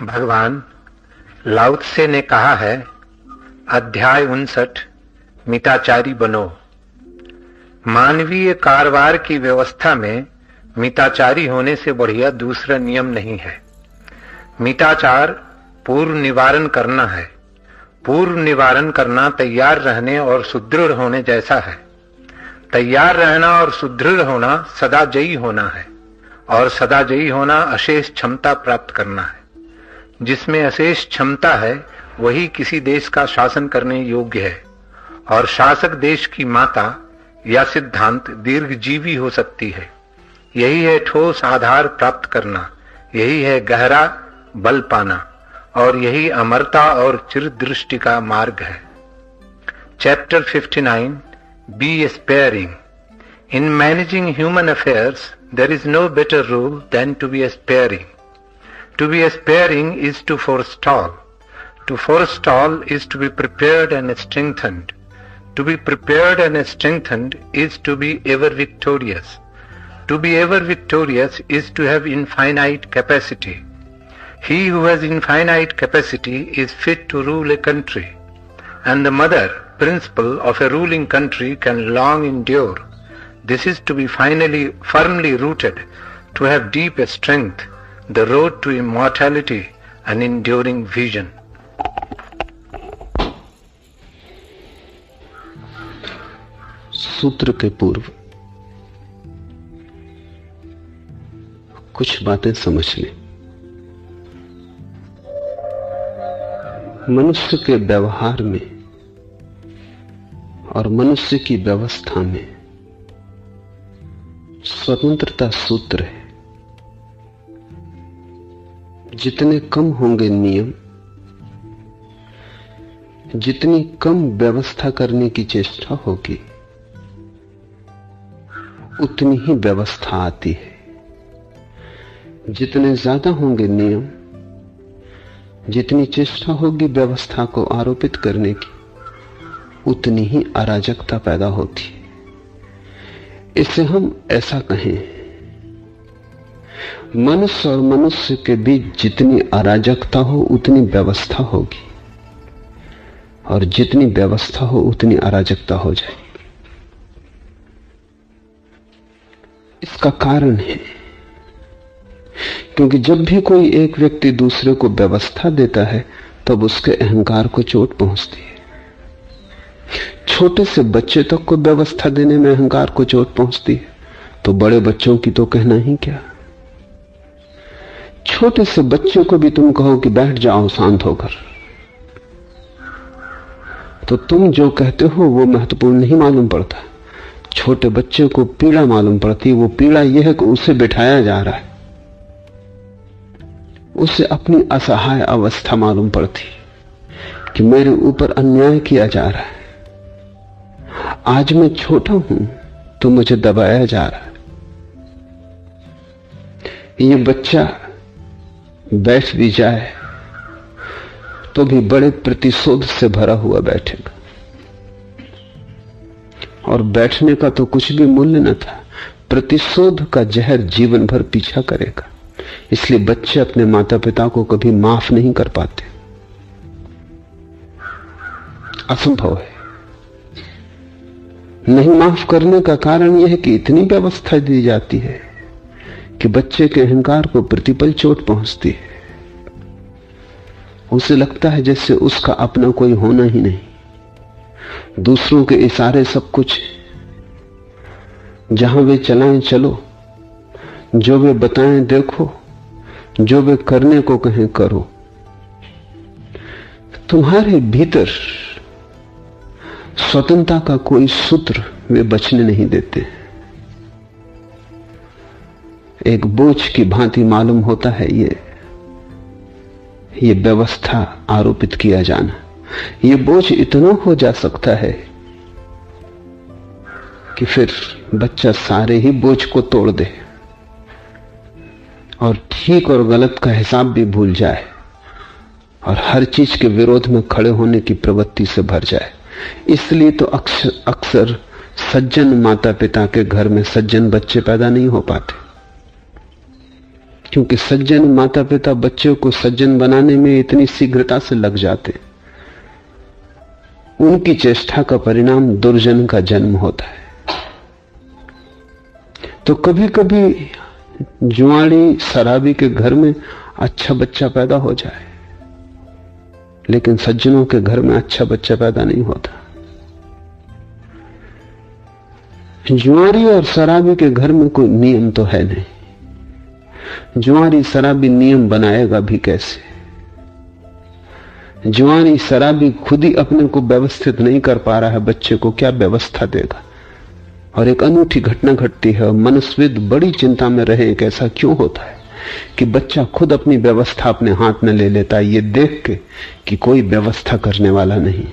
भगवान लाओ त्से ने कहा है, अध्याय 59, मिताचारी बनो। मानवीय कारोबार की व्यवस्था में मिताचारी होने से बढ़िया दूसरा नियम नहीं है। मिताचार पूर्व निवारण करना है। पूर्व निवारण करना तैयार रहने और सुदृढ़ होने जैसा है। तैयार रहना और सुदृढ़ होना सदाजयी होना है, और सदाजयी होना अशेष क्षमता प्राप्त करना है। जिसमें अशेष क्षमता है वही किसी देश का शासन करने योग्य है, और शासक देश की माता या सिद्धांत दीर्घजीवी हो सकती है। यही है ठोस आधार प्राप्त करना, यही है गहरा बल पाना, और यही अमरता और चिरदृष्टि का मार्ग है। Chapter 59, be sparing. In managing human affairs there is no better rule than to be sparing. To be sparing is to forestall. To forestall is to be prepared and strengthened. To be prepared and strengthened is to be ever victorious. To be ever victorious is to have infinite capacity. He who has infinite capacity is fit to rule a country, and the mother principle of a ruling country can long endure. This is to be firmly rooted, to have deep strength, the road to immortality and enduring vision. सूत्र के पूर्व कुछ बातें समझ लें। मनुष्य के व्यवहार में और मनुष्य की व्यवस्था में स्वतंत्रता सूत्र है। जितने कम होंगे नियम, जितनी कम व्यवस्था करने की चेष्टा होगी, उतनी ही व्यवस्था आती है। जितने ज्यादा होंगे नियम, जितनी चेष्टा होगी व्यवस्था को आरोपित करने की, उतनी ही अराजकता पैदा होती है। इसे हम ऐसा कहें, मनुष्य और मनुष्य के बीच जितनी अराजकता हो उतनी व्यवस्था होगी, और जितनी व्यवस्था हो उतनी अराजकता हो जाएगी। इसका कारण है क्योंकि जब भी कोई एक व्यक्ति दूसरे को व्यवस्था देता है तब उसके अहंकार को चोट पहुंचती है। छोटे से बच्चे तक को व्यवस्था देने में अहंकार को चोट पहुंचती है, तो बड़े बच्चों की तो कहना ही क्या। छोटे से बच्चे को भी तुम कहो कि बैठ जाओ शांत होकर, तो तुम जो कहते हो वो महत्वपूर्ण नहीं मालूम पड़ता। छोटे बच्चे को पीड़ा मालूम पड़ती है। वो पीड़ा यह है कि उसे बिठाया जा रहा है, उसे अपनी असहाय अवस्था मालूम पड़ती कि मेरे ऊपर अन्याय किया जा रहा है। आज मैं छोटा हूं तो मुझे दबाया जा रहा है। ये बच्चा बैठ भी जाए तो भी बड़े प्रतिशोध से भरा हुआ बैठेगा, और बैठने का तो कुछ भी मूल्य न था। प्रतिशोध का जहर जीवन भर पीछा करेगा। इसलिए बच्चे अपने माता पिता को कभी माफ नहीं कर पाते, असंभव है। नहीं माफ करने का कारण यह है कि इतनी व्यवस्था दी जाती है कि बच्चे के अहंकार को प्रतिपल चोट पहुंचती है। उसे लगता है जैसे उसका अपना कोई होना ही नहीं, दूसरों के इशारे सब कुछ, जहां वे चलाएं चलो, जो वे बताएं देखो, जो वे करने को कहें करो। तुम्हारे भीतर स्वतंत्रता का कोई सूत्र वे बचने नहीं देते। एक बोझ की भांति मालूम होता है ये व्यवस्था आरोपित किया जाना। ये बोझ इतना हो जा सकता है कि फिर बच्चा सारे ही बोझ को तोड़ दे और ठीक और गलत का हिसाब भी भूल जाए, और हर चीज के विरोध में खड़े होने की प्रवृत्ति से भर जाए। इसलिए तो अक्सर सज्जन माता पिता के घर में सज्जन बच्चे पैदा नहीं हो पाते। क्योंकि सज्जन माता पिता बच्चे को सज्जन बनाने में इतनी शीघ्रता से लग जाते, उनकी चेष्टा का परिणाम दुर्जन का जन्म होता है। तो कभी कभी जुआड़ी शराबी के घर में अच्छा बच्चा पैदा हो जाए, लेकिन सज्जनों के घर में अच्छा बच्चा पैदा नहीं होता। जुआरी और शराबी के घर में कोई नियम तो है नहीं। जुआरी शराबी नियम बनाएगा भी कैसे? जुआरी शराबी खुद ही अपने को व्यवस्थित नहीं कर पा रहा है, बच्चे को क्या व्यवस्था देगा? और एक अनूठी घटना घटती है, मनस्विद बड़ी चिंता में रहे कि ऐसा क्यों होता है कि बच्चा खुद अपनी व्यवस्था अपने हाथ में ले लेता है, ये देख के कि कोई व्यवस्था करने वाला नहीं।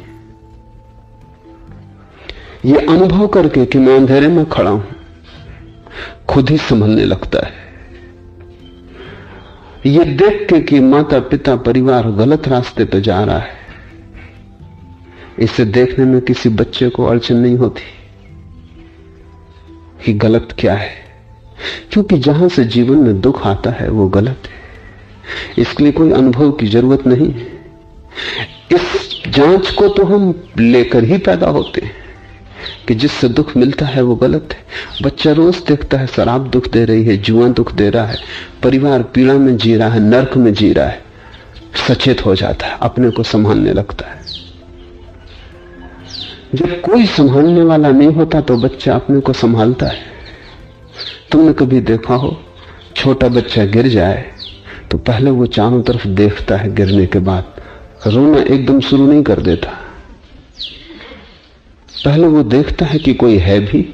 ये अनुभव करके कि मैं अंधेरे में खड़ा हूं, खुद ही संभलने लगता है। ये देख के कि माता पिता परिवार गलत रास्ते पर जा रहा है, इसे देखने में किसी बच्चे को अड़चन नहीं होती कि गलत क्या है, क्योंकि जहां से जीवन में दुख आता है वो गलत है। इसके लिए कोई अनुभव की जरूरत नहीं है। इस जांच को तो हम लेकर ही पैदा होते हैं कि जिससे दुख मिलता है वो गलत है। बच्चा रोज देखता है शराब दुख दे रही है, जुआ दुख दे रहा है, परिवार पीड़ा में जी रहा है, नरक में जी रहा है, सचेत हो जाता है, अपने को संभालने लगता है। जब कोई संभालने वाला नहीं होता तो बच्चा अपने को संभालता है। तुमने कभी देखा हो, छोटा बच्चा गिर जाए तो पहले वो चारों तरफ देखता है, गिरने के बाद रोना एकदम शुरू नहीं कर देता। पहले वो देखता है कि कोई है भी,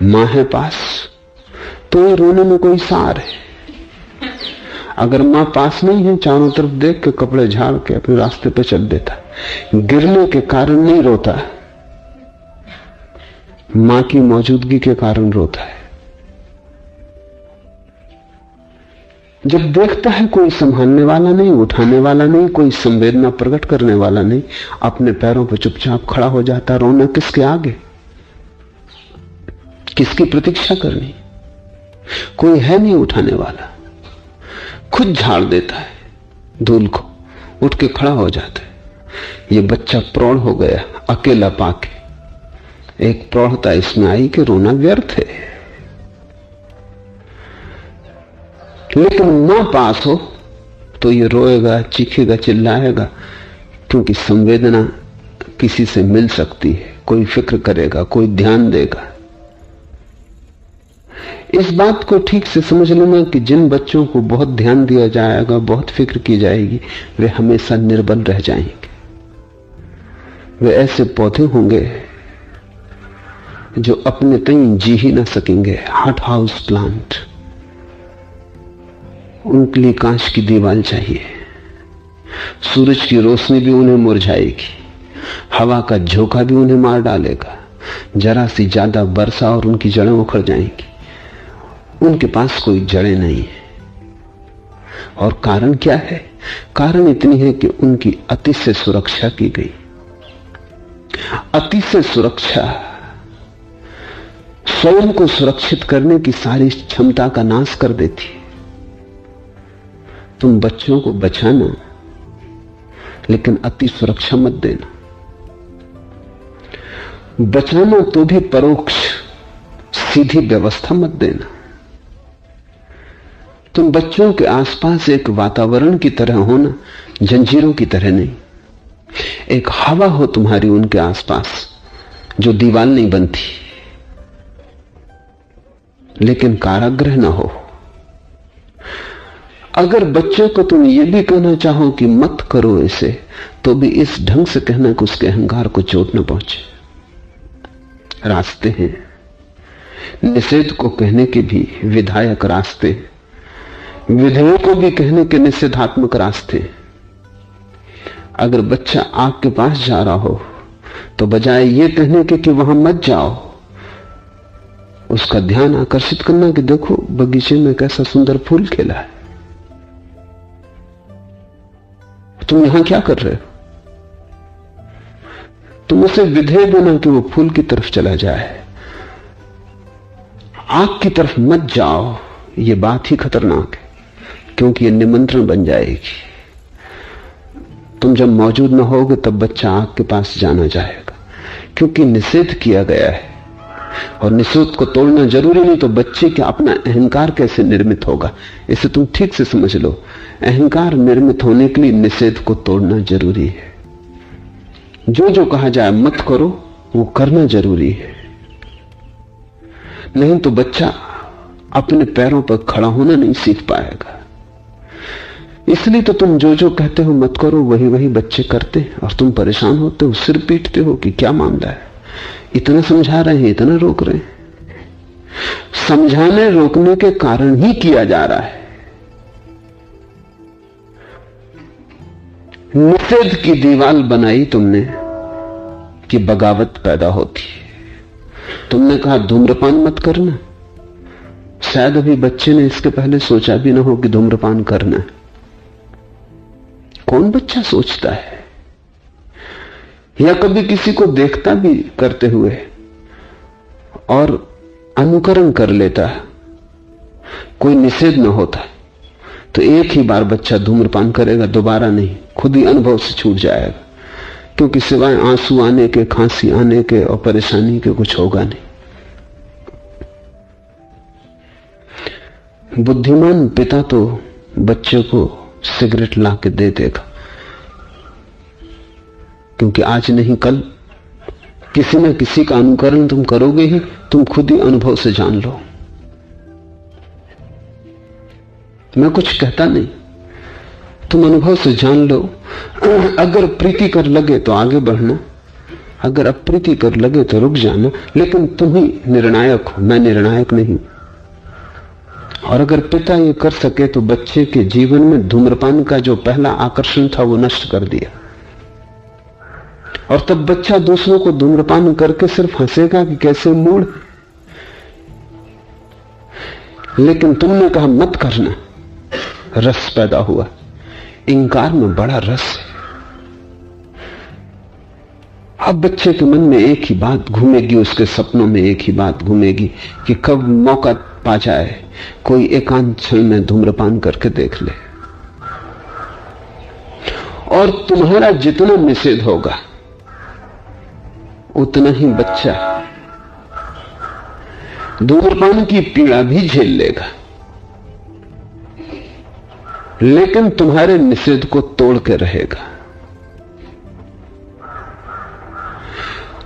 मां है पास तो ये रोने में कोई सार है। अगर मां पास नहीं है, चारों तरफ देख के कपड़े झाड़ के अपने रास्ते पे चल देता है। गिरने के कारण नहीं रोता, मां की मौजूदगी के कारण रोता है। जब देखता है कोई संभालने वाला नहीं, उठाने वाला नहीं, कोई संवेदना प्रकट करने वाला नहीं, अपने पैरों पर चुपचाप खड़ा हो जाता। रोना किसके आगे, किसकी प्रतीक्षा करनी? कोई है नहीं उठाने वाला, खुद झाड़ देता है धूल को, उठ के खड़ा हो जाता है। ये बच्चा प्रौढ़ हो गया अकेला पाके। एक प्रौढ़ता इसमें आई कि रोना व्यर्थ है। लेकिन मां पास हो तो ये रोएगा, चीखेगा, चिल्लाएगा, क्योंकि संवेदना किसी से मिल सकती है, कोई फिक्र करेगा, कोई ध्यान देगा। इस बात को ठीक से समझ लेना कि जिन बच्चों को बहुत ध्यान दिया जाएगा, बहुत फिक्र की जाएगी, वे हमेशा निर्बल रह जाएंगे। वे ऐसे पौधे होंगे जो अपने तय जी ही ना सकेंगे, हॉट हाउस प्लांट। उनके लिए कांच की दीवार चाहिए। सूरज की रोशनी भी उन्हें मुरझाएगी, हवा का झोंका भी उन्हें मार डालेगा, जरा सी ज्यादा वर्षा और उनकी जड़ें उखड़ जाएंगी। उनके पास कोई जड़ें नहीं है। और कारण क्या है? कारण इतनी है कि उनकी अति से सुरक्षा की गई। अति से सुरक्षा स्वयं को सुरक्षित करने की सारी क्षमता का नाश कर देती। तुम बच्चों को बचाना, लेकिन अति सुरक्षा मत देना। बचाना तो भी परोक्ष, सीधी व्यवस्था मत देना। तुम बच्चों के आसपास एक वातावरण की तरह हो ना, जंजीरों की तरह नहीं। एक हवा हो तुम्हारी उनके आसपास जो दीवार नहीं बनती, लेकिन कारागृह ना हो। अगर बच्चे को तुम ये भी कहना चाहो कि मत करो इसे, तो भी इस ढंग से कहना कि उसके अहंकार को चोट न पहुंचे। रास्ते हैं, निषेध को कहने के भी विधायक रास्ते, विधेयों को भी कहने के निषेधात्मक रास्ते। अगर बच्चा आग के पास जा रहा हो तो बजाय ये कहने के कि वहां मत जाओ, उसका ध्यान आकर्षित करना कि देखो बगीचे में कैसा सुंदर फूल खिला है, तुम यहां क्या कर रहे हो? तुम उसे विधेय देना कि वो फूल की तरफ चला जाए, आग की तरफ मत जाओ। ये बात ही खतरनाक है। क्योंकि ये निमंत्रण बन जाएगी। तुम जब मौजूद न होगे तब बच्चा आग के पास जाना चाहेगा, क्योंकि निषेध किया गया है। और निषेध को तोड़ना जरूरी नहीं तो बच्चे का अपना अहंकार कैसे निर्मित होगा, इसे तुम ठीक से समझ लो। अहंकार निर्मित होने के लिए निषेध को तोड़ना जरूरी है। जो जो कहा जाए मत करो, वो करना जरूरी है। नहीं तो बच्चा अपने पैरों पर खड़ा होना नहीं सीख पाएगा। इसलिए तो तुम जो जो कहते हो मत करो, वही वही बच्चे करते और तुम परेशान होते हो, सिर पीटते हो कि क्या मामला है, इतना समझा रहे हैं, इतना रोक रहे हैं। समझाने रोकने के कारण ही किया जा रहा है। निषेध की दीवार बनाई तुमने कि बगावत पैदा होती है। तुमने कहा धूम्रपान मत करना, शायद अभी बच्चे ने इसके पहले सोचा भी ना हो कि धूम्रपान करना है। कौन बच्चा सोचता है, या कभी किसी को देखता भी करते हुए और अनुकरण कर लेता है, कोई निषेध न होता तो एक ही बार बच्चा धूम्रपान करेगा, दोबारा नहीं, खुद ही अनुभव से छूट जाएगा, क्योंकि सिवाय आंसू आने के, खांसी आने के और परेशानी के कुछ होगा नहीं। बुद्धिमान पिता तो बच्चे को सिगरेट ला के दे देगा, क्योंकि आज नहीं कल किसी न किसी का अनुकरण तुम करोगे ही, तुम खुद ही अनुभव से जान लो। मैं कुछ कहता नहीं, तुम अनुभव से जान लो। अगर प्रीति कर लगे तो आगे बढ़ना, अगर अप्रीति कर लगे तो रुक जाना, लेकिन तुम ही निर्णायक हो, मैं निर्णायक नहीं। और अगर पिता ये कर सके तो बच्चे के जीवन में धूम्रपान का जो पहला आकर्षण था वो नष्ट कर दिया, और तब बच्चा दूसरों को धूम्रपान करके सिर्फ हंसेगा कि कैसे मूड। लेकिन तुमने कहा मत करना, रस पैदा हुआ। इंकार में बड़ा रस है। अब बच्चे के मन में एक ही बात घूमेगी, उसके सपनों में एक ही बात घूमेगी कि कब मौका पा जाए कोई एकांत क्षण में धूम्रपान करके देख ले। और तुम्हारा जितना निषेध होगा उतना ही बच्चा धूम्रपान की पीड़ा भी झेल लेगा, लेकिन तुम्हारे निषेध को तोड़ के रहेगा।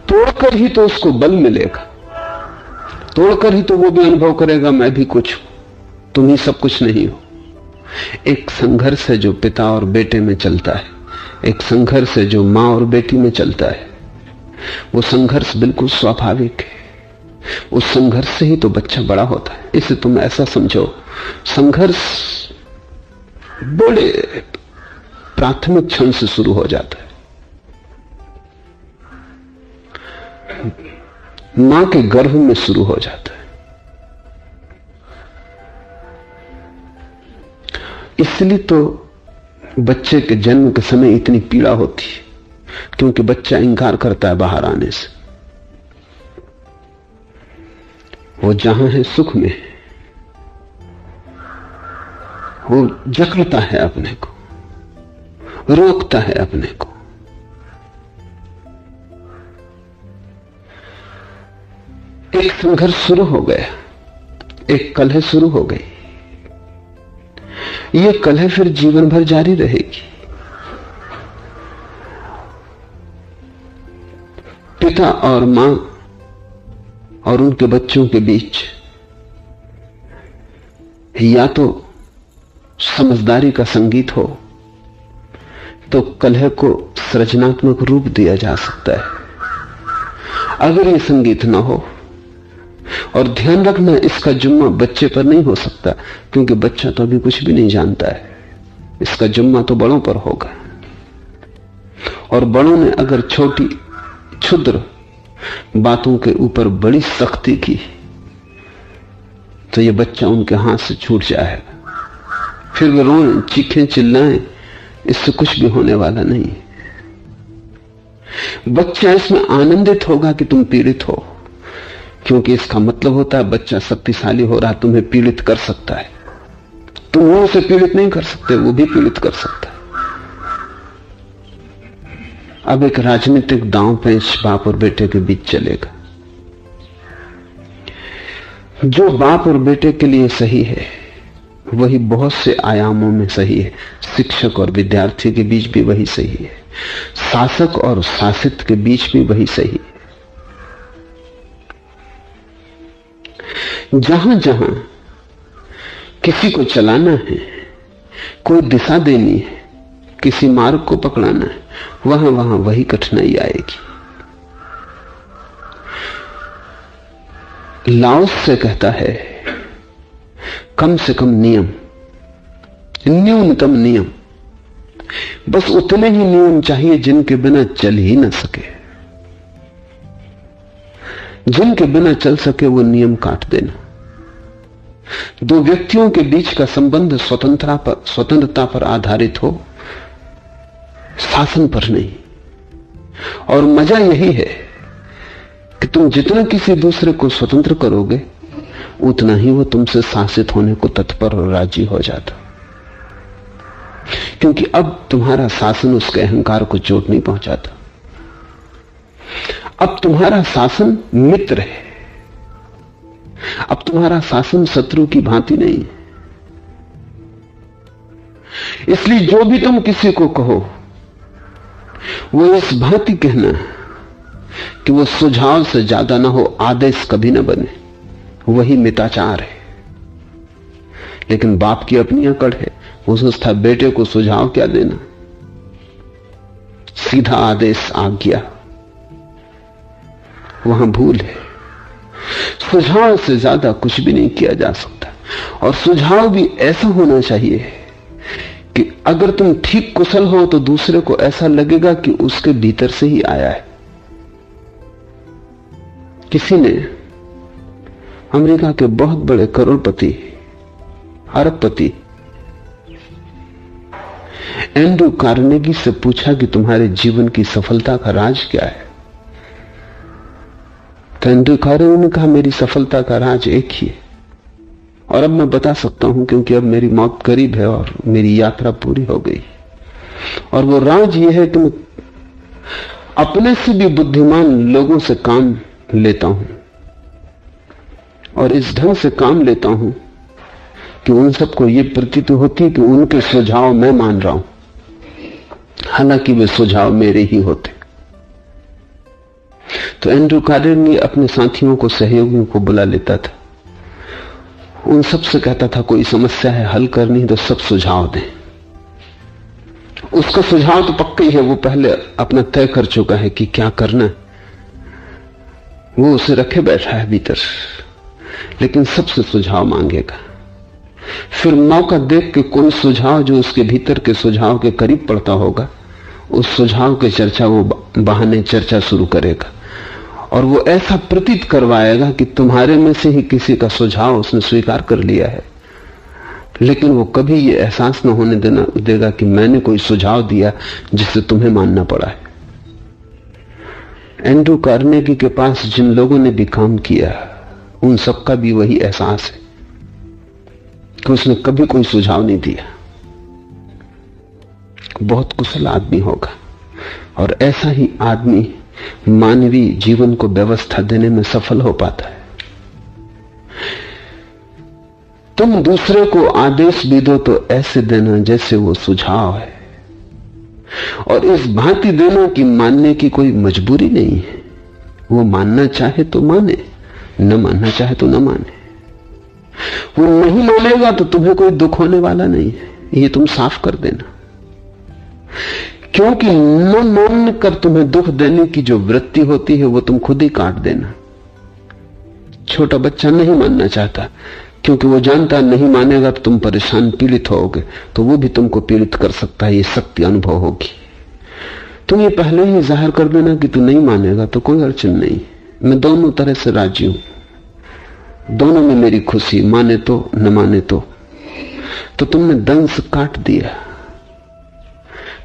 तोड़कर ही तो उसको बल मिलेगा, तोड़कर ही तो वो भी अनुभव करेगा मैं भी कुछ हूं, तुम ही सब कुछ नहीं हो। एक संघर्ष है जो पिता और बेटे में चलता है, एक संघर्ष है जो मां और बेटी में चलता है। वो संघर्ष बिल्कुल स्वाभाविक है, उस संघर्ष से ही तो बच्चा बड़ा होता है। इसे तुम ऐसा समझो, संघर्ष बड़े प्राथमिक क्षण से शुरू हो जाता है। मां के गर्भ में शुरू हो जाता है। इसलिए तो बच्चे के जन्म के समय इतनी पीड़ा होती है, क्योंकि बच्चा इंकार करता है बाहर आने से। वो जहां है सुख में, वो जकड़ता है अपने को, रोकता है अपने को। एक संघर्ष शुरू हो गया, एक कलह शुरू हो गई। ये कलह फिर जीवन भर जारी रहेगी। पिता और मां और उनके बच्चों के बीच या तो समझदारी का संगीत हो तो कलह को सृजनात्मक रूप दिया जा सकता है। अगर ये संगीत ना हो, और ध्यान रखना इसका जुम्मा बच्चे पर नहीं हो सकता, क्योंकि बच्चा तो अभी कुछ भी नहीं जानता है, इसका जुम्मा तो बड़ों पर होगा। और बड़ों ने अगर छोटी क्षुद्र बातों के ऊपर बड़ी सख्ती की तो ये बच्चा उनके हाथ से छूट जाएगा। फिर वे रोएं, चीखें, चिल्लाएं, इससे कुछ भी होने वाला नहीं। बच्चा इसमें आनंदित होगा कि तुम पीड़ित हो, क्योंकि इसका मतलब होता है बच्चा शक्तिशाली हो रहा, तुम्हें पीड़ित कर सकता है। तुम वो उसे पीड़ित नहीं कर सकते, वो भी पीड़ित कर सकता है। अब एक राजनीतिक दांव पेंच बाप और बेटे के बीच चलेगा। जो बाप और बेटे के लिए सही है वही बहुत से आयामों में सही है। शिक्षक और विद्यार्थी के बीच भी वही सही है, शासक और शासित के बीच भी वही सही है। जहां जहां किसी को चलाना है, कोई दिशा देनी है, किसी मार्ग को पकड़ाना है, वहां वहां वही कठिनाई आएगी। लाओस से कहता है कम से कम नियम, न्यूनतम नियम, बस उतने ही नियम चाहिए जिनके बिना चल ही ना सके। जिनके बिना चल सके वो नियम काट देना। दो व्यक्तियों के बीच का संबंध स्वतंत्रता पर आधारित हो, शासन पर नहीं। और मजा यही है कि तुम जितना किसी दूसरे को स्वतंत्र करोगे उतना ही वो तुमसे शासित होने को तत्पर और राजी हो जाता, क्योंकि अब तुम्हारा शासन उसके अहंकार को चोट नहीं पहुंचाता। अब तुम्हारा शासन मित्र है, अब तुम्हारा शासन शत्रु की भांति नहीं है। इसलिए जो भी तुम किसी को कहो वो इस भांति कहना कि वो सुझाव से ज्यादा ना हो, आदेश कभी ना बने, वही मिताचार है। लेकिन बाप की अपनी अकड़ है, वो सोचता है बेटे को सुझाव क्या देना, सीधा आदेश, आज्ञा। वहां भूल है। सुझाव से ज्यादा कुछ भी नहीं किया जा सकता। और सुझाव भी ऐसा होना चाहिए कि अगर तुम ठीक कुशल हो तो दूसरे को ऐसा लगेगा कि उसके भीतर से ही आया है। किसी ने अमेरिका के बहुत बड़े करोड़पति, अरबपति एंड्रू कार्नेगी से पूछा कि तुम्हारे जीवन की सफलता का राज क्या है। तो एंड्रू कार्नेगी ने कहा मेरी सफलता का राज एक ही है, और अब मैं बता सकता हूं क्योंकि अब मेरी मौत करीब है और मेरी यात्रा पूरी हो गई। और वो राज ये है कि मैं अपने से भी बुद्धिमान लोगों से काम लेता हूं और इस ढंग से काम लेता हूं कि उन सबको ये प्रतीत होती है कि उनके सुझाव मैं मान रहा हूं, हालांकि वे सुझाव मेरे ही होते। तो एंड्रू कार्नेगी अपने साथियों को, सहयोगियों को बुला लेता था, उन सब से कहता था कोई समस्या है हल करनी है तो सब सुझाव दें। उसका सुझाव तो पक्का ही है, वो पहले अपना तय कर चुका है कि क्या करना है, वो उसे रखे बैठा है भीतर, लेकिन सबसे सुझाव मांगेगा। फिर मौका देख के कोई सुझाव जो उसके भीतर के सुझाव के करीब पड़ता होगा, उस सुझाव की चर्चा वो बहाने चर्चा शुरू करेगा और वो ऐसा प्रतीत करवाएगा कि तुम्हारे में से ही किसी का सुझाव उसने स्वीकार कर लिया है, लेकिन वो कभी ये एहसास न होने देगा कि मैंने कोई सुझाव दिया जिसे तुम्हें मानना पड़ा है। एंड्रू कार्नेगी के पास जिन लोगों ने भी काम किया उन सबका भी वही एहसास है कि उसने कभी कोई सुझाव नहीं दिया। बहुत कुशल आदमी होगा और ऐसा ही आदमी मानवीय जीवन को व्यवस्था देने में सफल हो पाता है। तुम दूसरे को आदेश भी दो तो ऐसे देना जैसे वो सुझाव है, और इस भांति देना कि मानने की कोई मजबूरी नहीं है। वो मानना चाहे तो माने, न मानना चाहे तो न माने। वो नहीं मानेगा तो तुम्हें कोई दुख होने वाला नहीं है, ये तुम साफ कर देना। क्योंकि न मान कर तुम्हें दुख देने की जो वृत्ति होती है वो तुम खुद ही काट देना। छोटा बच्चा नहीं मानना चाहता क्योंकि वो जानता नहीं मानेगा तो तुम परेशान, पीड़ित होगे, तो वो भी तुमको पीड़ित कर सकता है, ये शक्ति अनुभव होगी। तुम ये पहले ही जाहिर कर देना कि तू नहीं मानेगा तो कोई अड़चन नहीं, मैं दोनों तरह से राजी हूं, दोनों में मेरी खुशी, माने तो न माने तो तुमने दंश काट दिया,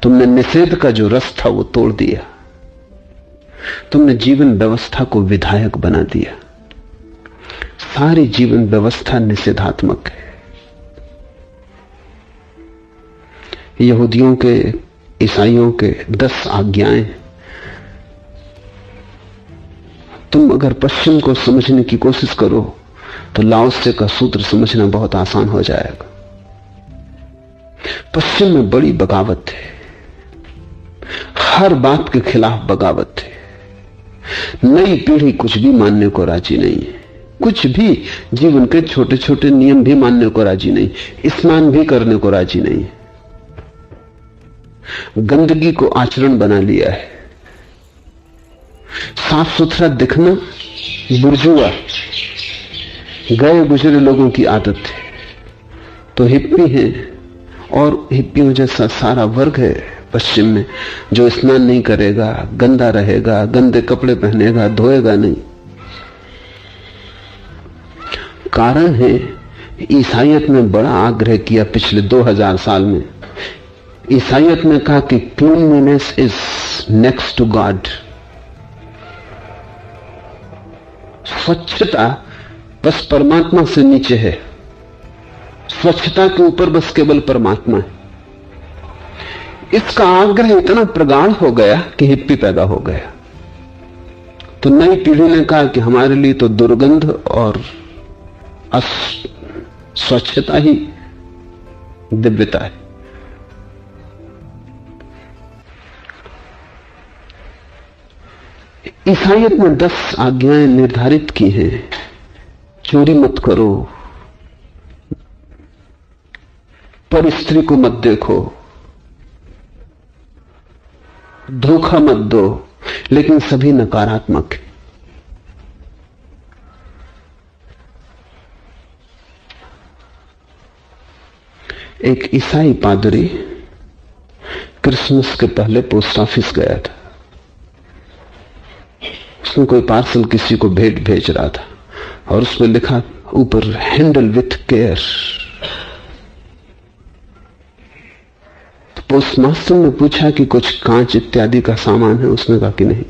तुमने निषेध का जो रस था वो तोड़ दिया, तुमने जीवन व्यवस्था को विधायक बना दिया। सारी जीवन व्यवस्था निषेधात्मक है। यहूदियों के, ईसाइयों के 10 आज्ञाएं। तुम अगर पश्चिम को समझने की कोशिश करो तो लाओ त्से का सूत्र समझना बहुत आसान हो जाएगा। पश्चिम में बड़ी बगावत है, हर बात के खिलाफ बगावत है। नई पीढ़ी कुछ भी मानने को राजी नहीं है, कुछ भी, जीवन के छोटे छोटे नियम भी मानने को राजी नहीं, स्नान भी करने को राजी नहीं है। गंदगी को आचरण बना लिया है। साफ सुथरा दिखना बुर्जुआ, गए गुजरे लोगों की आदत है। तो हिप्पी है, और हिप्पियों जैसा सारा वर्ग है पश्चिम में जो स्नान नहीं करेगा, गंदा रहेगा, गंदे कपड़े पहनेगा, धोएगा नहीं। कारण है ईसाइयत ने बड़ा आग्रह किया पिछले 2000 साल में। ईसाइयत ने कहा कि cleanliness is next to God. स्वच्छता बस परमात्मा से नीचे है, स्वच्छता के ऊपर बस केवल परमात्मा है। इसका आग्रह इतना प्रगाढ़ हो गया कि हिप्पी पैदा हो गया। तो नई पीढ़ी ने कहा कि हमारे लिए तो दुर्गंध और स्वच्छता ही दिव्यता है। ईसाइयत ने 10 आज्ञाएं निर्धारित की हैं। चोरी मत करो, पर स्त्री को मत देखो, धोखा मत दो, लेकिन सभी नकारात्मक है। एक ईसाई पादरी क्रिसमस के पहले पोस्ट ऑफिस गया था। उसने कोई पार्सल किसी को भेंट भेज रहा था और उसमें लिखा ऊपर हैंडल विथ केयर। पोस्टमास्टर ने पूछा कि कुछ कांच इत्यादि का सामान है। उसने कहा कि नहीं,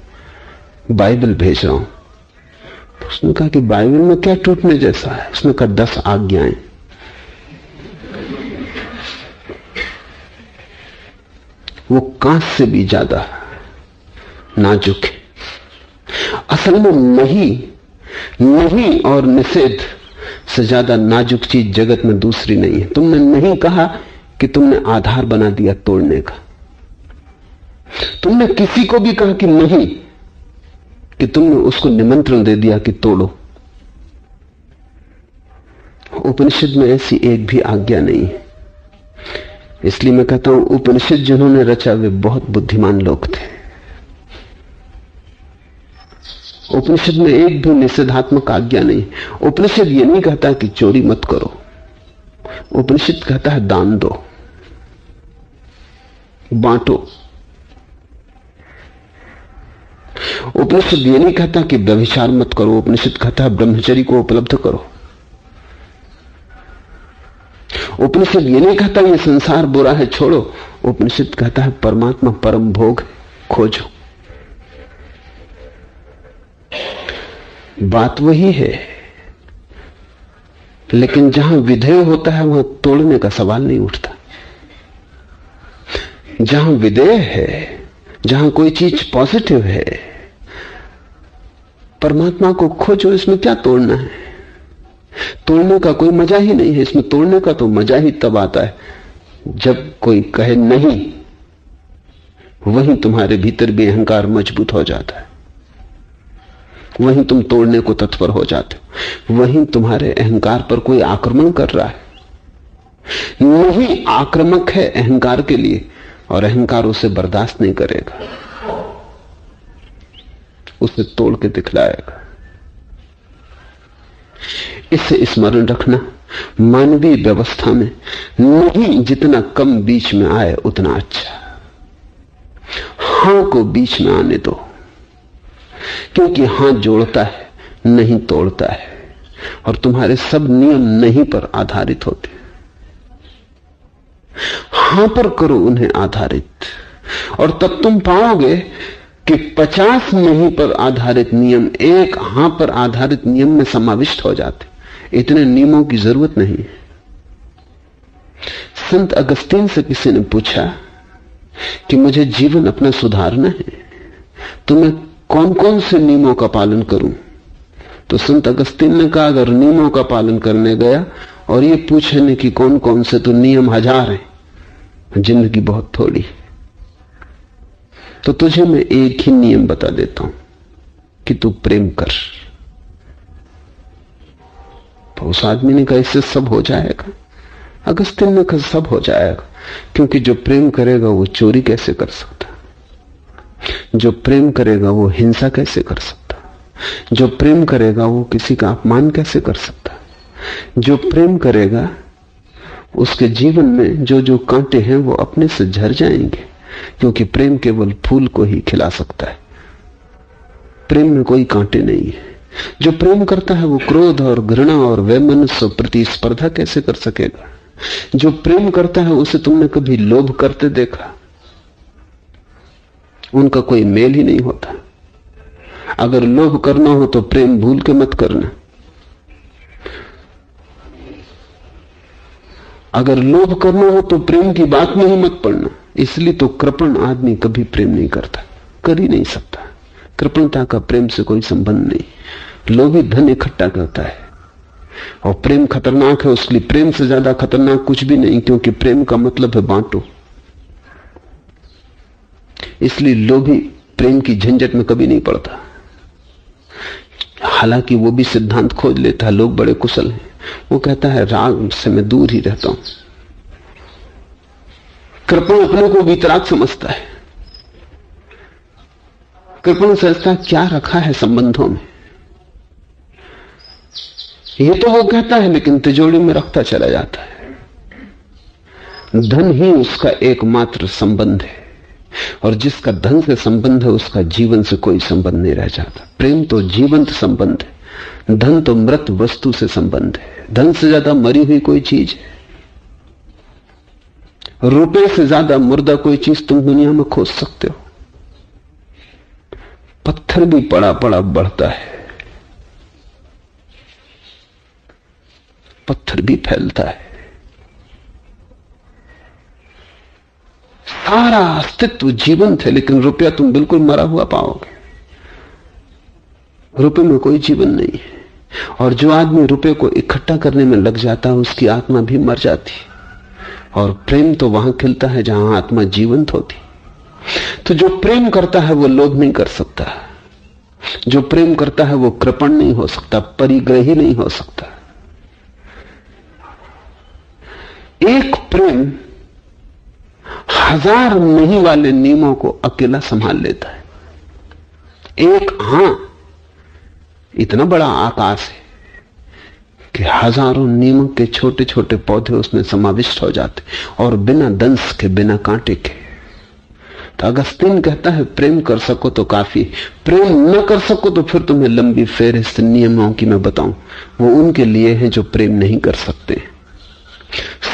बाइबल भेज रहा हूं। तो उसने कहा कि बाइबल में क्या टूटने जैसा है? उसने कहा 10 आज्ञाएं। वो कांच से भी ज्यादा नाजुक है। असल में नहीं और निषेध से ज्यादा नाजुक चीज जगत में दूसरी नहीं है। तुमने नहीं कहा कि तुमने आधार बना दिया तोड़ने का। तुमने किसी को भी कहा कि नहीं, कि तुमने उसको निमंत्रण दे दिया कि तोड़ो। उपनिषद में ऐसी एक भी आज्ञा नहीं है। इसलिए मैं कहता हूं उपनिषद जिन्होंने रचा वे बहुत बुद्धिमान लोग थे। उपनिषद में एक भी निषेधात्मक आज्ञा नहीं। उपनिषद ये नहीं कहता कि चोरी मत करो, उपनिषद कहता है दान दो, बांटो। उपनिषद ये नहीं कहता कि व्यभिचार मत करो, उपनिषद कहता है ब्रह्मचर्य को उपलब्ध करो। उपनिषद ये नहीं कहता ये संसार बुरा है छोड़ो, उपनिषद कहता है परमात्मा परम भोग खोजो। बात वही है, लेकिन जहां विधेय होता है वहां तोड़ने का सवाल नहीं उठता। जहां विधेय है, जहां कोई चीज पॉजिटिव है, परमात्मा को खोजो। इसमें क्या तोड़ना है? तोड़ने का कोई मजा ही नहीं है। इसमें तोड़ने का तो मजा ही तब आता है जब कोई कहे नहीं। वहीं तुम्हारे भीतर भी अहंकार मजबूत हो जाता है, वहीं तुम तोड़ने को तत्पर हो जाते हो। वहीं तुम्हारे अहंकार पर कोई आक्रमण कर रहा है। नहीं आक्रामक है अहंकार के लिए, और अहंकार उसे बर्दाश्त नहीं करेगा, उसे तोड़ के दिखलाएगा। इसे स्मरण रखना, मानवीय व्यवस्था में नहीं जितना कम बीच में आए उतना अच्छा। हां को बीच में आने दो, क्योंकि हां जोड़ता है, नहीं तोड़ता है, और तुम्हारे सब नियम नहीं पर आधारित होते। हां पर करो उन्हें आधारित, और तब तुम पाओगे कि 50 नहीं पर आधारित नियम एक हां पर आधारित नियम में समाविष्ट हो जाते। इतने नियमों की जरूरत नहीं है। संत अगस्तीन से किसी ने पूछा कि मुझे जीवन अपना सुधारना है, तो मैं कौन कौन से नियमों का पालन करूं? तो संत अगस्तीन ने कहा, अगर नियमों का पालन करने गया और ये पूछने कि कौन कौन से, तो नियम हजार हैं, जिंदगी बहुत थोड़ी। तो तुझे मैं एक ही नियम बता देता हूं कि तू प्रेम कर। तो उस आदमी ने कहा, इससे सब हो जाएगा? अगस्तीन ने कहा, सब हो जाएगा, क्योंकि जो प्रेम करेगा वो चोरी कैसे कर सकता, जो प्रेम करेगा वो हिंसा कैसे कर सकता, जो प्रेम करेगा वो किसी का अपमान कैसे कर सकता, जो प्रेम करेगा उसके जीवन में जो जो कांटे हैं वो अपने से झड़ जाएंगे, क्योंकि प्रेम केवल फूल को ही खिला सकता है, प्रेम में कोई कांटे नहीं है। जो प्रेम करता है वो क्रोध और घृणा और वैमनस्य प्रतिस्पर्धा कैसे कर सकेगा? जो प्रेम करता है उसे तुमने कभी लोभ करते देखा? उनका कोई मेल ही नहीं होता। अगर लोभ करना हो तो प्रेम भूल के मत करना। अगर लोभ करना हो तो प्रेम की बात में ही मत पड़ना। इसलिए तो कृपण आदमी कभी प्रेम नहीं करता, कर ही नहीं सकता। कृपणता का प्रेम से कोई संबंध नहीं। लोभी धन इकट्ठा करता है और प्रेम खतरनाक है उसके लिए। प्रेम से ज्यादा खतरनाक कुछ भी नहीं, क्योंकि प्रेम का मतलब है बांटो। इसलिए लोभी प्रेम की झंझट में कभी नहीं पड़ता। हालांकि वो भी सिद्धांत खोज लेता है, लोग बड़े कुशल हैं। वो कहता है राग से मैं दूर ही रहता हूं। कृपण अपने को वितराग समझता है। कृपण समझता है क्या रखा है संबंधों में, ये तो वो कहता है, लेकिन तिजोरी में रखता चला जाता है। धन ही उसका एकमात्र संबंध है, और जिसका धन से संबंध है उसका जीवन से कोई संबंध नहीं रह जाता। प्रेम तो जीवंत संबंध है, धन तो मृत वस्तु से संबंध है। धन से ज्यादा मरी हुई कोई चीज है, रुपए से ज्यादा मुर्दा कोई चीज तुम दुनिया में खोज सकते हो। पत्थर भी पड़ा पड़ा बढ़ता है, पत्थर भी फैलता है। सारा अस्तित्व जीवंत है, लेकिन रुपया तुम बिल्कुल मरा हुआ पाओगे। रुपये में कोई जीवन नहीं है। और जो आदमी रुपये को इकट्ठा करने में लग जाता है उसकी आत्मा भी मर जाती है। और प्रेम तो वहां खिलता है जहां आत्मा जीवंत होती। तो जो प्रेम करता है वो लोभ नहीं कर सकता, जो प्रेम करता है वो कृपण नहीं हो सकता, परिग्रही नहीं हो सकता। एक प्रेम हजार नहीं वाले नियमों को अकेला संभाल लेता है। एक हां इतना बड़ा आकाश है कि हजारों नियमों के छोटे छोटे पौधे उसमें समाविष्ट हो जाते, और बिना दंश के, बिना कांटे के। तो अगस्तीन कहता है प्रेम कर सको तो काफी, प्रेम न कर सको तो फिर तुम्हें लंबी फेहरिस्त नियमों की मैं बताऊं, वो उनके लिए हैं जो प्रेम नहीं कर सकते।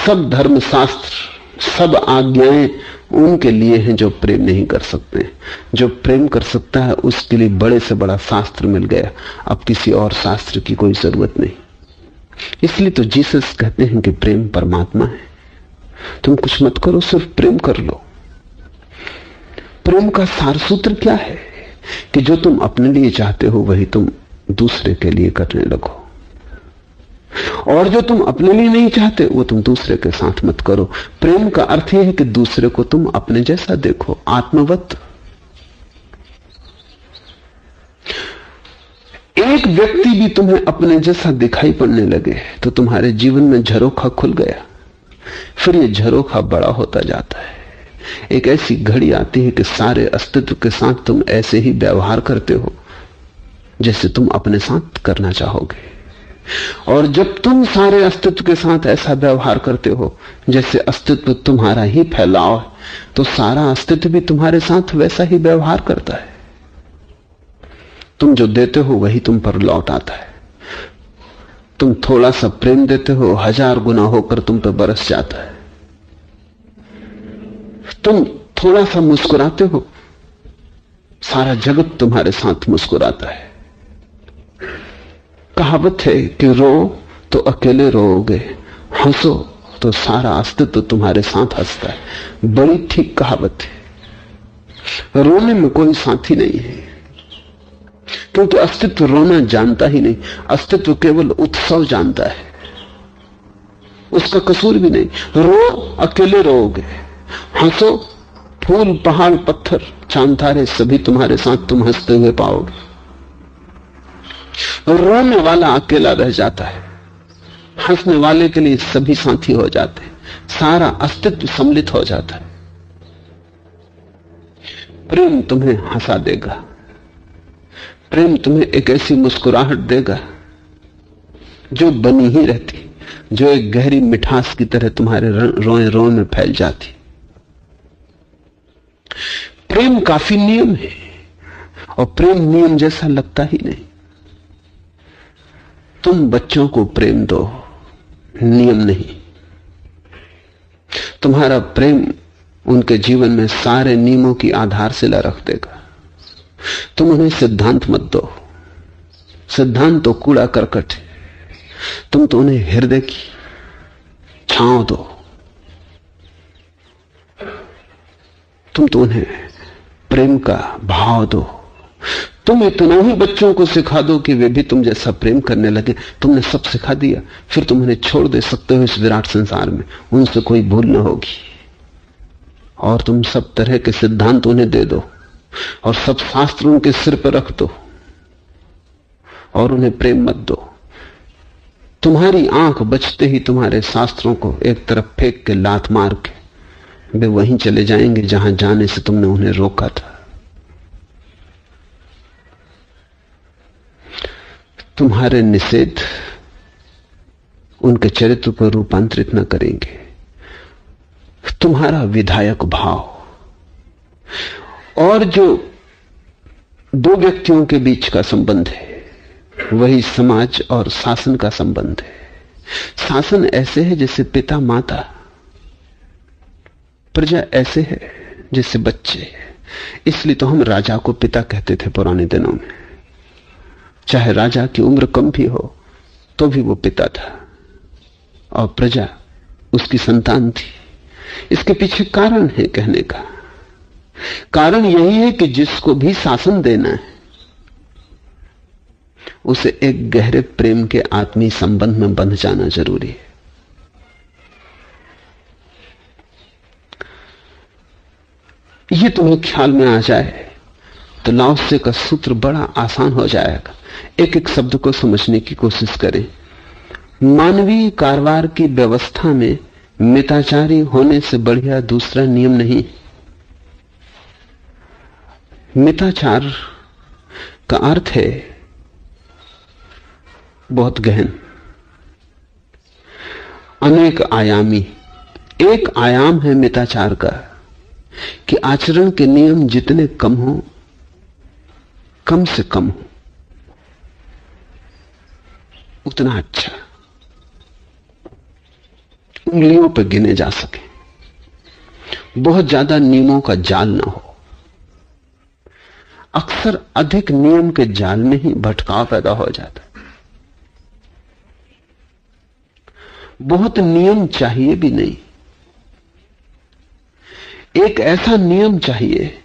सब धर्मशास्त्र, सब आज्ञाएं उनके लिए हैं जो प्रेम नहीं कर सकते। जो प्रेम कर सकता है उसके लिए बड़े से बड़ा शास्त्र मिल गया, अब किसी और शास्त्र की कोई जरूरत नहीं। इसलिए तो जीसस कहते हैं कि प्रेम परमात्मा है। तुम कुछ मत करो, सिर्फ प्रेम कर लो। प्रेम का सार सूत्र क्या है कि जो तुम अपने लिए चाहते हो वही तुम दूसरे के लिए करने लगो, और जो तुम अपने लिए नहीं चाहते वो तुम दूसरे के साथ मत करो। प्रेम का अर्थ यह है कि दूसरे को तुम अपने जैसा देखो, आत्मवत। एक व्यक्ति भी तुम्हें अपने जैसा दिखाई पड़ने लगे तो तुम्हारे जीवन में झरोखा खुल गया। फिर ये झरोखा बड़ा होता जाता है। एक ऐसी घड़ी आती है कि सारे अस्तित्व के साथ तुम ऐसे ही व्यवहार करते हो जैसे तुम अपने साथ करना चाहोगे। और जब तुम सारे अस्तित्व के साथ ऐसा व्यवहार करते हो जैसे अस्तित्व तुम्हारा ही फैलाव है, तो सारा अस्तित्व भी तुम्हारे साथ वैसा ही व्यवहार करता है। तुम जो देते हो वही तुम पर लौट आता है। तुम थोड़ा सा प्रेम देते हो, 1000 गुना होकर तुम पर बरस जाता है। तुम थोड़ा सा मुस्कुराते हो, सारा जगत तुम्हारे साथ मुस्कुराता है। कहावत है कि रो तो अकेले रोओगे, हंसो तो सारा अस्तित्व तुम्हारे साथ हंसता है। बड़ी ठीक कहावत है। रोने में कोई साथी नहीं है, क्योंकि अस्तित्व रोना जानता ही नहीं। अस्तित्व केवल उत्सव जानता है, उसका कसूर भी नहीं। रो, अकेले रोओगे। हंसो, फूल, पहाड़, पत्थर, चांद तारे सभी तुम्हारे साथ तुम हंसते हुए पाओगे। रोने वाला अकेला रह जाता है, हंसने वाले के लिए सभी साथी हो जाते हैं, सारा अस्तित्व सम्मिलित हो जाता है। प्रेम तुम्हें हंसा देगा, प्रेम तुम्हें एक ऐसी मुस्कुराहट देगा जो बनी ही रहती, जो एक गहरी मिठास की तरह तुम्हारे रोए रोए में फैल जाती। प्रेम काफी नियम है, और प्रेम नियम जैसा लगता ही नहीं। तुम बच्चों को प्रेम दो, नियम नहीं। तुम्हारा प्रेम उनके जीवन में सारे नियमों की आधारशिला रख देगा। तुम उन्हें सिद्धांत मत दो, सिद्धांत तो कूड़ा करकट है। तुम तो उन्हें हृदय की छांव दो, तुम तो उन्हें प्रेम का भाव दो। तुम इतना ही बच्चों को सिखा दो कि वे भी तुम जैसा प्रेम करने लगे। तुमने सब सिखा दिया, फिर तुम उन्हें छोड़ दे सकते हो इस विराट संसार में, उनसे कोई भूल न होगी। और तुम सब तरह के सिद्धांत उन्हें दे दो, और सब शास्त्र उनके सिर पर रख दो, और उन्हें प्रेम मत दो। तुम्हारी आंख बचते ही तुम्हारे शास्त्रों को एक तरफ फेंक के, लात मार के वे वहीं चले जाएंगे जहां जाने से तुमने उन्हें रोका था। तुम्हारे निषेध उनके चरित्र पर रूपांतरित न करेंगे। तुम्हारा विधायक भाव, और जो दो व्यक्तियों के बीच का संबंध है वही समाज और शासन का संबंध है। शासन ऐसे है जैसे पिता माता, प्रजा ऐसे है जैसे बच्चे। इसलिए तो हम राजा को पिता कहते थे पुराने दिनों में। चाहे राजा की उम्र कम भी हो तो भी वो पिता था, और प्रजा उसकी संतान थी। इसके पीछे कारण है कहने का। कारण यही है कि जिसको भी शासन देना है उसे एक गहरे प्रेम के आत्मीय संबंध में बंध जाना जरूरी है। ये तुम्हें ख्याल में आ जाए तो लाओत्से का सूत्र बड़ा आसान हो जाएगा। एक एक शब्द को समझने की कोशिश करें। मानवीय कारोबार की व्यवस्था में मिताचारी होने से बढ़िया दूसरा नियम नहीं। मिताचार का अर्थ है बहुत गहन, अनेक आयामी। एक आयाम है मिताचार का कि आचरण के नियम जितने कम हो, कम से कम हो, उतना अच्छा, उंगलियों पर गिने जा सके, बहुत ज्यादा नियमों का जाल ना हो। अक्सर अधिक नियम के जाल में ही भटकाव पैदा हो जाता है। बहुत नियम चाहिए भी नहीं, एक ऐसा नियम चाहिए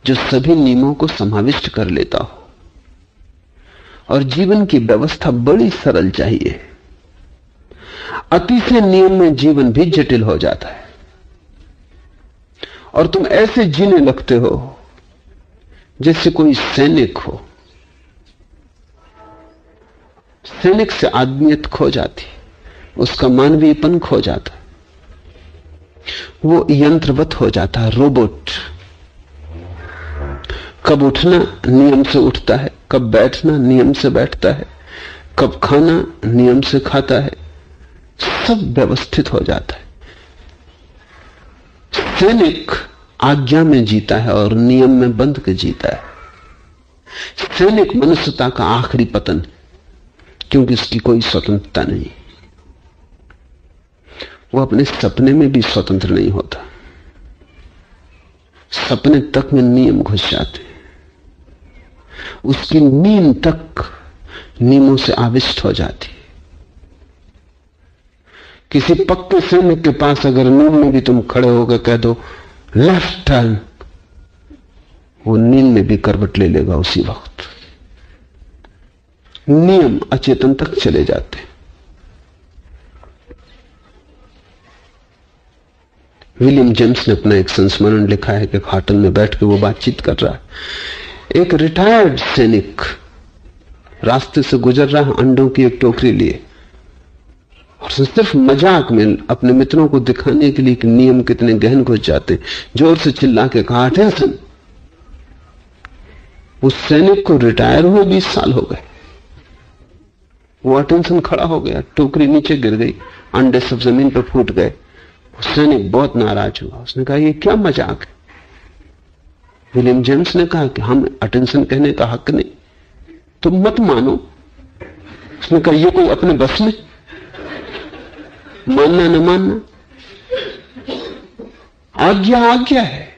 जो सभी नियमों को समाविष्ट कर लेता हो। और जीवन की व्यवस्था बड़ी सरल चाहिए। अति से नियम में जीवन भी जटिल हो जाता है, और तुम ऐसे जीने लगते हो जैसे कोई सैनिक हो। सैनिक से आदमियत खो जाती, उसका मानवीयपन खो जाता, वो यंत्रवत हो जाता है, रोबोट। कब उठना नियम से उठता है, कब बैठना नियम से बैठता है, कब खाना नियम से खाता है, सब व्यवस्थित हो जाता है। सैनिक आज्ञा में जीता है और नियम में बंध के जीता है। सैनिक मनुष्यता का आखिरी पतन, क्योंकि उसकी कोई स्वतंत्रता नहीं। वो अपने सपने में भी स्वतंत्र नहीं होता, सपने तक में नियम घुस जाते, उसकी नींद तक नियमों से आविष्ट हो जाती। किसी पक्के सैनिक के पास अगर नींद में भी तुम खड़े होकर कह दो लेफ्ट टर्न, वो नींद में भी करवट ले लेगा उसी वक्त। नियम अचेतन तक चले जाते हैं। विलियम जेम्स ने अपना एक संस्मरण लिखा है कि एक होटल में बैठ के वो बातचीत कर रहा है। एक रिटायर्ड सैनिक रास्ते से गुजर रहा है अंडों की एक टोकरी लिए, और सिर्फ मजाक में अपने मित्रों को दिखाने के लिए कि नियम कितने गहन घुस जाते, जोर से चिल्ला के कहा अटेंशन। उस सैनिक को रिटायर हुए 20 साल हो गए। वो अटेंशन खड़ा हो गया, टोकरी नीचे गिर गई, अंडे सब जमीन पर फूट गए। सैनिक बहुत नाराज हुआ, उसने कहा ये क्या मजाक है। विलियम जेम्स ने कहा कि हम अटेंशन कहने का हक नहीं, तुम मत मानो। उसने कहा ये कोई अपने बस में, मानना न मानना आज्ञा आज्ञा है।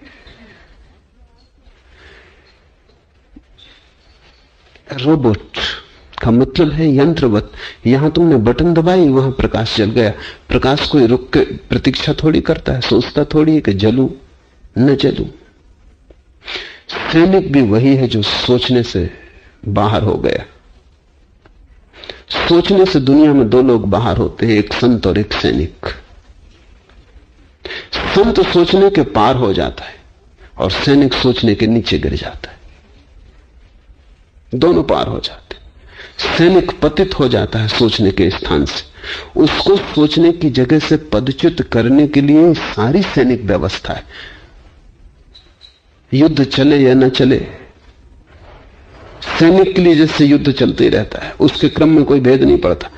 रोबोट का मतलब है यंत्रवत। यहां तुमने बटन दबाई, वहां प्रकाश जल गया। प्रकाश कोई रुक के प्रतीक्षा थोड़ी करता है, सोचता थोड़ी है कि जलूं न जलूं। सैनिक भी वही है जो सोचने से बाहर हो गया। सोचने से दुनिया में 2 लोग बाहर होते हैं, एक संत और एक सैनिक। संत सोचने के पार हो जाता है और सैनिक सोचने के नीचे गिर जाता है। दोनों पार हो जाते। सैनिक पतित हो जाता है सोचने के स्थान से। उसको सोचने की जगह से पदच्युत करने के लिए सारी सैनिक व्यवस्था है। युद्ध चले या न चले, सैनिक के लिए जैसे युद्ध चलते रहता है, उसके क्रम में कोई भेद नहीं पड़ता।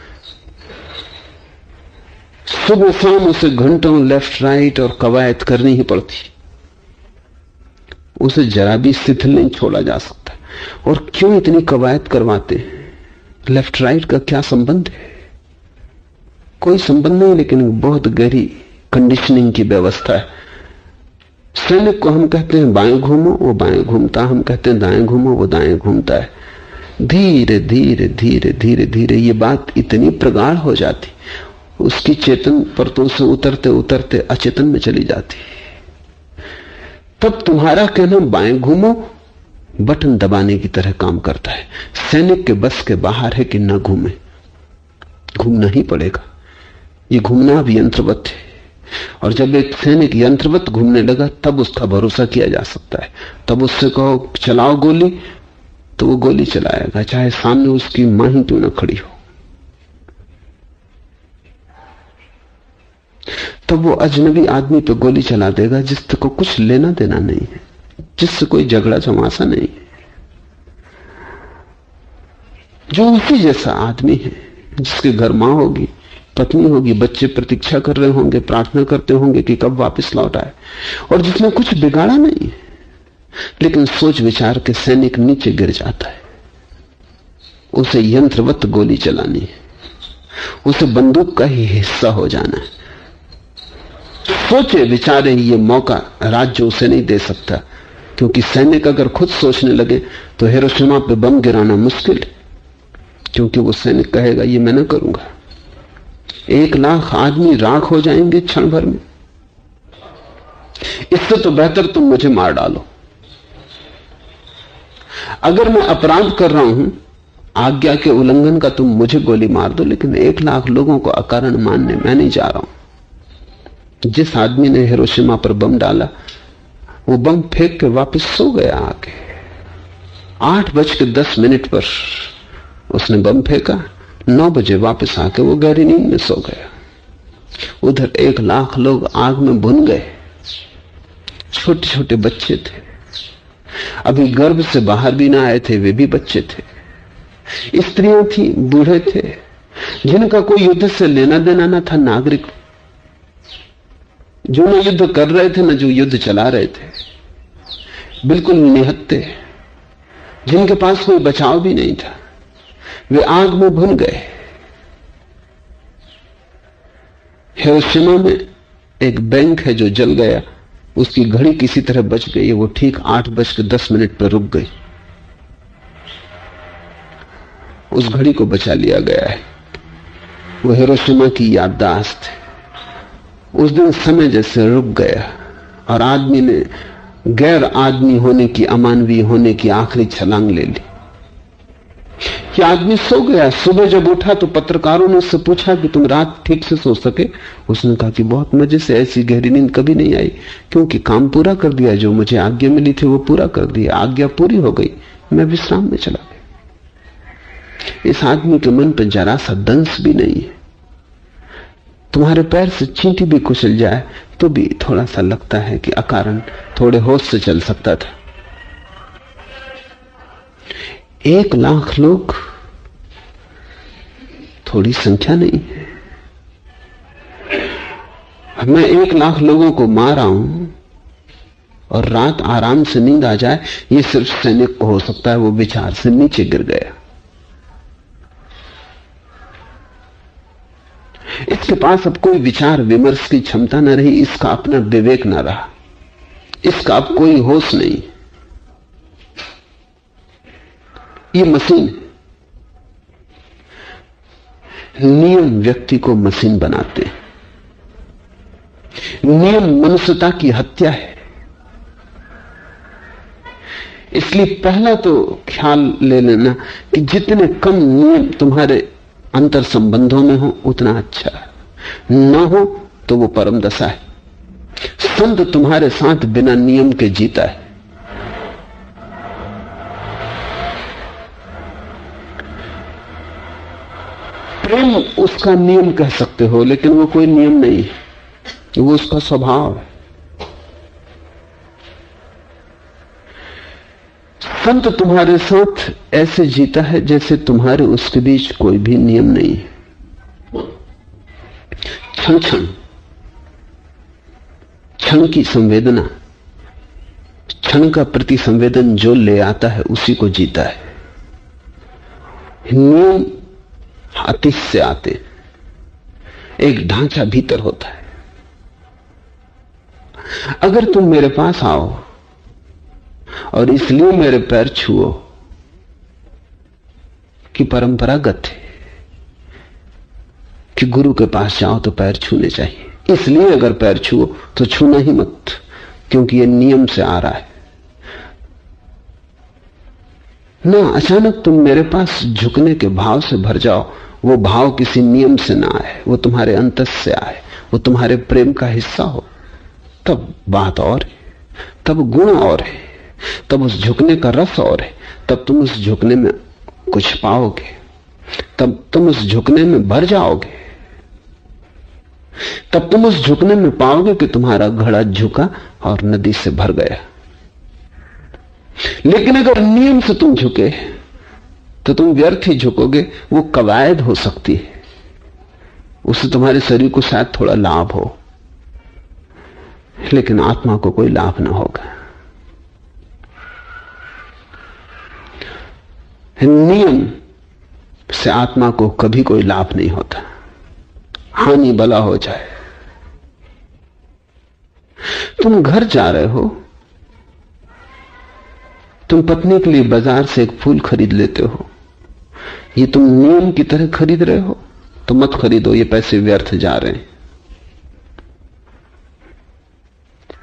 सुबह शाम उसे घंटों लेफ्ट राइट और कवायद करनी ही पड़ती। उसे जरा भी शिथिल नहीं छोड़ा जा सकता। और क्यों इतनी कवायद करवाते हैं? लेफ्ट राइट का क्या संबंध है? कोई संबंध नहीं, लेकिन बहुत गहरी कंडीशनिंग की व्यवस्था है। सैनिक को हम कहते हैं बाएं घूमो, वो बाएं घूमता। हम कहते हैं दाएं घूमो, वो दाएं घूमता है। धीरे धीरे धीरे धीरे धीरे ये बात इतनी प्रगाढ़ हो जाती, उसकी चेतन परतों से उतरते उतरते अचेतन में चली जाती। तब तुम्हारा कहना बाएं घूमो बटन दबाने की तरह काम करता है। सैनिक के बस के बाहर है कि न घूमे, घूमना ही पड़ेगा। ये घूमना अब यंत्रवत है, और जब एक सैनिक यंत्रवत घूमने लगा तब उसका भरोसा किया जा सकता है। तब उससे कहो चलाओ गोली, तो वो गोली चलाएगा, चाहे सामने उसकी मां ही क्यों न खड़ी हो। तब वो अजनबी आदमी पे गोली चला देगा जिससे को कुछ लेना देना नहीं है, जिससे कोई झगड़ा चमासा नहीं है, जो उसी जैसा आदमी है, जिसके घर मां होगी, पत्नी होगी, बच्चे प्रतीक्षा कर रहे होंगे, प्रार्थना करते होंगे कि कब वापस लौट आए, और जिसने कुछ बिगाड़ा नहीं है। लेकिन सोच विचार के सैनिक नीचे गिर जाता है। उसे यंत्रवत गोली चलानी है, उसे बंदूक का ही हिस्सा हो जाना है। सोचे विचारे ये मौका राज्य उसे नहीं दे सकता, क्योंकि सैनिक अगर खुद सोचने लगे तो हिरोशिमा पे बम गिराना मुश्किल है, क्योंकि वो सैनिक कहेगा ये मैं न करूंगा। 1 लाख आदमी राख हो जाएंगे क्षण भर में। इससे तो बेहतर तुम मुझे मार डालो। अगर मैं अपराध कर रहा हूं आज्ञा के उल्लंघन का, तुम मुझे गोली मार दो, लेकिन 1 लाख लोगों को अकारण मानने मैं नहीं जा रहा हूं। जिस आदमी ने हिरोशिमा पर बम डाला वो बम फेंक के वापस सो गया। आके 8:10 पर उसने बम फेंका, 9 बजे वापस आके वो गहरी नींद में सो गया। उधर 1 लाख लोग आग में भुन गए। छोटे छोटे बच्चे थे, अभी गर्भ से बाहर भी ना आए थे, वे भी बच्चे थे। स्त्रियां थी, बूढ़े थे, जिनका कोई युद्ध से लेना देना ना था। नागरिक जो न युद्ध कर रहे थे न जो युद्ध चला रहे थे, बिल्कुल निहत्थे, जिनके पास कोई बचाव भी नहीं था, वे आग में भुन गए। हिरोशिमा में एक बैंक है जो जल गया, उसकी घड़ी किसी तरह बच गई। वो ठीक 8:10 पर रुक गई। उस घड़ी को बचा लिया गया है। वो हिरोशिमा की याददाश्त है। उस दिन समय जैसे रुक गया और आदमी ने गैर आदमी होने की, अमानवीय होने की आखिरी छलांग ले ली। कि आदमी सो गया। सुबह जब उठा तो पत्रकारों ने उससे पूछा कि तुम रात ठीक से सो सके? उसने कहा कि बहुत मजे से, ऐसी गहरी नींद कभी नहीं आई, क्योंकि काम पूरा कर दिया, जो मुझे आज्ञा मिली थी वो पूरा कर दिया, आज्ञा पूरी हो गई, मैं विश्राम में चला गया। इस आदमी के मन पर जरा सा दंश भी नहीं है। तुम्हारे पैर से चींटी भी कुचल जाए तो भी थोड़ा सा लगता है कि अकारण थोड़े होश से चल सकता था। 1 लाख लोग थोड़ी संख्या नहीं है। मैं 1 लाख लोगों को मार रहा हूं और रात आराम से नींद आ जाए, ये सिर्फ सैनिक को हो सकता है। वो विचार से नीचे गिर गया। इसके पास अब कोई विचार विमर्श की क्षमता न रही, इसका अपना विवेक न रहा, इसका अब कोई होश नहीं। ये मशीन है। नियम व्यक्ति को मशीन बनाते हैं। नियम मनुष्यता की हत्या है। इसलिए पहला तो ख्याल ले लेना कि जितने कम नियम तुम्हारे अंतर संबंधों में हो उतना अच्छा है। न हो तो वो परम दशा है। संत तुम्हारे साथ बिना नियम के जीता है। प्रेम उसका नियम कह सकते हो, लेकिन वो कोई नियम नहीं है, वो उसका स्वभाव है। संत तुम्हारे साथ ऐसे जीता है जैसे तुम्हारे उसके बीच कोई भी नियम नहीं है। क्षण क्षण क्षण की संवेदना, क्षण का प्रति संवेदन जो ले आता है उसी को जीता है। नियम अतिश से आते, एक ढांचा भीतर होता है। अगर तुम मेरे पास आओ और इसलिए मेरे पैर छुओ कि परंपरागत है कि गुरु के पास जाओ तो पैर छूने चाहिए, इसलिए अगर पैर छुओ तो छूना ही मत, क्योंकि यह नियम से आ रहा है ना। अचानक तुम मेरे पास झुकने के भाव से भर जाओ, वो भाव किसी नियम से ना आए, वो तुम्हारे अंतस से आए, वो तुम्हारे प्रेम का हिस्सा हो, तब बात और है, तब गुण और है, तब उस झुकने का रस और है, तब तुम उस झुकने में कुछ पाओगे, तब तुम उस झुकने में भर जाओगे, तब तुम उस झुकने में पाओगे कि तुम्हारा घड़ा झुका और नदी से भर गया। लेकिन अगर नियम से तुम झुके तो तुम व्यर्थ ही झुकोगे। वो कवायद हो सकती है, उससे तुम्हारे शरीर को शायद थोड़ा लाभ हो, लेकिन आत्मा को कोई लाभ ना होगा। नियम से आत्मा को कभी कोई लाभ नहीं होता, हानि भला हो जाए। तुम घर जा रहे हो, तुम पत्नी के लिए बाजार से एक फूल खरीद लेते हो, ये तुम नियम की तरह खरीद रहे हो तो मत खरीदो, ये पैसे व्यर्थ जा रहे हैं।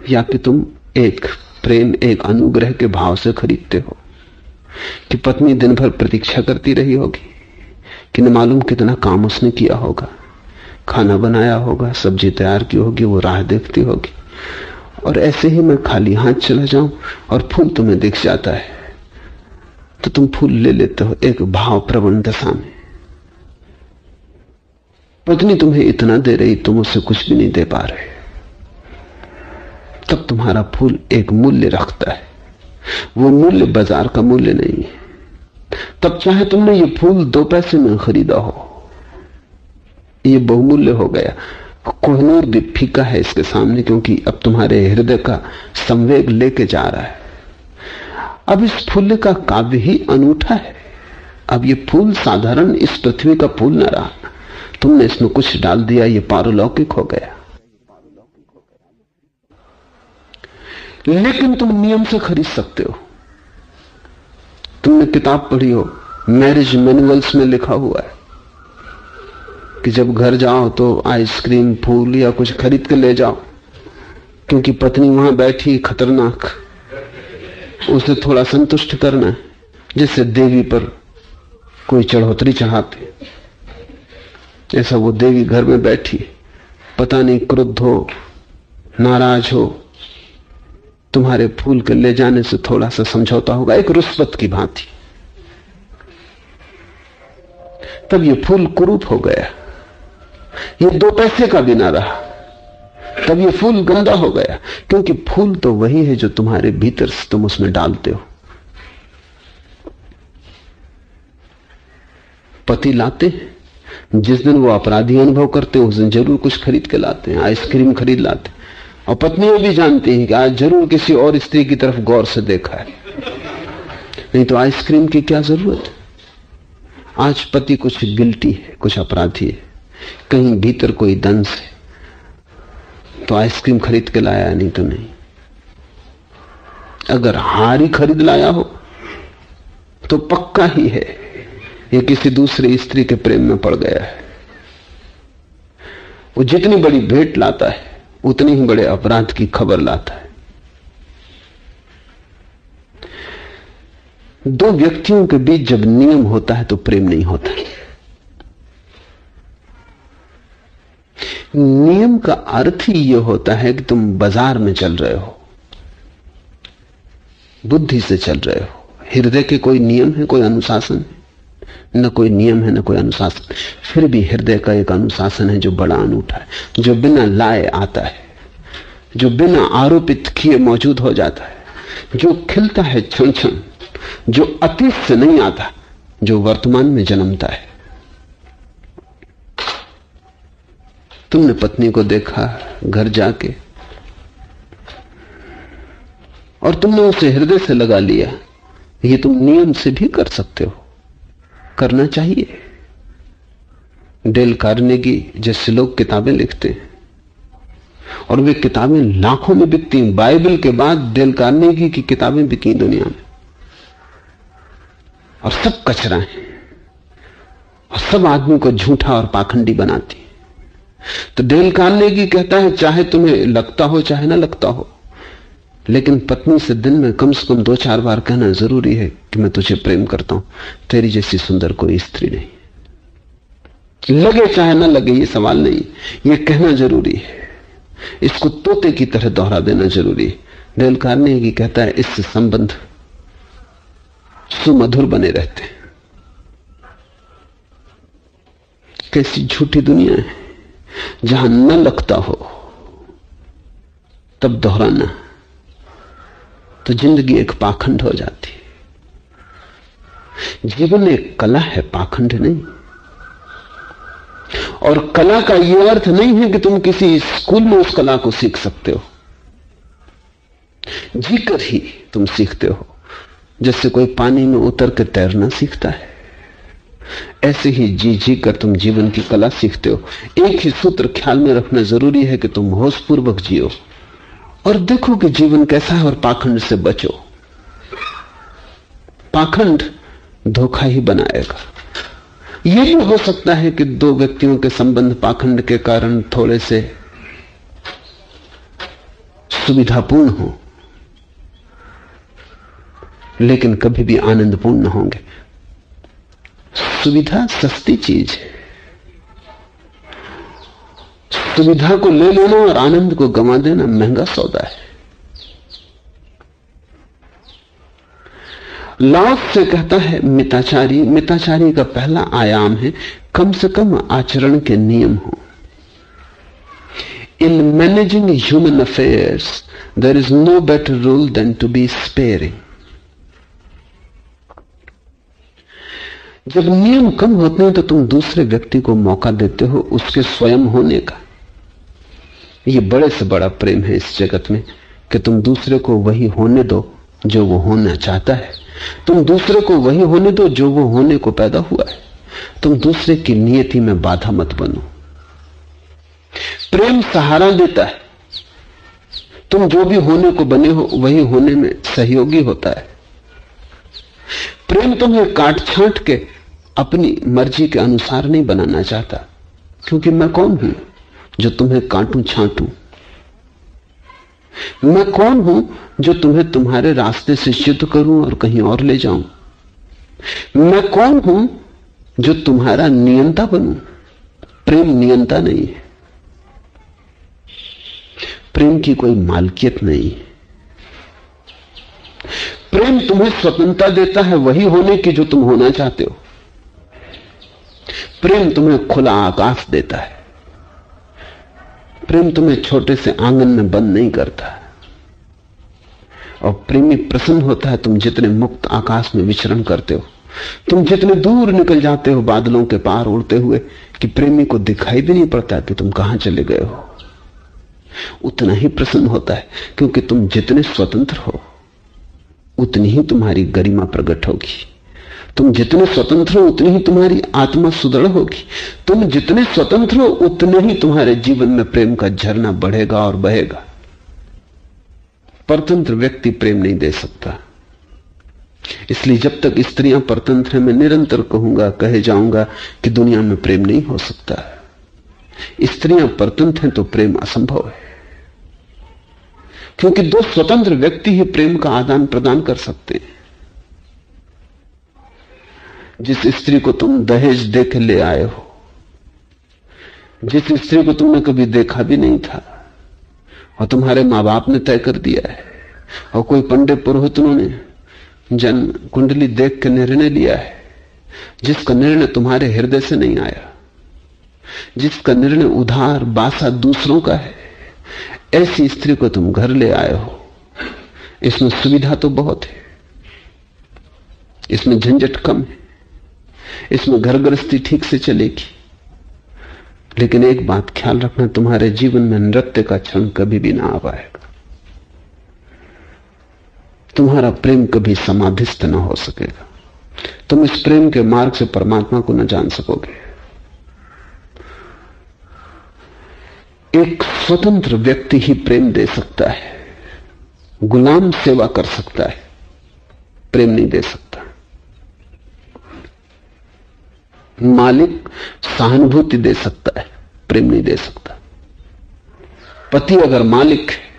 या कि तुम एक प्रेम, एक अनुग्रह के भाव से खरीदते हो कि पत्नी दिन भर प्रतीक्षा करती रही होगी कि न मालूम कितना काम उसने किया होगा, खाना बनाया होगा, सब्जी तैयार की होगी, वो राह देखती होगी, और ऐसे ही मैं खाली हाथ चला जाऊं और फूल तुम्हें दिख जाता है तो तुम फूल ले लेते हो एक भाव प्रवण दशा में। पत्नी तुम्हें इतना दे रही, तुम उससे कुछ भी नहीं दे पा रहे, तब तुम्हारा फूल एक मूल्य रखता है, वो मूल्य बाजार का मूल्य नहीं है। तब चाहे तुमने ये फूल 2 पैसे में खरीदा हो, ये बहुमूल्य हो गया। कोहिनूर भी फीका है इसके सामने, क्योंकि अब तुम्हारे हृदय का संवेग लेके जा रहा है। अब इस फूल का काव्य ही अनूठा है। अब ये फूल साधारण इस पृथ्वी का फूल न रहा, तुमने इसमें कुछ डाल दिया, ये पारलौकिक हो गया। लेकिन तुम नियम से खरीद सकते हो। तुमने किताब पढ़ी हो, मैरिज मैनुअल्स में लिखा हुआ है कि जब घर जाओ तो आइसक्रीम, फूल या कुछ खरीद के ले जाओ, क्योंकि पत्नी वहां बैठी खतरनाक, उसे थोड़ा संतुष्ट करना है, जिससे देवी पर कोई चढ़ोतरी चढ़ाते। ऐसा वो देवी घर में बैठी, पता नहीं क्रुद्ध हो, नाराज हो, तुम्हारे फूल के ले जाने से थोड़ा सा समझौता होगा, एक रुस्वत की भांति। तब ये फूल कुरूप हो गया, ये 2 पैसे का भी ना रहा। तब ये फूल गंदा हो गया, क्योंकि फूल तो वही है जो तुम्हारे भीतर से तुम उसमें डालते हो। पति लाते हैं, जिस दिन वो अपराधी अनुभव करते हैं उस दिन जरूर कुछ खरीद के लाते हैं, आइसक्रीम खरीद लाते हैं, और पत्नियां भी जानती हैं कि आज जरूर किसी और स्त्री की तरफ गौर से देखा है, नहीं तो आइसक्रीम की क्या जरूरत है। आज पति कुछ गिल्टी है, कुछ अपराधी है, कहीं भीतर कोई दंश है, तो आइसक्रीम खरीद के लाया, नहीं तो नहीं। अगर हार ही खरीद लाया हो तो पक्का ही है ये किसी दूसरी स्त्री के प्रेम में पड़ गया है। वो जितनी बड़ी भेंट लाता है उतनी ही बड़े अपराध की खबर लाता है। 2 व्यक्तियों के बीच जब नियम होता है तो प्रेम नहीं होता। नियम का अर्थ ही यह होता है कि तुम बाजार में चल रहे हो, बुद्धि से चल रहे हो। हृदय के कोई नियम है, कोई अनुशासन है? न कोई नियम है, न कोई अनुशासन। फिर भी हृदय का एक अनुशासन है जो बड़ा अनूठा है, जो बिना लाए आता है, जो बिना आरोपित किए मौजूद हो जाता है, जो खिलता है क्षण क्षण, जो अतीत से नहीं आता, जो वर्तमान में जन्मता है। तुमने पत्नी को देखा घर जाके और तुमने उसे हृदय से लगा लिया। ये तुम नियम से भी कर सकते हो, करना चाहिए। डेल कार्नेगी जैसे लोग किताबें लिखते हैं और वे किताबें लाखों में बिकती हैं। बाइबल के बाद डेल कार्नेगी की किताबें बिकी दुनिया में, और सब कचरा है और सब आदमी को झूठा और पाखंडी बनाती है। तो डेल कार्नेगी कहता है चाहे तुम्हें लगता हो चाहे ना लगता हो, लेकिन पत्नी से दिन में कम से कम 2-4 बार कहना जरूरी है कि मैं तुझे प्रेम करता हूं, तेरी जैसी सुंदर कोई स्त्री नहीं। लगे चाहे ना लगे ये सवाल नहीं, ये कहना जरूरी है। इसको तोते की तरह दोहरा देना जरूरी है। डेल कार्नेगी कहता है इससे संबंध सुमधुर बने रहते हैं। कैसी झूठी दुनिया है जहां न लगता हो तब दोहराना, तो जिंदगी एक पाखंड हो जाती है। जीवन एक कला है, पाखंड नहीं। और कला का यह अर्थ नहीं है कि तुम किसी स्कूल में उस कला को सीख सकते हो, जीकर ही तुम सीखते हो। जैसे कोई पानी में उतर के तैरना सीखता है, ऐसे ही जी जी कर तुम जीवन की कला सीखते हो। एक ही सूत्र ख्याल में रखना जरूरी है कि तुम होशपूर्वक जियो और देखो कि जीवन कैसा है और पाखंड से बचो। पाखंड धोखा ही बनाएगा। यह भी हो सकता है कि 2 व्यक्तियों के संबंध पाखंड के कारण थोड़े से सुविधापूर्ण हो, लेकिन कभी भी आनंदपूर्ण न होंगे। सुविधा सस्ती चीज है। सुविधा को ले लेना और आनंद को गंवा देना महंगा सौदा है। लाओस से कहता है मिताचारी, मिताचारी का पहला आयाम है कम से कम आचरण के नियम हो। In managing human affairs there is no better rule than to be sparing. जब नियम कम होते हैं तो तुम दूसरे व्यक्ति को मौका देते हो उसके स्वयं होने का। यह बड़े से बड़ा प्रेम है इस जगत में कि तुम दूसरे को वही होने दो जो वो होना चाहता है। तुम दूसरे को वही होने दो जो वो होने को पैदा हुआ है। तुम दूसरे की नियति में बाधा मत बनो। प्रेम सहारा देता है। तुम जो भी होने को बने हो वही होने में सहयोगी होता है। प्रेम तुम्हें काट छांट के अपनी मर्जी के अनुसार नहीं बनाना चाहता। क्योंकि मैं कौन हूं जो तुम्हें काटूं छांटूं? मैं कौन हूं जो तुम्हें तुम्हारे रास्ते से च्युत करूं और कहीं और ले जाऊं? मैं कौन हूं जो तुम्हारा नियंता बनूं? प्रेम नियंता नहीं है। प्रेम की कोई मालकियत नहीं है। प्रेम तुम्हें स्वतंत्रता देता है वही होने की जो तुम होना चाहते हो। प्रेम तुम्हें खुला आकाश देता है। प्रेम तुम्हें छोटे से आंगन में बंद नहीं करता। और प्रेमी प्रसन्न होता है तुम जितने मुक्त आकाश में विचरण करते हो। तुम जितने दूर निकल जाते हो बादलों के पार उड़ते हुए कि प्रेमी को दिखाई भी नहीं पड़ता कि तुम कहां चले गए हो। उतना ही प्रसन्न होता है, क्योंकि तुम जितने स्वतंत्र हो उतनी ही तुम्हारी गरिमा प्रकट होगी। तुम जितने स्वतंत्र हो उतनी ही तुम्हारी आत्मा सुदृढ़ होगी। तुम जितने स्वतंत्र हो उतने ही तुम्हारे जीवन में प्रेम का झरना बढ़ेगा और बहेगा। परतंत्र व्यक्ति प्रेम नहीं दे सकता। इसलिए जब तक स्त्रियां परतंत्र हैं, मैं निरंतर कहूंगा, कहे जाऊंगा कि दुनिया में प्रेम नहीं हो सकता। स्त्रियां परतंत्र हैं तो प्रेम असंभव है, क्योंकि दो स्वतंत्र व्यक्ति ही प्रेम का आदान प्रदान कर सकते हैं। जिस स्त्री को तुम दहेज दे के ले आए हो, जिस स्त्री को तुमने कभी देखा भी नहीं था और तुम्हारे मां बाप ने तय कर दिया है, और कोई पंडित पुरोहितों ने जन्म कुंडली देख के निर्णय लिया है, जिसका निर्णय तुम्हारे हृदय से नहीं आया, जिसका निर्णय उधार बासा दूसरों का है, ऐसी स्त्री को तुम घर ले आए हो। इसमें सुविधा तो बहुत है, इसमें झंझट कम है, इसमें घर गृहस्थी ठीक से चलेगी। लेकिन एक बात ख्याल रखना, तुम्हारे जीवन में नृत्य का क्षण कभी भी ना आ पाएगा। तुम्हारा प्रेम कभी समाधिस्थ ना हो सकेगा। तुम इस प्रेम के मार्ग से परमात्मा को न जान सकोगे। एक स्वतंत्र व्यक्ति ही प्रेम दे सकता है। गुलाम सेवा कर सकता है, प्रेम नहीं दे सकता। मालिक सहानुभूति दे सकता है, प्रेम नहीं दे सकता। पति अगर मालिक है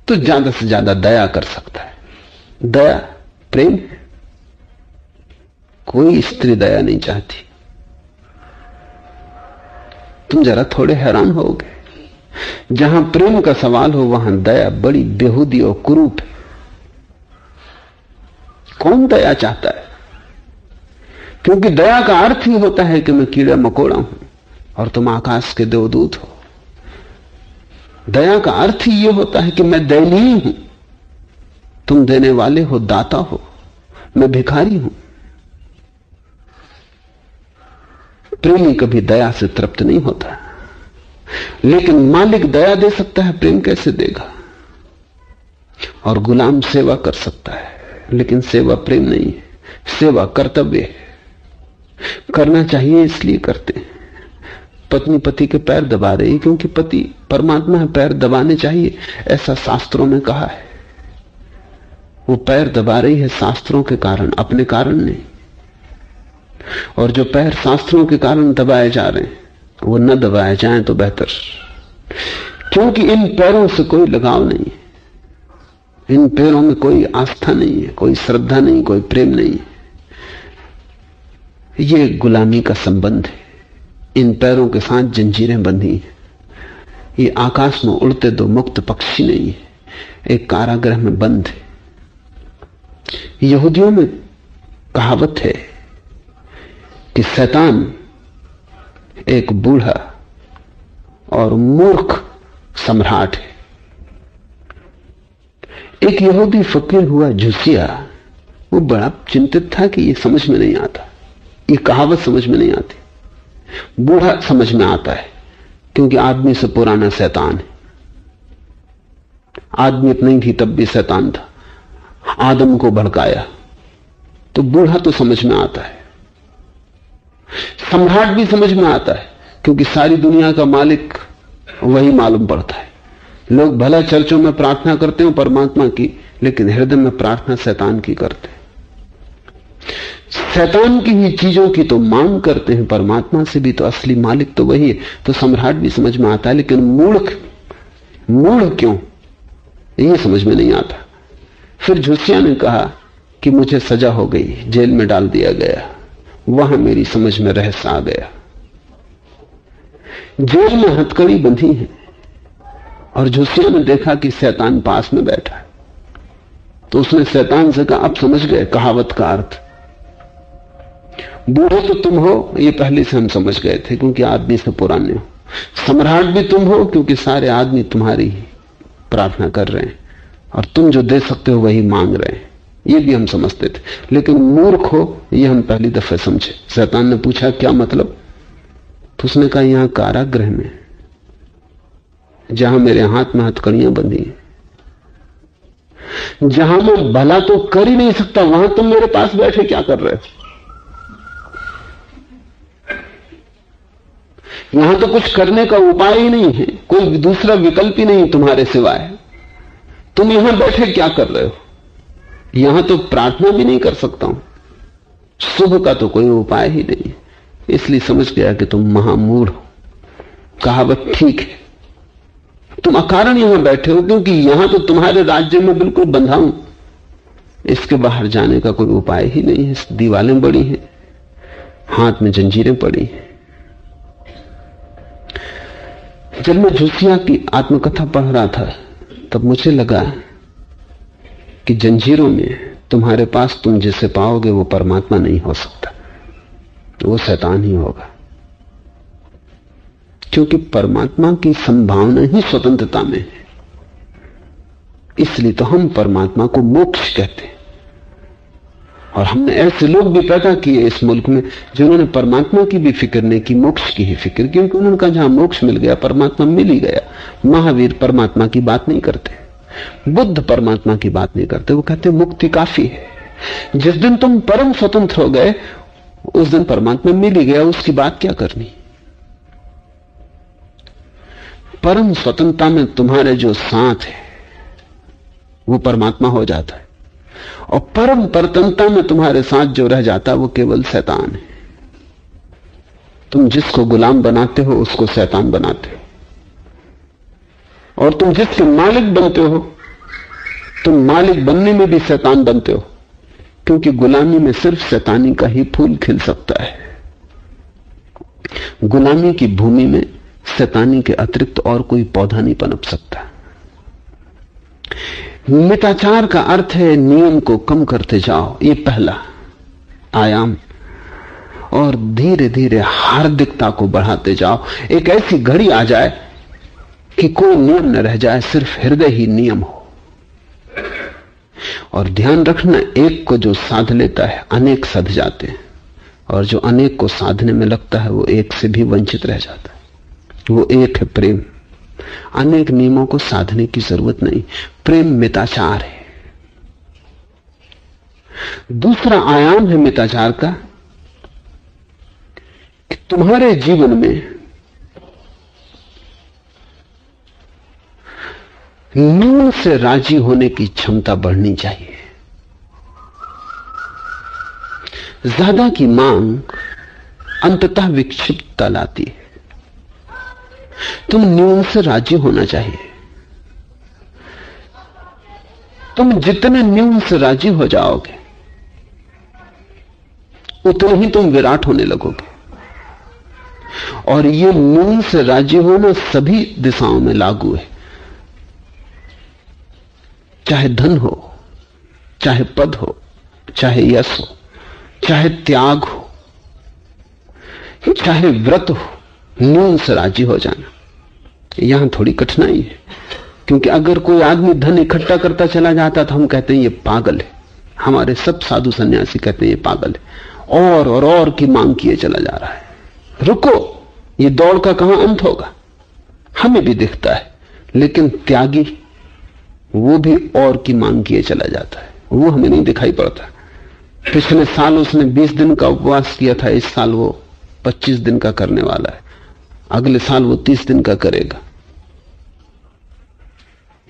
तो ज्यादा से ज्यादा दया कर सकता है। दया प्रेम है। कोई स्त्री दया नहीं चाहती। तुम जरा थोड़े हैरान होगे, जहां प्रेम का सवाल हो वहां दया बड़ी बेहूदी और कुरूप है। कौन दया चाहता है? क्योंकि दया का अर्थ ही होता है कि मैं कीड़ा मकोड़ा हूं और तुम आकाश के देवदूत हो। दया का अर्थ ही यह होता है कि मैं दयनीय हूं, तुम देने वाले हो, दाता हो, मैं भिखारी हूं। प्रेमी कभी दया से तृप्त नहीं होता। लेकिन मालिक दया दे सकता है, प्रेम कैसे देगा? और गुलाम सेवा कर सकता है, लेकिन सेवा प्रेम नहीं है। सेवा कर्तव्य है, करना चाहिए इसलिए करते हैं। पत्नी पति के पैर दबा रही क्योंकि पति परमात्मा है, पैर दबाने चाहिए, ऐसा शास्त्रों में कहा है। वो पैर दबा रही है शास्त्रों के कारण, अपने कारण नहीं। और जो पैर शास्त्रों के कारण दबाए जा रहे हैं वो न दबाए जाएं तो बेहतर, क्योंकि इन पैरों से कोई लगाव नहीं है, इन पैरों में कोई आस्था नहीं है, कोई श्रद्धा नहीं, कोई प्रेम नहीं है। ये गुलामी का संबंध है। इन पैरों के साथ जंजीरें बंधी हैं। ये आकाश में उड़ते दो मुक्त पक्षी नहीं है, एक कारागृह में बंद है। यहूदियों में कहावत है कि शैतान एक बूढ़ा और मूर्ख सम्राट है। एक यहूदी फकीर हुआ झुसिया, वो बड़ा चिंतित था कि ये समझ में नहीं आता, ये कहावत समझ में नहीं आती। बूढ़ा समझ में आता है क्योंकि आदमी से पुराना शैतान है। आदमी इतना भी तब भी शैतान था, आदम को भड़काया, तो बूढ़ा तो समझ में आता है। सम्राट भी समझ में आता है क्योंकि सारी दुनिया का मालिक वही मालूम पड़ता है। लोग भला चर्चों में प्रार्थना करते हो परमात्मा की, लेकिन हृदय में प्रार्थना शैतान की करते। शैतान की ही चीजों की तो मांग करते हैं, परमात्मा से भी तो असली मालिक तो वही है। तो सम्राट भी समझ में आता है, लेकिन मूढ़ क्यों, ये समझ में नहीं आता। फिर झुसिया ने कहा कि मुझे सजा हो गई, जेल में डाल दिया गया। वहां मेरी समझ में रहस्य आ गया। जेल में हथकड़ी बंधी है और झुसिया ने देखा कि शैतान पास में बैठा है। तो उसने शैतान से कहा, अब समझ गए कहावत का अर्थ, बूढ़े तो तुम हो, ये पहले से हम समझ गए थे क्योंकि आदमी से पुराने हो। सम्राट भी तुम हो क्योंकि सारे आदमी तुम्हारी प्रार्थना कर रहे हैं और तुम जो दे सकते हो वही मांग रहे हैं, ये भी हम समझते थे। लेकिन मूर्ख हो, ये हम पहली दफे समझे। शैतान ने पूछा, क्या मतलब? तो उसने कहा, यहां कारागृह में जहां मेरे हाथ में हथकड़ियां बंधी हैं, जहां मैं भला तो कर ही नहीं सकता, वहां तुम मेरे पास बैठे क्या कर रहे हो? यहां तो कुछ करने का उपाय ही नहीं है, कोई दूसरा विकल्प ही नहीं तुम्हारे सिवाय। तुम यहां बैठे क्या कर रहे हो? यहां तो प्रार्थना भी नहीं कर सकता हूं, शुभ का तो कोई उपाय ही नहीं। इसलिए समझ गया कि तुम महामूढ़ हो। कहावत ठीक है, तुम अकारण यहां बैठे हो क्योंकि यहां तो तुम्हारे राज्य में बिल्कुल बंधा हूं, इसके बाहर जाने का कोई उपाय ही नहीं है। दीवारें बड़ी हैं, हाथ में जंजीरें पड़ी हैं। जब मैं झुसिया की आत्मकथा पढ़ रहा था तब मुझे लगा कि जंजीरों में तुम्हारे पास तुम जिसे पाओगे वो परमात्मा नहीं हो सकता, वो शैतान ही होगा। क्योंकि परमात्मा की संभावना ही स्वतंत्रता में है। इसलिए तो हम परमात्मा को मोक्ष कहते हैं। और हमने ऐसे लोग भी पैदा किए इस मुल्क में जिन्होंने परमात्मा की भी फिक्र नहीं की, मोक्ष की ही फिक्र, क्योंकि उन्होंने कहा जहां मोक्ष मिल गया, परमात्मा मिल ही गया। महावीर परमात्मा की बात नहीं करते, बुद्ध परमात्मा की बात नहीं करते, वो कहते मुक्ति काफी है। जिस दिन तुम परम स्वतंत्र हो गए उस दिन परमात्मा मिल ही गया, उसकी बात क्या करनी। परम स्वतंत्रता में तुम्हारे जो साथ है वो परमात्मा हो जाता है, और परम परतंत्रता में तुम्हारे साथ जो रह जाता है वो केवल शैतान है। तुम जिसको गुलाम बनाते हो उसको शैतान बनाते हो, और तुम जिसके मालिक बनते हो तुम मालिक बनने में भी शैतान बनते हो, क्योंकि गुलामी में सिर्फ शैतानी का ही फूल खिल सकता है। गुलामी की भूमि में शैतानी के अतिरिक्त और कोई पौधा नहीं पनप सकता। मिताचार का अर्थ है नियम को कम करते जाओ, ये पहला आयाम, और धीरे धीरे हार्दिकता को बढ़ाते जाओ। एक ऐसी घड़ी आ जाए कि कोई नियम न रह जाए, सिर्फ हृदय ही नियम हो। और ध्यान रखना, एक को जो साध लेता है अनेक सध जाते हैं, और जो अनेक को साधने में लगता है वो एक से भी वंचित रह जाता है। वो एक है प्रेम। अनेक नियमों को साधने की जरूरत नहीं, प्रेम मिताचार है। दूसरा आयाम है मिताचार का कि तुम्हारे जीवन में न्यून से राजी होने की क्षमता बढ़नी चाहिए। ज्यादा की मांग अंततः विक्षिप्तता लाती है। तुम न्यून से राजी होना चाहिए। तुम जितने न्यून से राजी हो जाओगे उतने ही तुम विराट होने लगोगे। और ये न्यून से राजी होना सभी दिशाओं में लागू है, चाहे धन हो, चाहे पद हो, चाहे यश हो, चाहे त्याग हो, चाहे व्रत हो। न्यून से राजी हो जाना, यहां थोड़ी कठिनाई है। क्योंकि अगर कोई आदमी धन इकट्ठा करता चला जाता तो हम कहते हैं ये पागल है। हमारे सब साधु सन्यासी कहते हैं ये पागल है, और की मांग किए चला जा रहा है। रुको, ये दौड़ का कहां अंत होगा? हमें भी दिखता है, लेकिन त्यागी वो भी और की मांग किए चला जाता है, वो हमें नहीं दिखाई पड़ता। पिछले साल उसने 20 दिन का उपवास किया था, इस साल वो 25 दिन का करने वाला है, अगले साल वो 30 दिन का करेगा।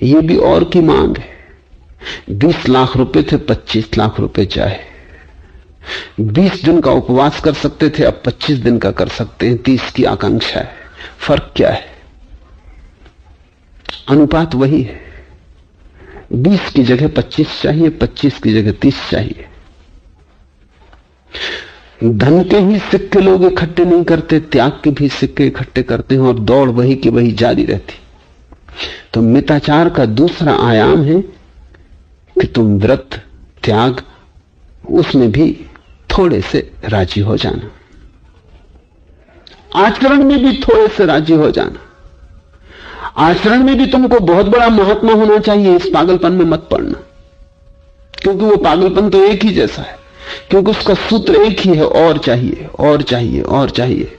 ये भी और की मांग है। 20 लाख रुपए थे, 25 लाख रुपए चाहे। 20 दिन का उपवास कर सकते थे, अब 25 दिन का कर सकते हैं। 30 की आकांक्षा है। फर्क क्या है? अनुपात वही है। 20 की जगह 25 चाहिए, 25 की जगह 30 चाहिए। धन के ही सिक्के लोग इकट्ठे नहीं करते, त्याग के भी सिक्के इकट्ठे करते हैं, और दौड़ वही की वही जारी रहती। तो मिताचार का दूसरा आयाम है कि तुम व्रत, त्याग, उसमें भी थोड़े से राजी हो जाना, आचरण में भी थोड़े से राजी हो जाना। आचरण में भी तुमको बहुत बड़ा महात्मा होना चाहिए, इस पागलपन में मत पड़ना, क्योंकि वो पागलपन तो एक ही जैसा है, क्योंकि उसका सूत्र एक ही है, और चाहिए और चाहिए और चाहिए।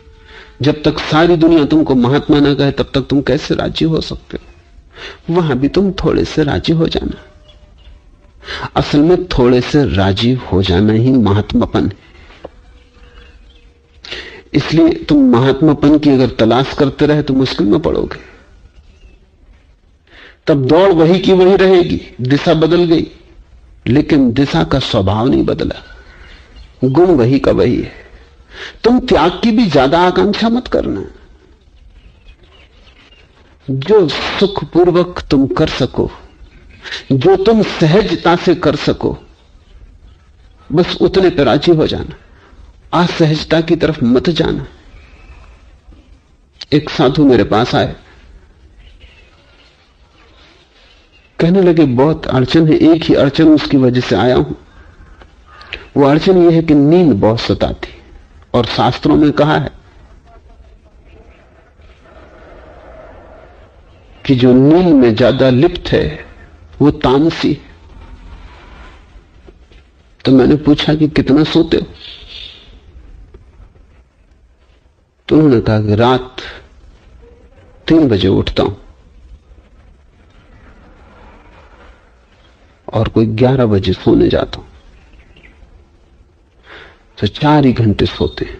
जब तक सारी दुनिया तुमको महात्मा ना कहे तब तक तुम कैसे राजी हो सकते हो? वहां भी तुम थोड़े से राजी हो जाना। असल में थोड़े से राजी हो जाना ही महात्मापन है। इसलिए तुम महात्मापन की अगर तलाश करते रहे तो मुश्किल में पड़ोगे। तब दौड़ वही की वही रहेगी, दिशा बदल गई, लेकिन दिशा का स्वभाव नहीं बदला, गुण वही का वही है। तुम त्याग की भी ज्यादा आकांक्षा मत करना। जो सुखपूर्वक तुम कर सको, जो तुम सहजता से कर सको, बस उतने पर राजी हो जाना। असहजता की तरफ मत जाना। एक साधु मेरे पास आए, कहने लगे बहुत अड़चन है, एक ही अड़चन उसकी वजह से आया हूं। वो अड़चन यह है कि नींद बहुत सताती, और शास्त्रों में कहा है कि जो नींद में ज्यादा लिप्त है वो तामसी। तो मैंने पूछा कि कितना सोते हो? तो उन्होंने कहा कि रात 3 बजे उठता हूं और कोई 11 बजे सोने जाता हूं, तो 4 ही घंटे सोते हैं।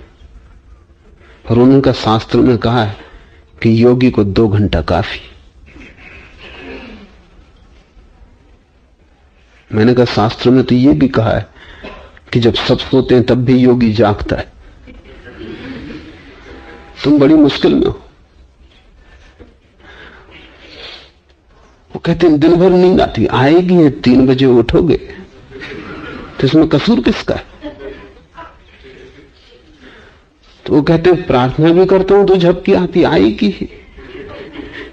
और उन्होंने कहा शास्त्र में कहा है कि योगी को 2 घंटा काफी। मैंने कहा शास्त्र में तो यह भी कहा है कि जब सब सोते हैं तब भी योगी जागता है। तुम बड़ी मुश्किल में हो। वो कहते हैं दिन भर नींद आती, आएगी है 3 बजे उठोगे, तो इसमें कसूर किसका है? तो वो कहते हैं प्रार्थना भी करता हूं तो झपकी आती, आएगी ही।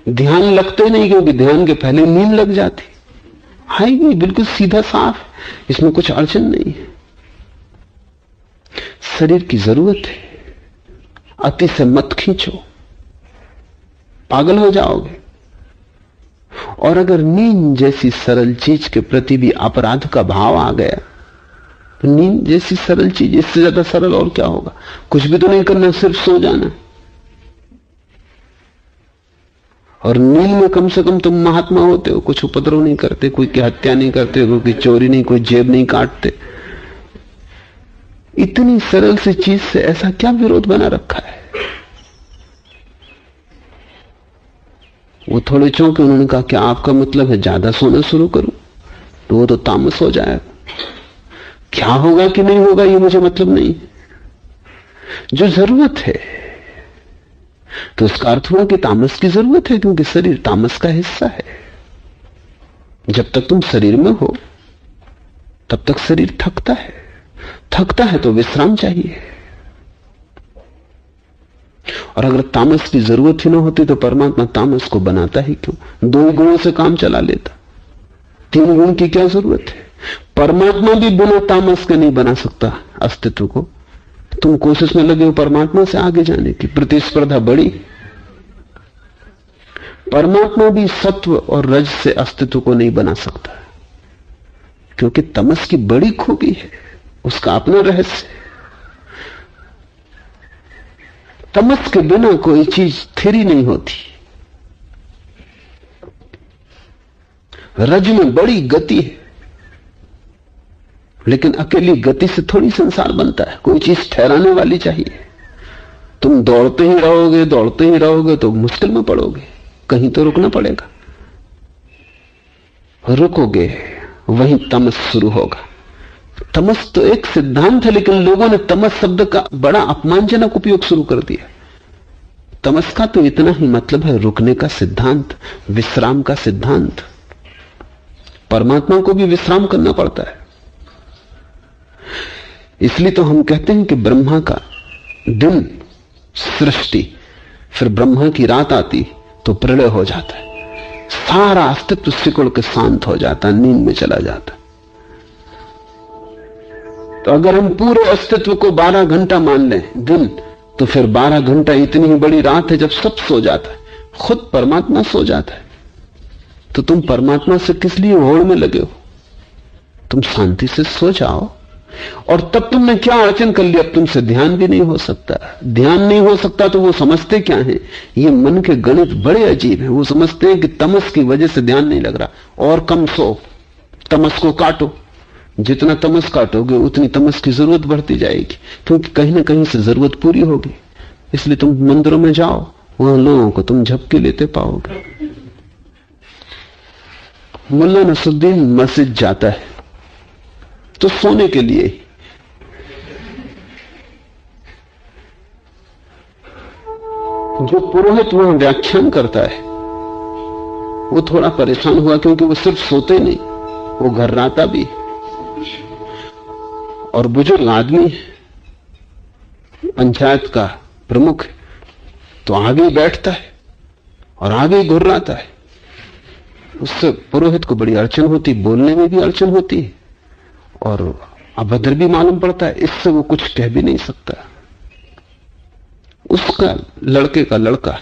ध्यान लगते नहीं, क्योंकि ध्यान के पहले नींद लग जाती। आएगी, बिल्कुल सीधा साफ, इसमें कुछ अड़चन नहीं है। शरीर की जरूरत है, अति से मत खींचो, पागल हो जाओगे। और अगर नींद जैसी सरल चीज के प्रति भी अपराध का भाव आ गया, तो नींद जैसी सरल चीज, इससे ज्यादा सरल और क्या होगा? कुछ भी तो नहीं करना, सिर्फ सो जाना। और नींद में कम से कम तुम महात्मा होते हो, कुछ उपद्रव नहीं करते, कोई की हत्या नहीं करते, कोई चोरी नहीं, कोई जेब नहीं काटते। इतनी सरल सी चीज से ऐसा क्या विरोध बना रखा है? वो थोड़े चौंके, उन्होंने कहा क्या आपका मतलब है ज्यादा सोना शुरू करूं? तो वो तो तामस हो जाएगा। क्या होगा कि नहीं होगा ये मुझे मतलब नहीं, जो जरूरत है। तो उसका अर्थ हुआ कि तामस की जरूरत है, क्योंकि शरीर तामस का हिस्सा है। जब तक तुम शरीर में हो तब तक शरीर थकता है, थकता है तो विश्राम चाहिए। और अगर तामस की जरूरत ही ना होती तो परमात्मा तामस को बनाता ही क्यों? 2 गुणों से काम चला लेता, 3 गुण की क्या जरूरत है? परमात्मा भी बिना तामस के नहीं बना सकता अस्तित्व को। तुम कोशिश में लगे हो परमात्मा से आगे जाने की, प्रतिस्पर्धा बड़ी। परमात्मा भी सत्व और रज से अस्तित्व को नहीं बना सकता, क्योंकि तमस की बड़ी खूबी है, उसका अपना रहस्य है। तमस के बिना कोई चीज स्थिर ही नहीं होती। रज में बड़ी गति है, लेकिन अकेली गति से थोड़ी संसार बनता है, कोई चीज ठहराने वाली चाहिए। तुम दौड़ते ही रहोगे तो मुश्किल में पड़ोगे, कहीं तो रुकना पड़ेगा। रुकोगे वहीं तमस शुरू होगा, तमस तो एक सिद्धांत है, लेकिन लोगों ने तमस शब्द का बड़ा अपमानजनक उपयोग शुरू कर दिया। तमस का तो इतना ही मतलब है रुकने का सिद्धांत, विश्राम का सिद्धांत। परमात्मा को भी विश्राम करना पड़ता है। इसलिए तो हम कहते हैं कि ब्रह्मा का दिन सृष्टि, फिर ब्रह्मा की रात आती तो प्रलय हो जाता है, सारा अस्तित्व सिकुड़ के शांत हो जाता है, नींद में चला जाता है। तो अगर हम पूरे अस्तित्व को 12 घंटा मान लें दिन, तो फिर 12 घंटा इतनी ही बड़ी रात है जब सब सो जाता है, खुद परमात्मा सो जाता है। तो तुम परमात्मा से किस लिए होड़ में लगे हो? तुम शांति से सो जाओ। और तब तुमने क्या अड़चन कर ली? अब तुमसे ध्यान भी नहीं हो सकता। ध्यान नहीं हो सकता तो वो समझते क्या है? ये मन के गणित बड़े अजीब हैं। वो समझते हैं कि तमस की वजह से ध्यान नहीं लग रहा, और कम सो, तमस को काटो। जितना तमस काटोगे उतनी तमस की जरूरत बढ़ती जाएगी, क्योंकि कहीं ना कहीं से जरूरत पूरी होगी। इसलिए तुम मंदिरों में जाओ, वहां लोगों को तुम झपकी लेते पाओगे। मुल्ला नसरुद्दीन मस्जिद जाता है तो सोने के लिए ही। जो पुरोहित वहां व्याख्यान करता है वो थोड़ा परेशान हुआ, क्योंकि वो सिर्फ सोते नहीं, वो घर्राता भी। और बुजुर्ग आदमी पंचायत का प्रमुख है, तो आगे बैठता है और आगे घुर्राता है। उससे पुरोहित को बड़ी अड़चन होती, बोलने में भी अड़चन होती है और अभद्र भी मालूम पड़ता है। इससे वो कुछ कह भी नहीं सकता। उसका लड़के का लड़का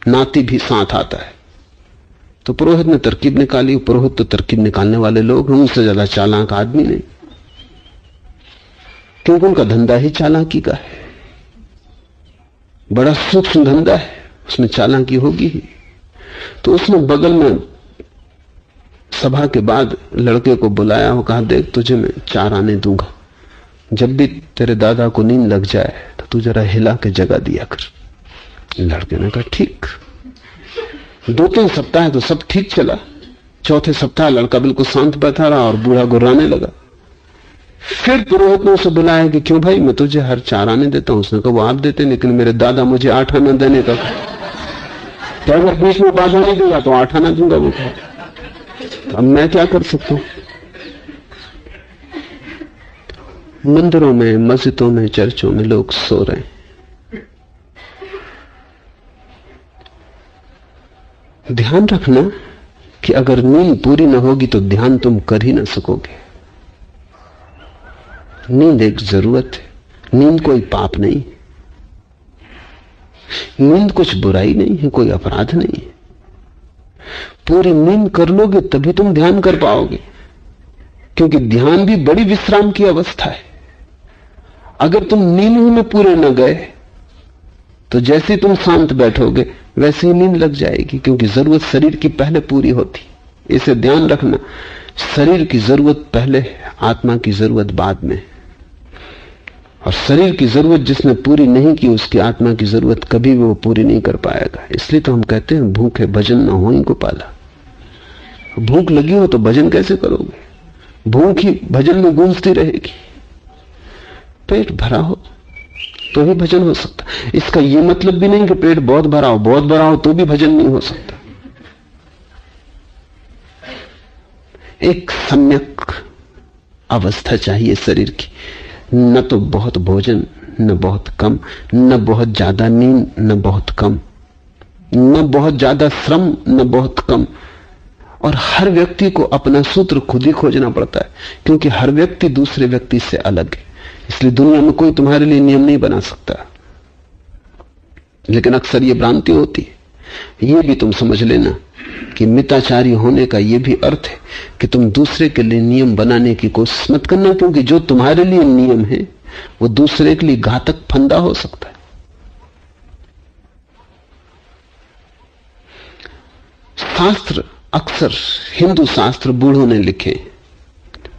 नाती भी साथ आता है, तो पुरोहित ने तरकीब निकाली। पुरोहित तो तरकीब निकालने वाले लोग हैं, उनसे ज्यादा चालाक आदमी नहीं, क्योंकि उनका धंधा ही चालाकी का है। बड़ा सूक्ष्म धंधा है, उसमें चालाकी होगी ही। तो उसने बगल में सभा के बाद लड़के को बुलाया और कहा, देख तुझे मैं 4 आने दूंगा, जब भी तेरे दादा को नींद लग जाए तो तू जरा हिला के जगा दिया कर। लड़के ने कहा ठीक। 2-3 सप्ताह तो सब ठीक चला। चौथे सप्ताह लड़का बिल्कुल शांत बैठा रहा और बूढ़ा गुर्राने लगा। फिर पुरोहित ने उसे बुलाया कि क्यों भाई, मैं तुझे हर 4 आने देता हूं। उसने कहा वो आप देते, लेकिन मेरे दादा मुझे 8 आना देने का, तो अगर बीच में बाधा नहीं दूंगा तो 8 आना दूंगा। वो कहा अब मैं क्या कर सकता हूं? मंदिरों में, मस्जिदों में, चर्चों में लोग सो रहे हैं। ध्यान रखना कि अगर नींद पूरी न होगी तो ध्यान तुम कर ही ना सकोगे। नींद एक जरूरत है। नींद कोई पाप नहीं, नींद कुछ बुराई नहीं है, कोई अपराध नहीं है। पूरी नींद कर लोगे तभी तुम ध्यान कर पाओगे, क्योंकि ध्यान भी बड़ी विश्राम की अवस्था है। अगर तुम नींद ही में पूरे न गए तो जैसे तुम शांत बैठोगे वैसे ही नींद लग जाएगी, क्योंकि जरूरत शरीर की पहले पूरी होती। इसे ध्यान रखना, शरीर की जरूरत पहले, आत्मा की जरूरत बाद में। और शरीर की जरूरत जिसने पूरी नहीं की उसकी आत्मा की जरूरत कभी भी वो पूरी नहीं कर पाएगा। इसलिए तो हम कहते हैं भूखे भजन न होई गोपाला। भूख लगी हो तो भजन कैसे करोगे? भूख ही भजन में गूंजती रहेगी। पेट भरा हो तो ही भजन हो सकता। इसका यह मतलब भी नहीं कि पेट बहुत भरा हो तो भी भजन नहीं हो सकता। एक सम्यक अवस्था चाहिए शरीर की, न तो बहुत भोजन, न बहुत कम, न बहुत ज्यादा नींद, न बहुत कम, न बहुत ज्यादा श्रम, न बहुत कम। और हर व्यक्ति को अपना सूत्र खुद ही खोजना पड़ता है, क्योंकि हर व्यक्ति दूसरे व्यक्ति से अलग है। इसलिए दुनिया में कोई तुम्हारे लिए नियम नहीं बना सकता। लेकिन अक्सर ये भ्रांति होती है। ये भी तुम समझ लेना कि मिताचारी होने का यह भी अर्थ है कि तुम दूसरे के लिए नियम बनाने की कोशिश मत करना, क्योंकि जो तुम्हारे लिए नियम है वो दूसरे के लिए घातक फंदा हो सकता है। शास्त्र अक्सर, हिंदू शास्त्र बूढ़ों ने लिखे,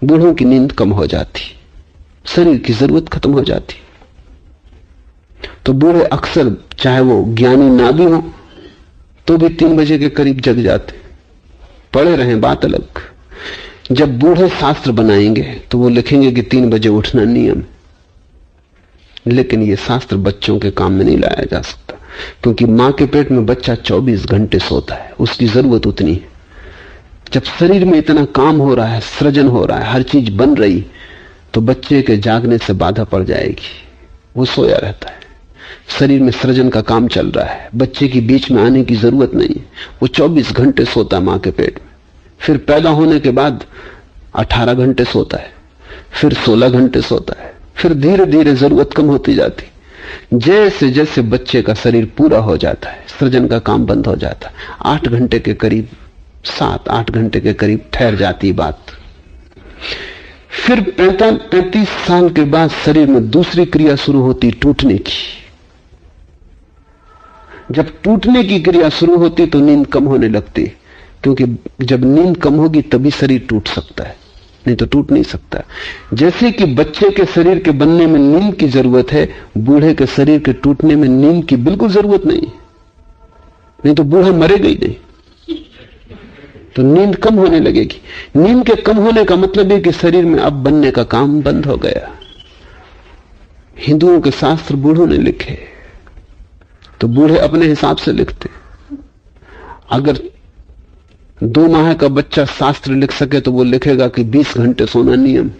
बूढ़ों की नींद कम हो जाती, शरीर की जरूरत खत्म हो जाती। तो बूढ़े अक्सर, चाहे वो ज्ञानी ना भी हो तो भी 3 बजे के करीब जग जाते। पड़े रहें बात अलग, जब बूढ़े शास्त्र बनाएंगे तो वो लिखेंगे कि 3 बजे उठना नियम, लेकिन ये शास्त्र बच्चों के काम में नहीं लाया जा सकता, क्योंकि मां के पेट में बच्चा 24 घंटे सोता है, उसकी जरूरत उतनी है। जब शरीर में इतना काम हो रहा है, सृजन हो रहा है, हर चीज बन रही, तो बच्चे के जागने से बाधा पड़ जाएगी। वो सोया रहता है, शरीर में सृजन का काम चल रहा है, बच्चे की बीच में आने की जरूरत नहीं है। वो 24 घंटे सोता है मां के पेट में, फिर पैदा होने के बाद 18 घंटे सोता है, फिर 16 घंटे सोता है, फिर धीरे धीरे जरूरत कम होती जाती। जैसे जैसे बच्चे का शरीर पूरा हो जाता है, सृजन का काम बंद हो जाता है, 8 घंटे के करीब, 7-8 घंटे के करीब ठहर जाती बात। फिर 35 साल के बाद शरीर में दूसरी क्रिया शुरू होती, टूटने की। जब टूटने की क्रिया शुरू होती तो नींद कम होने लगती, क्योंकि जब नींद कम होगी तभी शरीर टूट सकता है, नहीं तो टूट नहीं सकता। जैसे कि बच्चे के शरीर के बनने में नींद की जरूरत है, बूढ़े के शरीर के टूटने में नींद की बिल्कुल जरूरत नहीं तो बूढ़ा मरेगा ही नहीं, तो नींद कम होने लगेगी। नींद के कम होने का मतलब है कि शरीर में अब बनने का काम बंद हो गया। हिंदुओं के शास्त्र बूढ़ों ने लिखे, तो बूढ़े अपने हिसाब से लिखते। अगर 2 माह का बच्चा शास्त्र लिख सके तो वो लिखेगा कि 20 घंटे सोना नियम।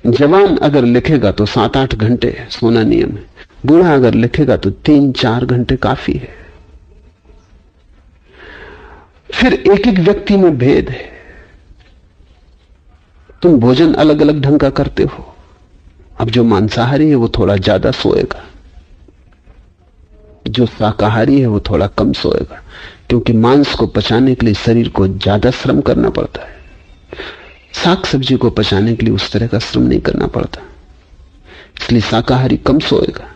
जवान अगर लिखेगा तो 7-8 घंटे सोना नियम है, बूढ़ा अगर लिखेगा तो 3-4 घंटे काफी है। फिर एक एक व्यक्ति में भेद है। तुम भोजन अलग अलग ढंग का करते हो। अब जो मांसाहारी है वो थोड़ा ज्यादा सोएगा, जो शाकाहारी है वो थोड़ा कम सोएगा, क्योंकि मांस को पचाने के लिए शरीर को ज्यादा श्रम करना पड़ता है। साग सब्जी को पचाने के लिए उस तरह का श्रम नहीं करना पड़ता, इसलिए शाकाहारी कम सोएगा।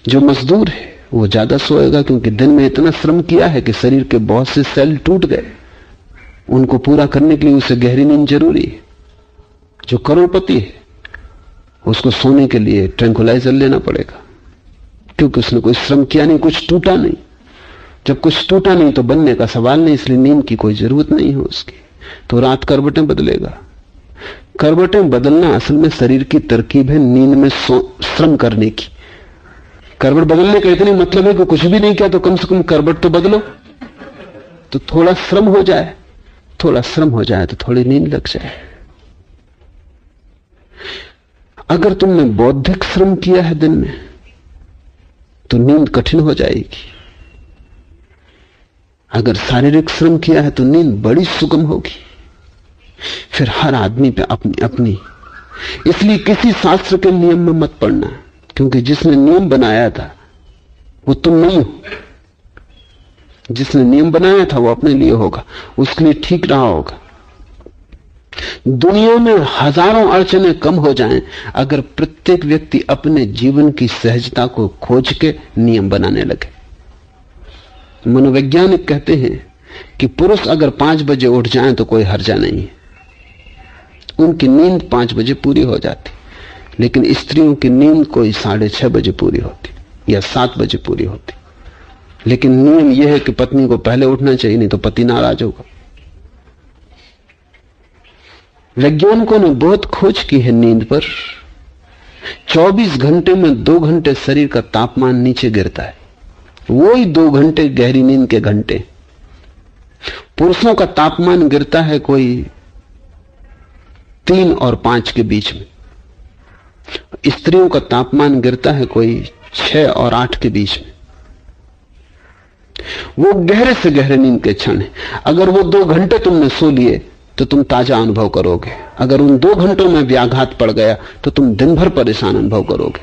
जो मजदूर है वो ज्यादा सोएगा, क्योंकि दिन में इतना श्रम किया है कि शरीर के बहुत से सेल टूट गए, उनको पूरा करने के लिए उसे गहरी नींद जरूरी है। जो करोड़पति है उसको सोने के लिए ट्रैंकुलाइजर लेना पड़ेगा, क्योंकि उसने कोई श्रम किया नहीं, कुछ टूटा नहीं। जब कुछ टूटा नहीं तो बनने का सवाल नहीं, इसलिए नींद की कोई जरूरत नहीं है उसकी। तो रात करवटें बदलेगा। करवटें बदलना असल में शरीर की तरकीब है नींद में श्रम करने की। करवट बदलने का इतनी मतलब है कि कुछ भी नहीं किया तो कम से कम करवट तो बदलो, तो थोड़ा श्रम हो जाए, थोड़ा श्रम हो जाए तो थोड़ी नींद लग जाए। अगर तुमने बौद्धिक श्रम किया है दिन में तो नींद कठिन हो जाएगी, अगर शारीरिक श्रम किया है तो नींद बड़ी सुगम होगी। फिर हर आदमी पे अपनी अपनी, इसलिए किसी शास्त्र के नियम में मत पड़ना, क्योंकि जिसने नियम बनाया था वो तुम नहीं हो। जिसने नियम बनाया था वो अपने लिए होगा, उसके लिए ठीक रहा होगा। दुनिया में हजारों अड़चनें कम हो जाएं अगर प्रत्येक व्यक्ति अपने जीवन की सहजता को खोज के नियम बनाने लगे। मनोवैज्ञानिक कहते हैं कि पुरुष अगर 5 बजे उठ जाएं तो कोई हर्जा नहीं है, उनकी नींद 5 बजे पूरी हो जाती, लेकिन स्त्रियों की नींद कोई 6:30 बजे पूरी होती या 7 बजे पूरी होती। लेकिन नियम यह है कि पत्नी को पहले उठना चाहिए, नहीं तो पति नाराज होगा। वैज्ञानिकों ने बहुत खोज की है नींद पर। 24 घंटे में 2 घंटे शरीर का तापमान नीचे गिरता है, वही 2 घंटे गहरी नींद के घंटे। पुरुषों का तापमान गिरता है कोई 3 और 5 के बीच में, स्त्रियों का तापमान गिरता है कोई 6 और 8 के बीच में। वो गहरे से गहरे नींद के क्षण है। अगर वो 2 घंटे तुमने सो लिए तो तुम ताजा अनुभव करोगे, अगर उन 2 घंटों में व्याघात पड़ गया तो तुम दिन भर परेशान अनुभव करोगे।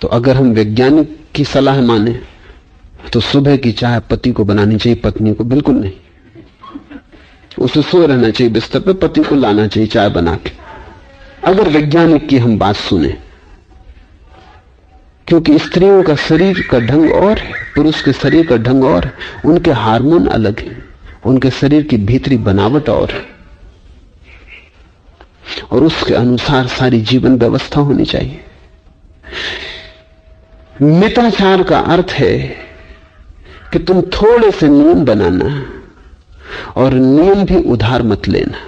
तो अगर हम वैज्ञानिक की सलाह माने तो सुबह की चाय पति को बनानी चाहिए, पत्नी को बिल्कुल नहीं। उसे सोए रहना चाहिए बिस्तर पे, पति को लाना चाहिए चाय बना के, अगर वैज्ञानिक की हम बात सुने। क्योंकि स्त्रियों का शरीर का ढंग और है, पुरुष के शरीर का ढंग और है, उनके हार्मोन अलग हैं, उनके शरीर की भीतरी बनावट और है, और उसके अनुसार सारी जीवन व्यवस्था होनी चाहिए। मिताचार का अर्थ है कि तुम थोड़े से नियम बनाना और नियम भी उधार मत लेना।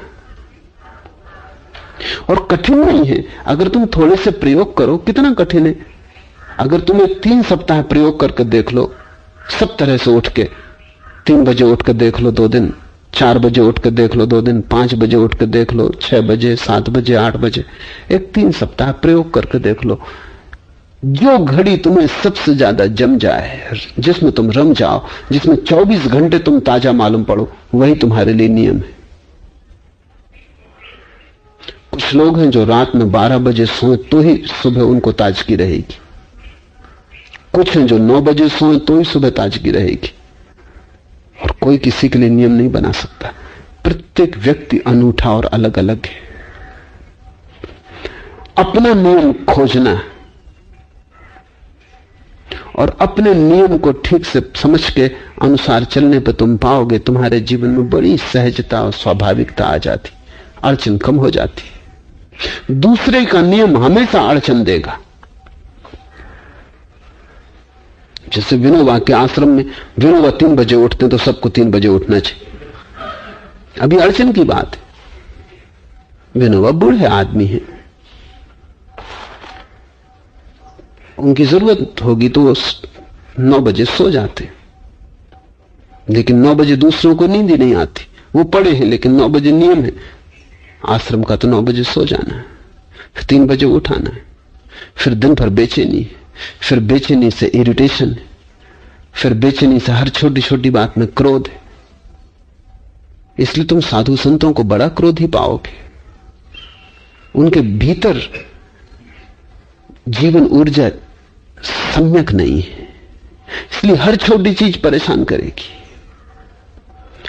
और कठिन नहीं है, अगर तुम थोड़े से प्रयोग करो। कितना कठिन है? अगर तुम 3 सप्ताह प्रयोग करके देख लो, सब तरह से उठ के 3 बजे उठ के देख लो 2 दिन, 4 बजे उठ के देख लो 2 दिन, 5 बजे उठ के देख लो, 6 बजे, 7 बजे, 8 बजे, एक 3 सप्ताह प्रयोग करके देख लो। जो घड़ी तुम्हें सबसे ज्यादा जम जाए, जिसमें तुम रम जाओ, जिसमें 24 घंटे तुम ताजा मालूम पड़ो, वही तुम्हारे लिए नियम है। कुछ लोग हैं जो रात में 12 बजे सोए तो ही सुबह उनको ताजगी रहेगी। कुछ हैं जो 9 बजे सोए तो ही सुबह ताजगी रहेगी। और कोई किसी के लिए नियम नहीं बना सकता। प्रत्येक व्यक्ति अनूठा और अलग अलग है। अपना नियम खोजना और अपने नियम को ठीक से समझ के अनुसार चलने पर तुम पाओगे तुम्हारे जीवन में बड़ी सहजता और स्वाभाविकता आ जाती, अड़चन कम हो जाती। दूसरे का नियम हमेशा अड़चन देगा। जैसे विनोबा के आश्रम में विनोबा 3 बजे उठते हैं तो सबको 3 बजे उठना चाहिए। अभी अड़चन की बात है। विनोबा बूढ़े आदमी हैं, उनकी जरूरत होगी तो वो 9 बजे सो जाते, लेकिन 9 बजे दूसरों को नींद ही नहीं आती। वो पड़े हैं लेकिन 9 बजे नियम है आश्रम का, तो 9 बजे सो जाना है, फिर 3 बजे उठाना है। फिर दिन भर बेचैनी है, फिर बेचैनी से इरिटेशन है, फिर बेचैनी से हर छोटी छोटी बात में क्रोध है। इसलिए तुम साधु संतों को बड़ा क्रोध ही पाओगे। उनके भीतर जीवन ऊर्जा सम्यक नहीं है, इसलिए हर छोटी चीज परेशान करेगी,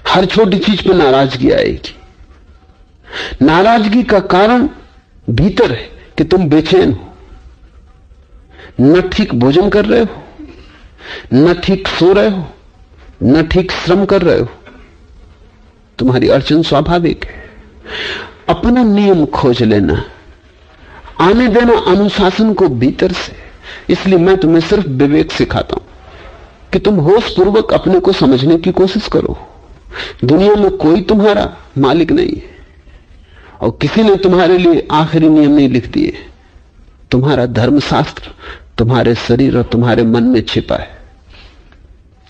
हर छोटी चीज पर नाराजगी आएगी। नाराजगी का कारण भीतर है कि तुम बेचैन हो, न ठीक भोजन कर रहे हो, न ठीक सो रहे हो, न ठीक श्रम कर रहे हो। तुम्हारी अड़चन स्वाभाविक है। अपना नियम खोज लेना, आने देना अनुशासन को भीतर से। इसलिए मैं तुम्हें सिर्फ विवेक सिखाता हूं कि तुम होश पूर्वक अपने को समझने की कोशिश करो। दुनिया में कोई तुम्हारा मालिक नहीं है और किसी ने तुम्हारे लिए आखिरी नियम नहीं लिख दिए। तुम्हारा धर्मशास्त्र तुम्हारे शरीर और तुम्हारे मन में छिपा है।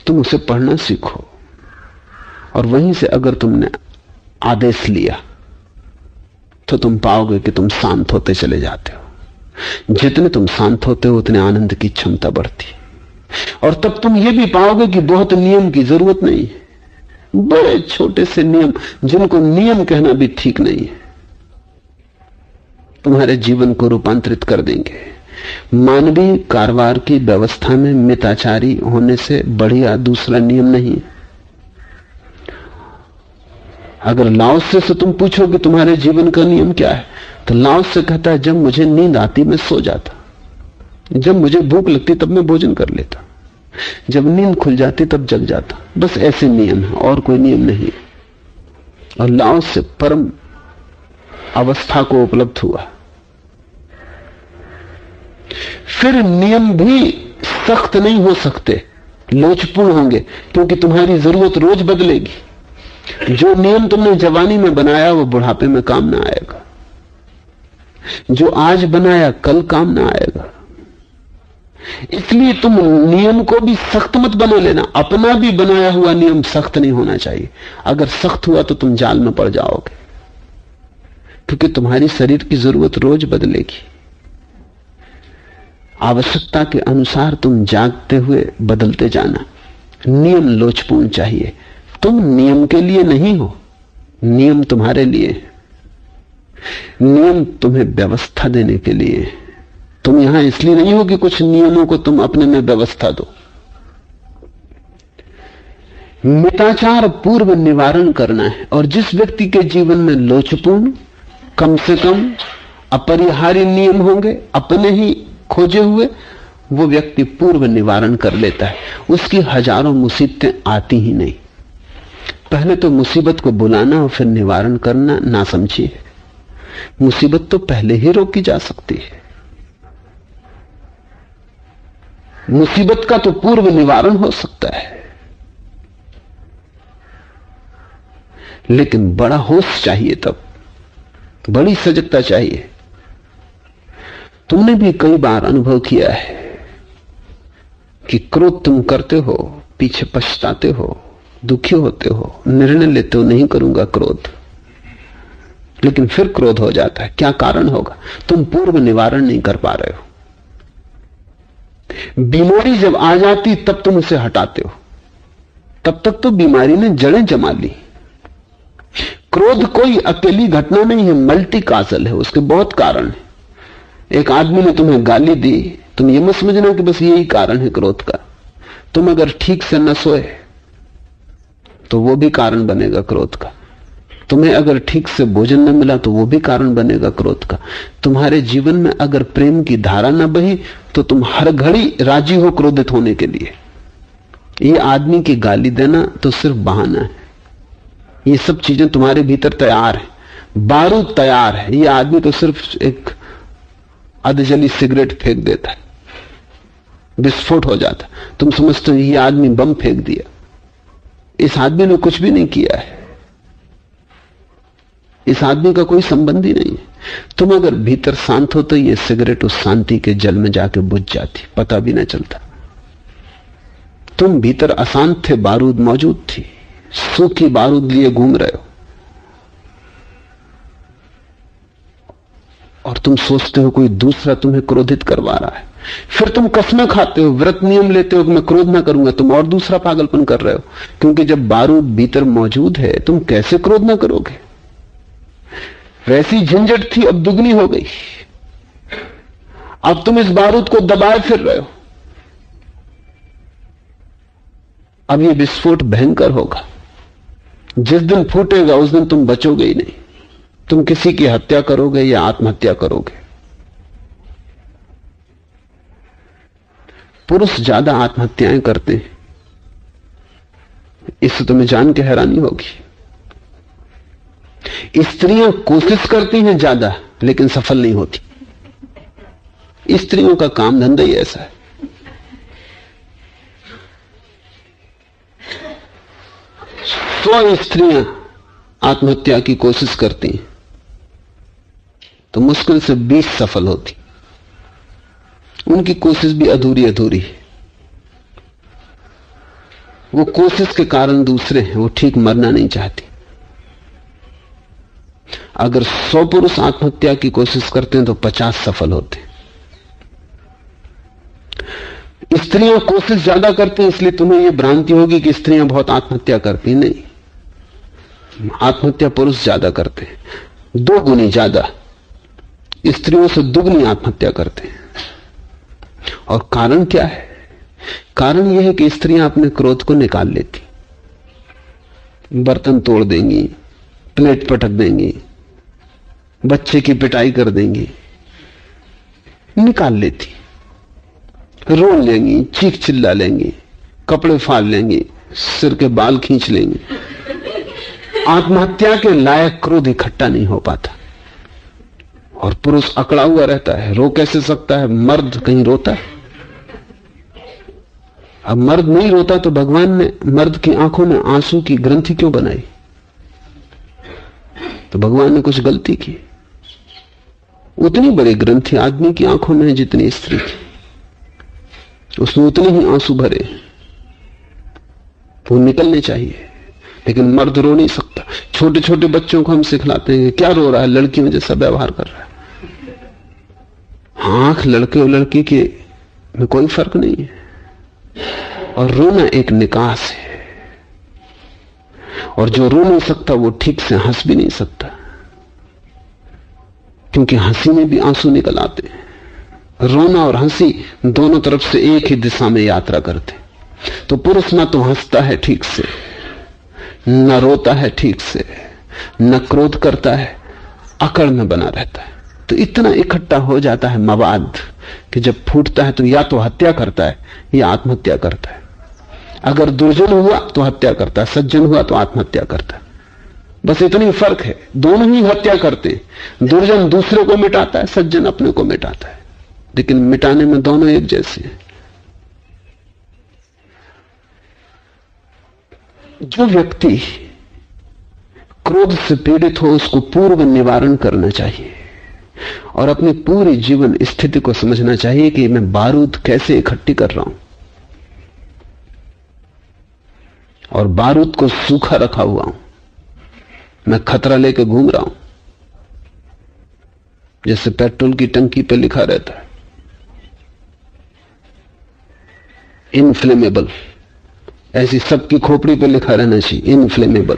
तुम उसे पढ़ना सीखो और वहीं से अगर तुमने आदेश लिया तो तुम पाओगे कि तुम शांत होते चले जाते हो। जितने तुम शांत होते हो उतने आनंद की क्षमता बढ़ती है। और तब तुम ये भी पाओगे कि बहुत नियम की जरूरत नहीं है। बड़े छोटे से नियम जिनको नियम कहना भी ठीक नहीं है, तुम्हारे जीवन को रूपांतरित कर देंगे। मानवीय कारोबार की व्यवस्था में मिताचारी होने से बढ़िया दूसरा नियम नहीं। अगर लाओसे से तुम पूछो कि तुम्हारे जीवन का नियम क्या है, तो लाओसे कहता है, जब मुझे नींद आती मैं सो जाता, जब मुझे भूख लगती तब मैं भोजन कर लेता, जब नींद खुल जाती तब जग जाता। बस ऐसे नियम है और कोई नियम नहीं। और लाओसे परम अवस्था को उपलब्ध हुआ। फिर नियम भी सख्त नहीं हो सकते, लोचपूर्ण होंगे, क्योंकि तुम्हारी जरूरत रोज बदलेगी। जो नियम तुमने जवानी में बनाया वो बुढ़ापे में काम ना आएगा, जो आज बनाया कल काम ना आएगा। इसलिए तुम नियम को भी सख्त मत बना लेना। अपना भी बनाया हुआ नियम सख्त नहीं होना चाहिए। अगर सख्त हुआ तो तुम जाल में पड़ जाओगे, क्योंकि तुम्हारी शरीर की जरूरत रोज बदलेगी। आवश्यकता के अनुसार तुम जागते हुए बदलते जाना। नियम लोचपूर्ण चाहिए। तुम नियम के लिए नहीं हो, नियम तुम्हारे लिए है। नियम तुम्हें व्यवस्था देने के लिए है। तुम यहां इसलिए नहीं हो कि कुछ नियमों को तुम अपने में व्यवस्था दो। मिताचार पूर्व निवारण करना है। और जिस व्यक्ति के जीवन में लोचपूर्ण, कम से कम अपरिहार्य नियम होंगे अपने ही खोजे हुए, वो व्यक्ति पूर्व निवारण कर लेता है। उसकी हजारों मुसीबतें आती ही नहीं। पहले तो मुसीबत को बुलाना और फिर निवारण करना ना समझिए। मुसीबत तो पहले ही रोकी जा सकती है। मुसीबत का तो पूर्व निवारण हो सकता है। लेकिन बड़ा होश चाहिए, तब बड़ी सजगता चाहिए। तुमने भी कई बार अनुभव किया है कि क्रोध तुम करते हो, पीछे पछताते हो, दुखी होते हो, निर्णय लेते हो नहीं करूंगा क्रोध, लेकिन फिर क्रोध हो जाता है। क्या कारण होगा? तुम पूर्व निवारण नहीं कर पा रहे हो। बीमारी जब आ जाती तब तुम उसे हटाते हो, तब तक तो बीमारी ने जड़ें जमा ली। क्रोध कोई अकेली घटना नहीं है, मल्टी काजल है, उसके बहुत कारण है। एक आदमी ने तुम्हें गाली दी, तुम ये मत समझना कि बस यही कारण है क्रोध का। तुम अगर ठीक से न सोए तो वो भी कारण बनेगा क्रोध का। तुम्हें अगर ठीक से भोजन न मिला तो वो भी कारण बनेगा क्रोध का। तुम्हारे जीवन में अगर प्रेम की धारा न बही तो तुम हर घड़ी राजी हो क्रोधित होने के लिए। ये आदमी की गाली देना तो सिर्फ बहाना है। ये सब चीजें तुम्हारे भीतर तैयार है, बारूद तैयार है। ये आदमी तो सिर्फ एक अधजली सिगरेट फेंक देता है, विस्फोट हो जाता, तुम समझते हो ये आदमी बम फेंक दिया। इस आदमी ने कुछ भी नहीं किया है, इस आदमी का कोई संबंध ही नहीं है। तुम अगर भीतर शांत हो तो ये सिगरेट उस शांति के जल में जाके बुझ जाती, पता भी ना चलता। तुम भीतर अशांत थे, बारूद मौजूद थी, सूखी बारूद लिए घूम रहे हो, और तुम सोचते हो कोई दूसरा तुम्हें क्रोधित करवा रहा है। फिर तुम कसमें खाते हो, व्रत नियम लेते हो कि मैं क्रोध ना करूंगा। तुम और दूसरा पागलपन कर रहे हो, क्योंकि जब बारूद भीतर मौजूद है तुम कैसे क्रोध ना करोगे। वैसी झंझट थी, अब दुगनी हो गई। अब तुम इस बारूद को दबाए फिर रहे हो। अब ये विस्फोट भयंकर होगा, जिस दिन फूटेगा उस दिन तुम बचोगे ही नहीं। तुम किसी की हत्या करोगे या आत्महत्या करोगे। पुरुष ज्यादा आत्महत्याएं करते हैं, इससे तुम्हें जान के हैरानी होगी। स्त्रियां कोशिश करती हैं ज्यादा, लेकिन सफल नहीं होती। स्त्रियों का काम धंधा ही ऐसा है। 100 स्त्रियां आत्महत्या की कोशिश करती हैं तो मुश्किल से 20 सफल होती। उनकी कोशिश भी अधूरी अधूरी है। वो कोशिश के कारण दूसरे हैं, वो ठीक मरना नहीं चाहती। अगर 100 पुरुष आत्महत्या की कोशिश करते हैं तो 50 सफल होते हैं। स्त्रियां कोशिश ज्यादा करती हैं, इसलिए तुम्हें यह भ्रांति होगी कि स्त्रियां बहुत आत्महत्या करती। नहीं, आत्महत्या पुरुष ज्यादा करते हैं, 2 गुनी ज्यादा। स्त्रियों से दुगनी आत्महत्या करते हैं। और कारण क्या है? कारण यह है कि स्त्रियां अपने क्रोध को निकाल लेती, बर्तन तोड़ देंगी, प्लेट पटक देंगी, बच्चे की पिटाई कर देंगी, निकाल लेती, रो लेंगी, चीख चिल्ला लेंगी, कपड़े फाड़ लेंगी, सिर के बाल खींच लेंगी। आत्महत्या के लायक क्रोध इकट्ठा नहीं हो पाता और पुरुष अकड़ा हुआ रहता है। रो कैसे सकता है? मर्द कहीं रोता है? अब मर्द नहीं रोता तो भगवान ने मर्द की आंखों में आंसू की ग्रंथि क्यों बनाई? तो भगवान ने कुछ गलती की। उतनी बड़ी ग्रंथि आदमी की आंखों में है जितनी स्त्री की, उसने उतने ही आंसू भरे, वो निकलने चाहिए। लेकिन मर्द रो नहीं सकता। छोटे छोटे बच्चों को हम सिखलाते हैं, क्या रो रहा है? लड़कियों जैसा व्यवहार कर रहा है। आंख लड़के और लड़की के में कोई फर्क नहीं है। और रोना एक निकास है, और जो रो नहीं सकता वो ठीक से हंस भी नहीं सकता, क्योंकि हंसी में भी आंसू निकल आते हैं। रोना और हंसी दोनों तरफ से एक ही दिशा में यात्रा करते। तो पुरुष ना तो हंसता है ठीक से, न रोता है ठीक से, न क्रोध करता है, अकड़ में बना रहता है। तो इतना इकट्ठा हो जाता है मवाद कि जब फूटता है तो या तो हत्या करता है या आत्महत्या करता है। अगर दुर्जन हुआ तो हत्या करता है, सज्जन हुआ तो आत्महत्या करता है। बस इतनी फर्क है, दोनों ही हत्या करते हैं। दुर्जन दूसरे को मिटाता है, सज्जन अपने को मिटाता है, लेकिन मिटाने में दोनों एक जैसे हैं। जो व्यक्ति क्रोध से पीड़ित हो उसको पूर्व निवारण करना चाहिए और अपनी पूरी जीवन स्थिति को समझना चाहिए कि मैं बारूद कैसे इकट्ठी कर रहा हूं और बारूद को सूखा रखा हुआ हूं। मैं खतरा लेके घूम रहा हूं, जैसे पेट्रोल की टंकी पे लिखा रहता है इनफ्लेमेबल, ऐसी सबकी खोपड़ी पे लिखा रहना चाहिए इनफ्लेमेबल,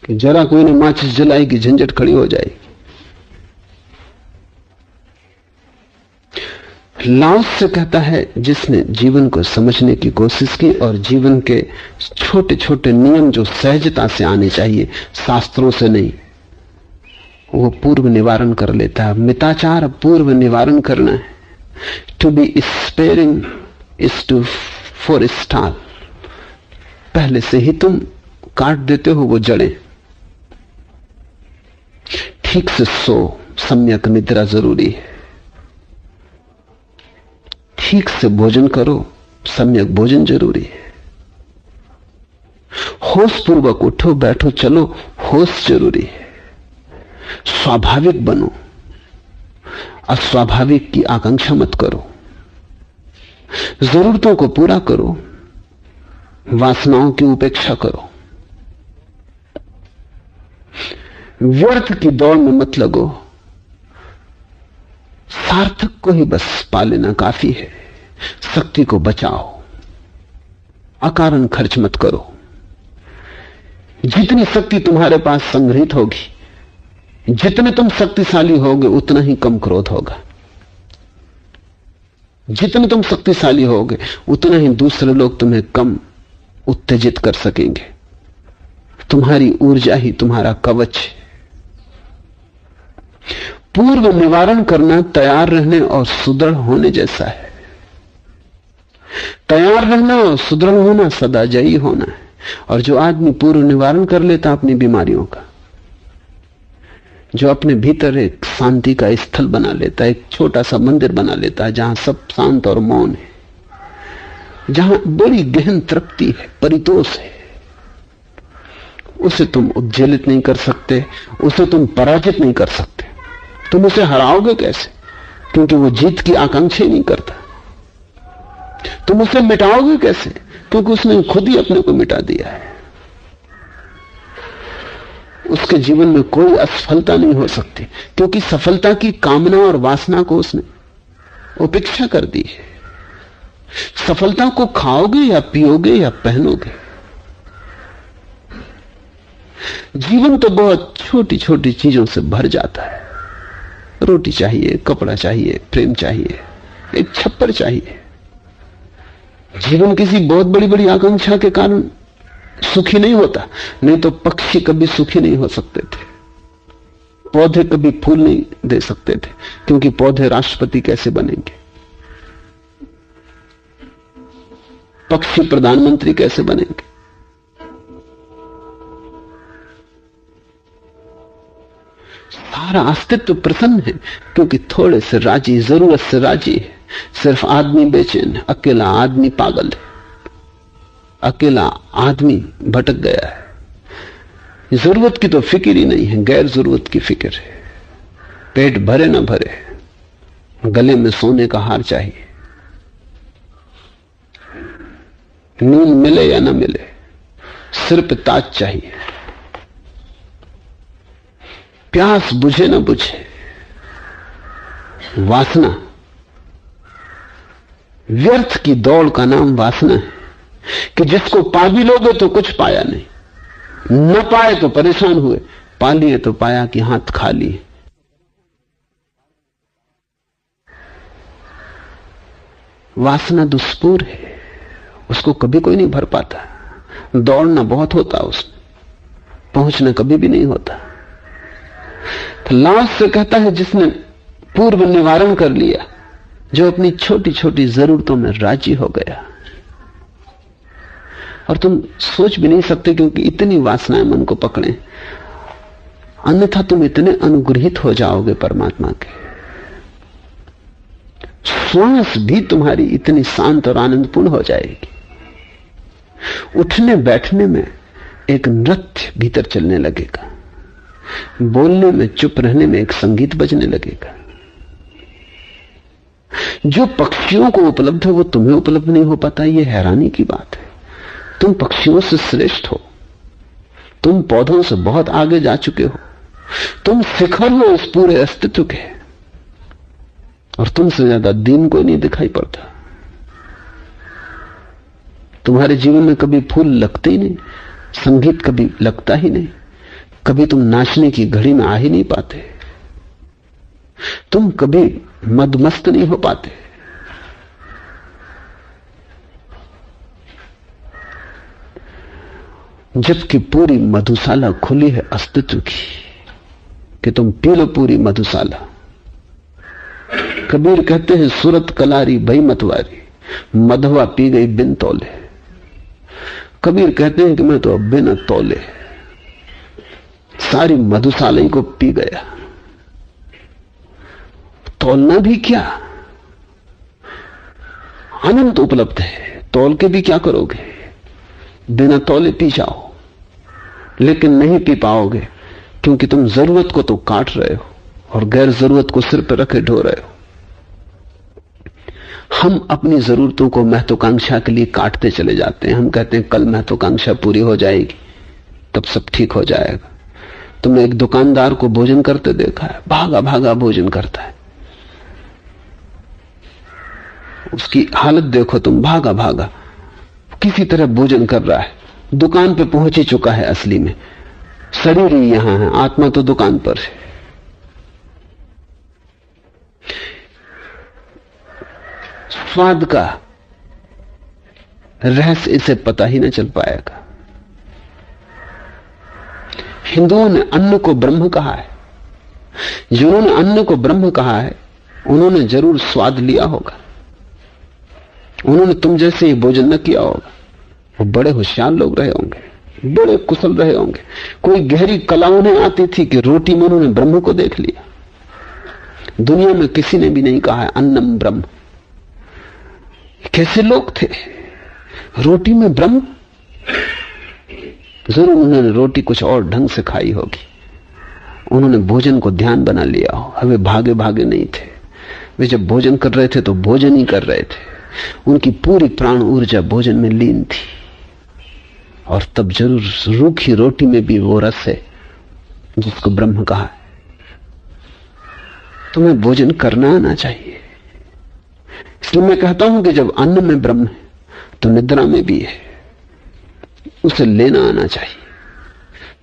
कि जरा कोई ने माचिस जलाएगी झंझट खड़ी हो जाएगी। लाओस से कहता है जिसने जीवन को समझने की कोशिश की और जीवन के छोटे छोटे नियम जो सहजता से आने चाहिए, शास्त्रों से नहीं, वो पूर्व निवारण कर लेता है। मिताचार पूर्व निवारण करना है। To be sparing is to forestall, पहले से ही तुम काट देते हो वो जड़ें। ठीक से सो, सम्यक निद्रा जरूरी है। ठीक से भोजन करो, सम्यक भोजन जरूरी है। होश पूर्वक उठो बैठो चलो, होश जरूरी है। स्वाभाविक बनो, अस्वाभाविक की आकांक्षा मत करो। जरूरतों को पूरा करो, वासनाओं की उपेक्षा करो। व्यर्थ की दौड़ में मत लगो, सार्थक को ही बस पा लेना काफी है। शक्ति को बचाओ, अकारण खर्च मत करो। जितनी शक्ति तुम्हारे पास संग्रहित होगी, जितने तुम शक्तिशाली होगे उतना ही कम क्रोध होगा। जितने तुम शक्तिशाली होगे उतना ही दूसरे लोग तुम्हें कम उत्तेजित कर सकेंगे। तुम्हारी ऊर्जा ही तुम्हारा कवच है। पूर्व निवारण करना तैयार रहने और सुदृढ़ होने जैसा है। तैयार रहना और सुदृढ़ होना सदा जयी होना है। और जो आदमी पूर्व निवारण कर लेता अपनी बीमारियों का, जो अपने भीतर एक शांति का स्थल बना लेता है, एक छोटा सा मंदिर बना लेता है जहां सब शांत और मौन है, जहां बड़ी गहन तृप्ति है, परितोष है, उसे तुम उज्जैलित नहीं कर सकते, उसे तुम पराजित नहीं कर सकते। तुम उसे हराओगे कैसे? क्योंकि वो जीत की आकांक्षा ही नहीं करता। तुम उसे मिटाओगे कैसे? क्योंकि उसने खुद ही अपने को मिटा दिया है। उसके जीवन में कोई असफलता नहीं हो सकती, क्योंकि सफलता की कामना और वासना को उसने उपेक्षा कर दी है। सफलता को खाओगे या पियोगे या पहनोगे। जीवन तो बहुत छोटी छोटी चीजों से भर जाता है। रोटी चाहिए, कपड़ा चाहिए, प्रेम चाहिए, एक छप्पर चाहिए। जीवन किसी बहुत बड़ी बड़ी आकांक्षा के कारण सुखी नहीं होता। नहीं तो पक्षी कभी सुखी नहीं हो सकते थे, पौधे कभी फूल नहीं दे सकते थे, क्योंकि पौधे राष्ट्रपति कैसे बनेंगे, पक्षी प्रधानमंत्री कैसे बनेंगे। सारा अस्तित्व प्रसन्न है क्योंकि थोड़े से राजी, जरूरत से राजी है। सिर्फ आदमी बेचैन है, अकेला आदमी पागल है, अकेला आदमी भटक गया है। जरूरत की तो फिक्र ही नहीं है, गैर जरूरत की फिक्र है। पेट भरे ना भरे, गले में सोने का हार चाहिए, नींद मिले या ना मिले, सिर पे ताज चाहिए, प्यास बुझे ना बुझे। वासना, व्यर्थ की दौड़ का नाम वासना है कि जिसको पा भी लोगे तो कुछ पाया नहीं, न पाए तो परेशान हुए, पा लिए तो पाया कि हाथ खाली है। वासना दुष्पूर है, उसको कभी कोई नहीं भर पाता। दौड़ना बहुत होता उसमें, पहुंचना कभी भी नहीं होता। तो लाओस से कहता है जिसने पूर्व निवारण कर लिया, जो अपनी छोटी छोटी जरूरतों में राजी हो गया। और तुम सोच भी नहीं सकते क्योंकि इतनी वासनाएं मन को पकड़े, अन्यथा तुम इतने अनुग्रहित हो जाओगे परमात्मा के। श्वास भी तुम्हारी इतनी शांत और आनंदपूर्ण हो जाएगी। उठने बैठने में एक नृत्य भीतर चलने लगेगा, बोलने में, चुप रहने में एक संगीत बजने लगेगा। जो पक्षियों को उपलब्ध है वो तुम्हें उपलब्ध नहीं हो पाता, ये हैरानी की बात है। तुम पक्षियों से श्रेष्ठ हो, तुम पौधों से बहुत आगे जा चुके हो, तुम शिखर हो इस पूरे अस्तित्व के, और तुमसे ज्यादा दीन कोई नहीं दिखाई पड़ता। तुम्हारे जीवन में कभी फूल लगते ही नहीं, संगीत कभी लगता ही नहीं, कभी तुम नाचने की घड़ी में आ ही नहीं पाते, तुम कभी मदमस्त नहीं हो पाते। जबकि पूरी मधुशाला खुली है अस्तित्व की, कि तुम पी लो पूरी मधुशाला। कबीर कहते हैं सूरत कलारी भई मतवारी, मधवा पी गई बिन तौले। कबीर कहते हैं कि मैं तो अब बिना तौले सारी मधुशाला को पी गया। तौलना भी क्या, अनंत उपलब्ध है, तौल के भी क्या करोगे? बिना तौले पी जाओ, लेकिन नहीं पी पाओगे, क्योंकि तुम जरूरत को तो काट रहे हो और गैर जरूरत को सिर पर रखे ढो रहे हो। हम अपनी जरूरतों को महत्वाकांक्षा के लिए काटते चले जाते हैं। हम कहते हैं कल महत्वाकांक्षा पूरी हो जाएगी, तब सब ठीक हो जाएगा। तुमने एक दुकानदार को भोजन करते देखा है, भागा भागा भोजन करता है, उसकी हालत देखो तुम, भागा भागा किसी तरह भोजन कर रहा है, दुकान पे पहुंच ही चुका है। असली में शरीर ही यहां है, आत्मा तो दुकान पर है। स्वाद का रहस्य इसे पता ही न चल पाएगा। हिंदुओं ने अन्न को ब्रह्म कहा है। जिन्होंने अन्न को ब्रह्म कहा है उन्होंने जरूर स्वाद लिया होगा, उन्होंने तुम जैसे ही भोजन न किया होगा। वो बड़े होशियार लोग रहे होंगे, बड़े कुशल रहे होंगे। कोई गहरी कला उन्हें आती थी कि रोटी में उन्होंने ब्रह्म को देख लिया। दुनिया में किसी ने भी नहीं कहा है अन्नम ब्रह्म। कैसे लोग थे, रोटी में ब्रह्म। जरूर उन्होंने रोटी कुछ और ढंग से खाई होगी, उन्होंने भोजन को ध्यान बना लिया हो। वे भागे भागे नहीं थे, वे जब भोजन कर रहे थे तो भोजन ही कर रहे थे। उनकी पूरी प्राण ऊर्जा भोजन में लीन थी। और तब जरूर रूखी रोटी में भी वो रस है जिसको ब्रह्म कहा है। तुम्हें भोजन करना आना चाहिए। इसलिए मैं कहता हूं कि जब अन्न में ब्रह्म है तो निद्रा में भी है, उसे लेना आना चाहिए।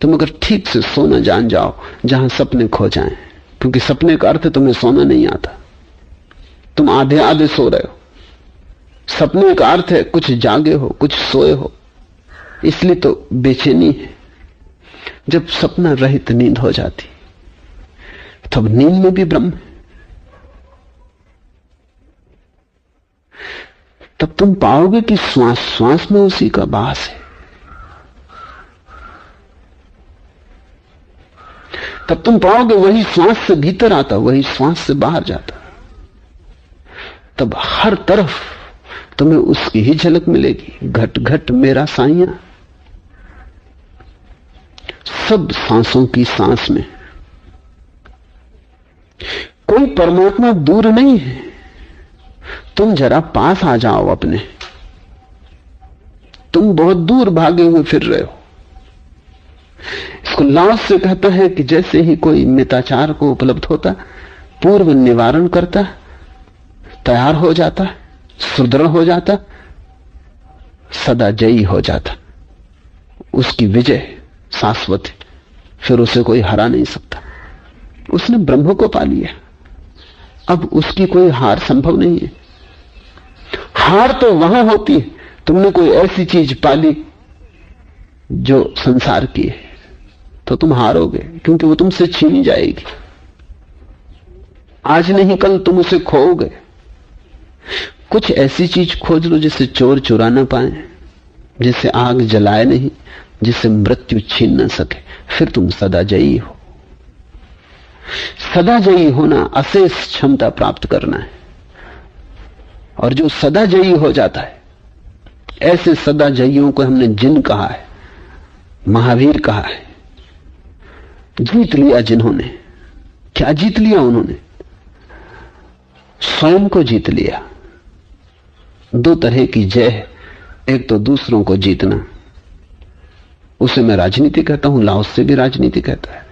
तुम अगर ठीक से सोना जान जाओ जहां सपने खो जाएं, क्योंकि सपने का अर्थ तुम्हें सोना नहीं आता, तुम आधे आधे सो रहे हो। सपने का अर्थ है कुछ जागे हो, कुछ सोए हो, इसलिए तो बेचैनी है। जब सपना रहित नींद हो जाती तब नींद में भी ब्रह्म है। तब तुम पाओगे कि श्वास श्वास में उसी का वास है। तब तुम पाओगे वही श्वास से भीतर आता, वही श्वास से बाहर जाता। तब हर तरफ तुम्हें उसकी ही झलक मिलेगी। घट घट मेरा साइया, सब सांसों की सांस में कोई परमात्मा दूर नहीं है। तुम जरा पास आ जाओ अपने, तुम बहुत दूर भागे हुए फिर रहे हो। इसको लाओस से कहता है कि जैसे ही कोई मिताचार को उपलब्ध होता, पूर्व निवारण करता, तैयार हो जाता, सुदृढ़ हो जाता, सदा जयी हो जाता। उसकी विजय शाश्वत है, फिर उसे कोई हरा नहीं सकता। उसने ब्रह्म को पा लिया, अब उसकी कोई हार संभव नहीं है। हार तो वहां होती है, तुमने कोई ऐसी चीज पाली जो संसार की है तो तुम हारोगे, क्योंकि वो तुमसे छीनी जाएगी। आज नहीं कल तुम उसे खोओगे। कुछ ऐसी चीज खोज लो जिसे चोर चुरा ना पाए, जिसे आग जलाए नहीं, जिसे मृत्यु छीन न सके, फिर तुम सदा जयी हो। सदा जयी होना अशेष क्षमता प्राप्त करना है। और जो सदा जयी हो जाता है, ऐसे सदा जयियों को हमने जिन कहा है। महावीर कहा है, जीत लिया जिन्होंने। क्या जीत लिया उन्होंने? स्वयं को जीत लिया। दो तरह की जय है, एक तो दूसरों को जीतना, उसे मैं राजनीति कहता हूं, लाओस से भी राजनीति कहता है,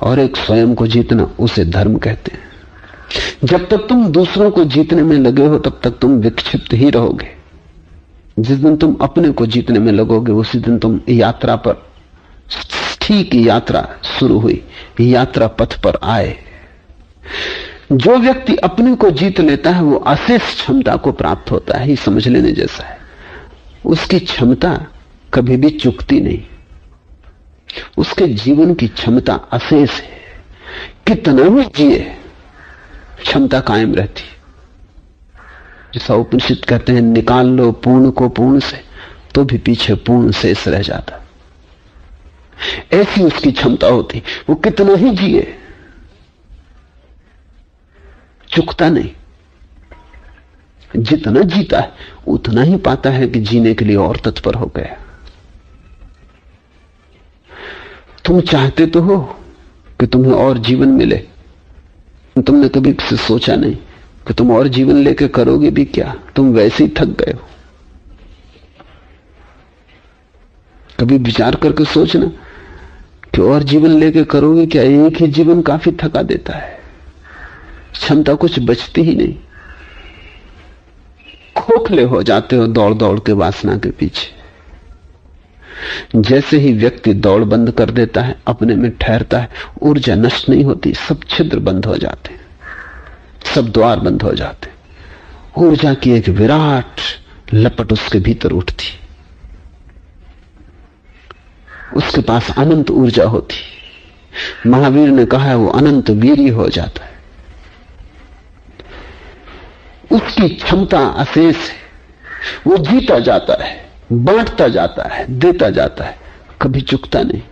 और एक स्वयं को जीतना, उसे धर्म कहते हैं। जब तक तुम दूसरों को जीतने में लगे हो तब तक तुम विक्षिप्त ही रहोगे। जिस दिन तुम अपने को जीतने में लगोगे उसी दिन तुम यात्रा पर, ठीक यात्रा शुरू हुई, यात्रा पथ पर आए। जो व्यक्ति अपने को जीत लेता है वो अशेष क्षमता को प्राप्त होता है, ही समझ लेने जैसा है। उसकी क्षमता कभी भी चुकती नहीं, उसके जीवन की क्षमता अशेष है। कितना भी जिए क्षमता कायम रहती। जैसा उपनिषद कहते हैं, निकाल लो पूर्ण को पूर्ण से तो भी पीछे पूर्ण शेष रह जाता। ऐसी उसकी क्षमता होती, वो कितना ही जिए चुकता नहीं। जितना जीता है उतना ही पाता है कि जीने के लिए और तत्पर हो गया। तुम चाहते तो हो कि तुम्हें और जीवन मिले, तुमने कभी से सोचा नहीं कि तुम और जीवन लेके करोगे भी क्या। तुम वैसे ही थक गए हो। कभी विचार करके सोचना कि और जीवन लेके करोगे क्या। एक ही जीवन काफी थका देता है, क्षमता कुछ बचती ही नहीं। खोखले हो जाते हो दौड़ दौड़ के वासना के पीछे। जैसे ही व्यक्ति दौड़ बंद कर देता है, अपने में ठहरता है, ऊर्जा नष्ट नहीं होती, सब छिद्र बंद हो जाते हैं, सब द्वार बंद हो जाते हैं। ऊर्जा की एक विराट लपट उसके भीतर उठती, उसके पास अनंत ऊर्जा होती। महावीर ने कहा है वो अनंत वीर्य हो जाता है। उसकी क्षमता अशेष है, वो जीता जाता है, बांटता जाता है, देता जाता है, कभी चुकता नहीं।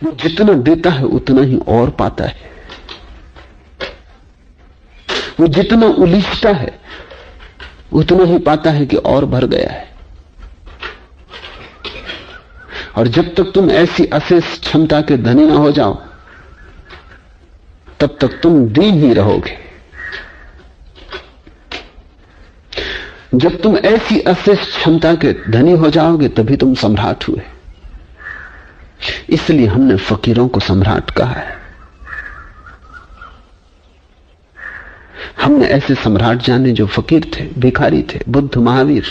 वो जितना देता है उतना ही और पाता है। वो जितना उलीझता है उतना ही पाता है कि और भर गया है। और जब तक तुम ऐसी अशेष क्षमता के धनी ना हो जाओ तब तक तुम दीन ही रहोगे। जब तुम ऐसी अशेष क्षमता के धनी हो जाओगे तभी तुम सम्राट हुए। इसलिए हमने फकीरों को सम्राट कहा है। हमने ऐसे सम्राट जाने जो फकीर थे, भिखारी थे, बुद्ध, महावीर।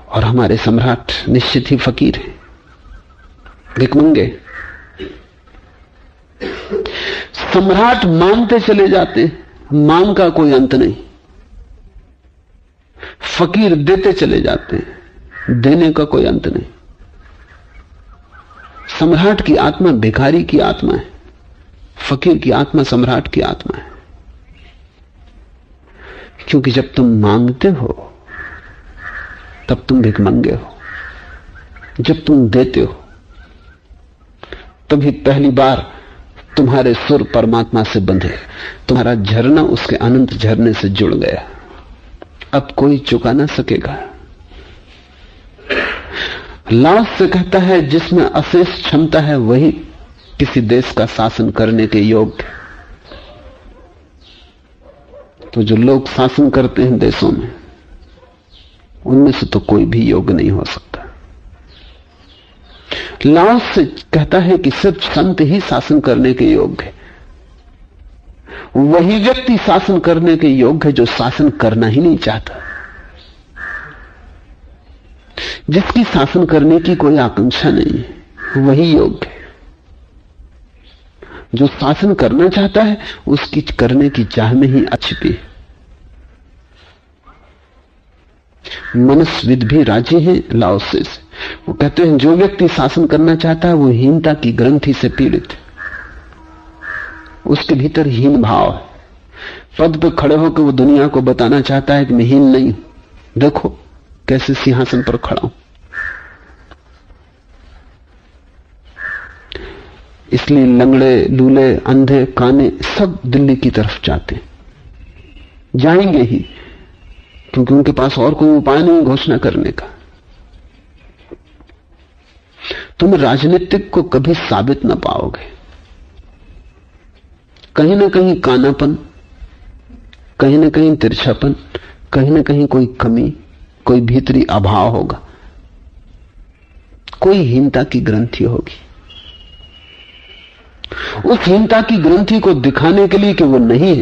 और हमारे सम्राट निश्चित ही फकीर हैं, भिखमंगे। सम्राट मांगते चले जाते, मांग का कोई अंत नहीं। फकीर देते चले जाते हैं, देने का कोई अंत नहीं। सम्राट की आत्मा भिखारी की आत्मा है, फकीर की आत्मा सम्राट की आत्मा है। क्योंकि जब तुम मांगते हो तब तुम भिखमंगे हो, जब तुम देते हो तभी पहली बार तुम्हारे सुर परमात्मा से बंधे, तुम्हारा झरना उसके अनंत झरने से जुड़ गया। अब कोई चुका ना सकेगा। लाओस से कहता है जिसमें अशेष क्षमता है वही किसी देश का शासन करने के योग्य। तो जो लोग शासन करते हैं देशों में, उनमें से तो कोई भी योग्य नहीं हो सकता। लाओस से कहता है कि सिर्फ संत ही शासन करने के योग्य है। वही व्यक्ति शासन करने के योग्य है जो शासन करना ही नहीं चाहता, जिसकी शासन करने की कोई आकांक्षा नहीं है, वही योग्य है। जो शासन करना चाहता है उसकी करने की चाह में ही छिपी है। मनस्विद भी राजी हैं लाओस से। वो कहते हैं जो व्यक्ति शासन करना चाहता है वो हीनता की ग्रंथि से पीड़ित है, उसके भीतर हीन भाव है। पद पे खड़े होकर वो दुनिया को बताना चाहता है कि मैं हीन नहीं हूं, देखो कैसे सिंहासन पर खड़ा हूं। इसलिए लंगड़े, लूले, अंधे, काने सब दिल्ली की तरफ जाते, जाएंगे ही, क्योंकि उनके पास और कोई उपाय नहीं घोषणा करने का। तुम राजनीतिक को कभी साबित ना पाओगे। कहीं ना कहीं कानापन, कहीं ना कहीं तिरछापन, कहीं ना कहीं कोई कमी, कोई भीतरी अभाव होगा, कोई हीनता की ग्रंथि होगी। उस हीनता की ग्रंथि को दिखाने के लिए कि वो नहीं है,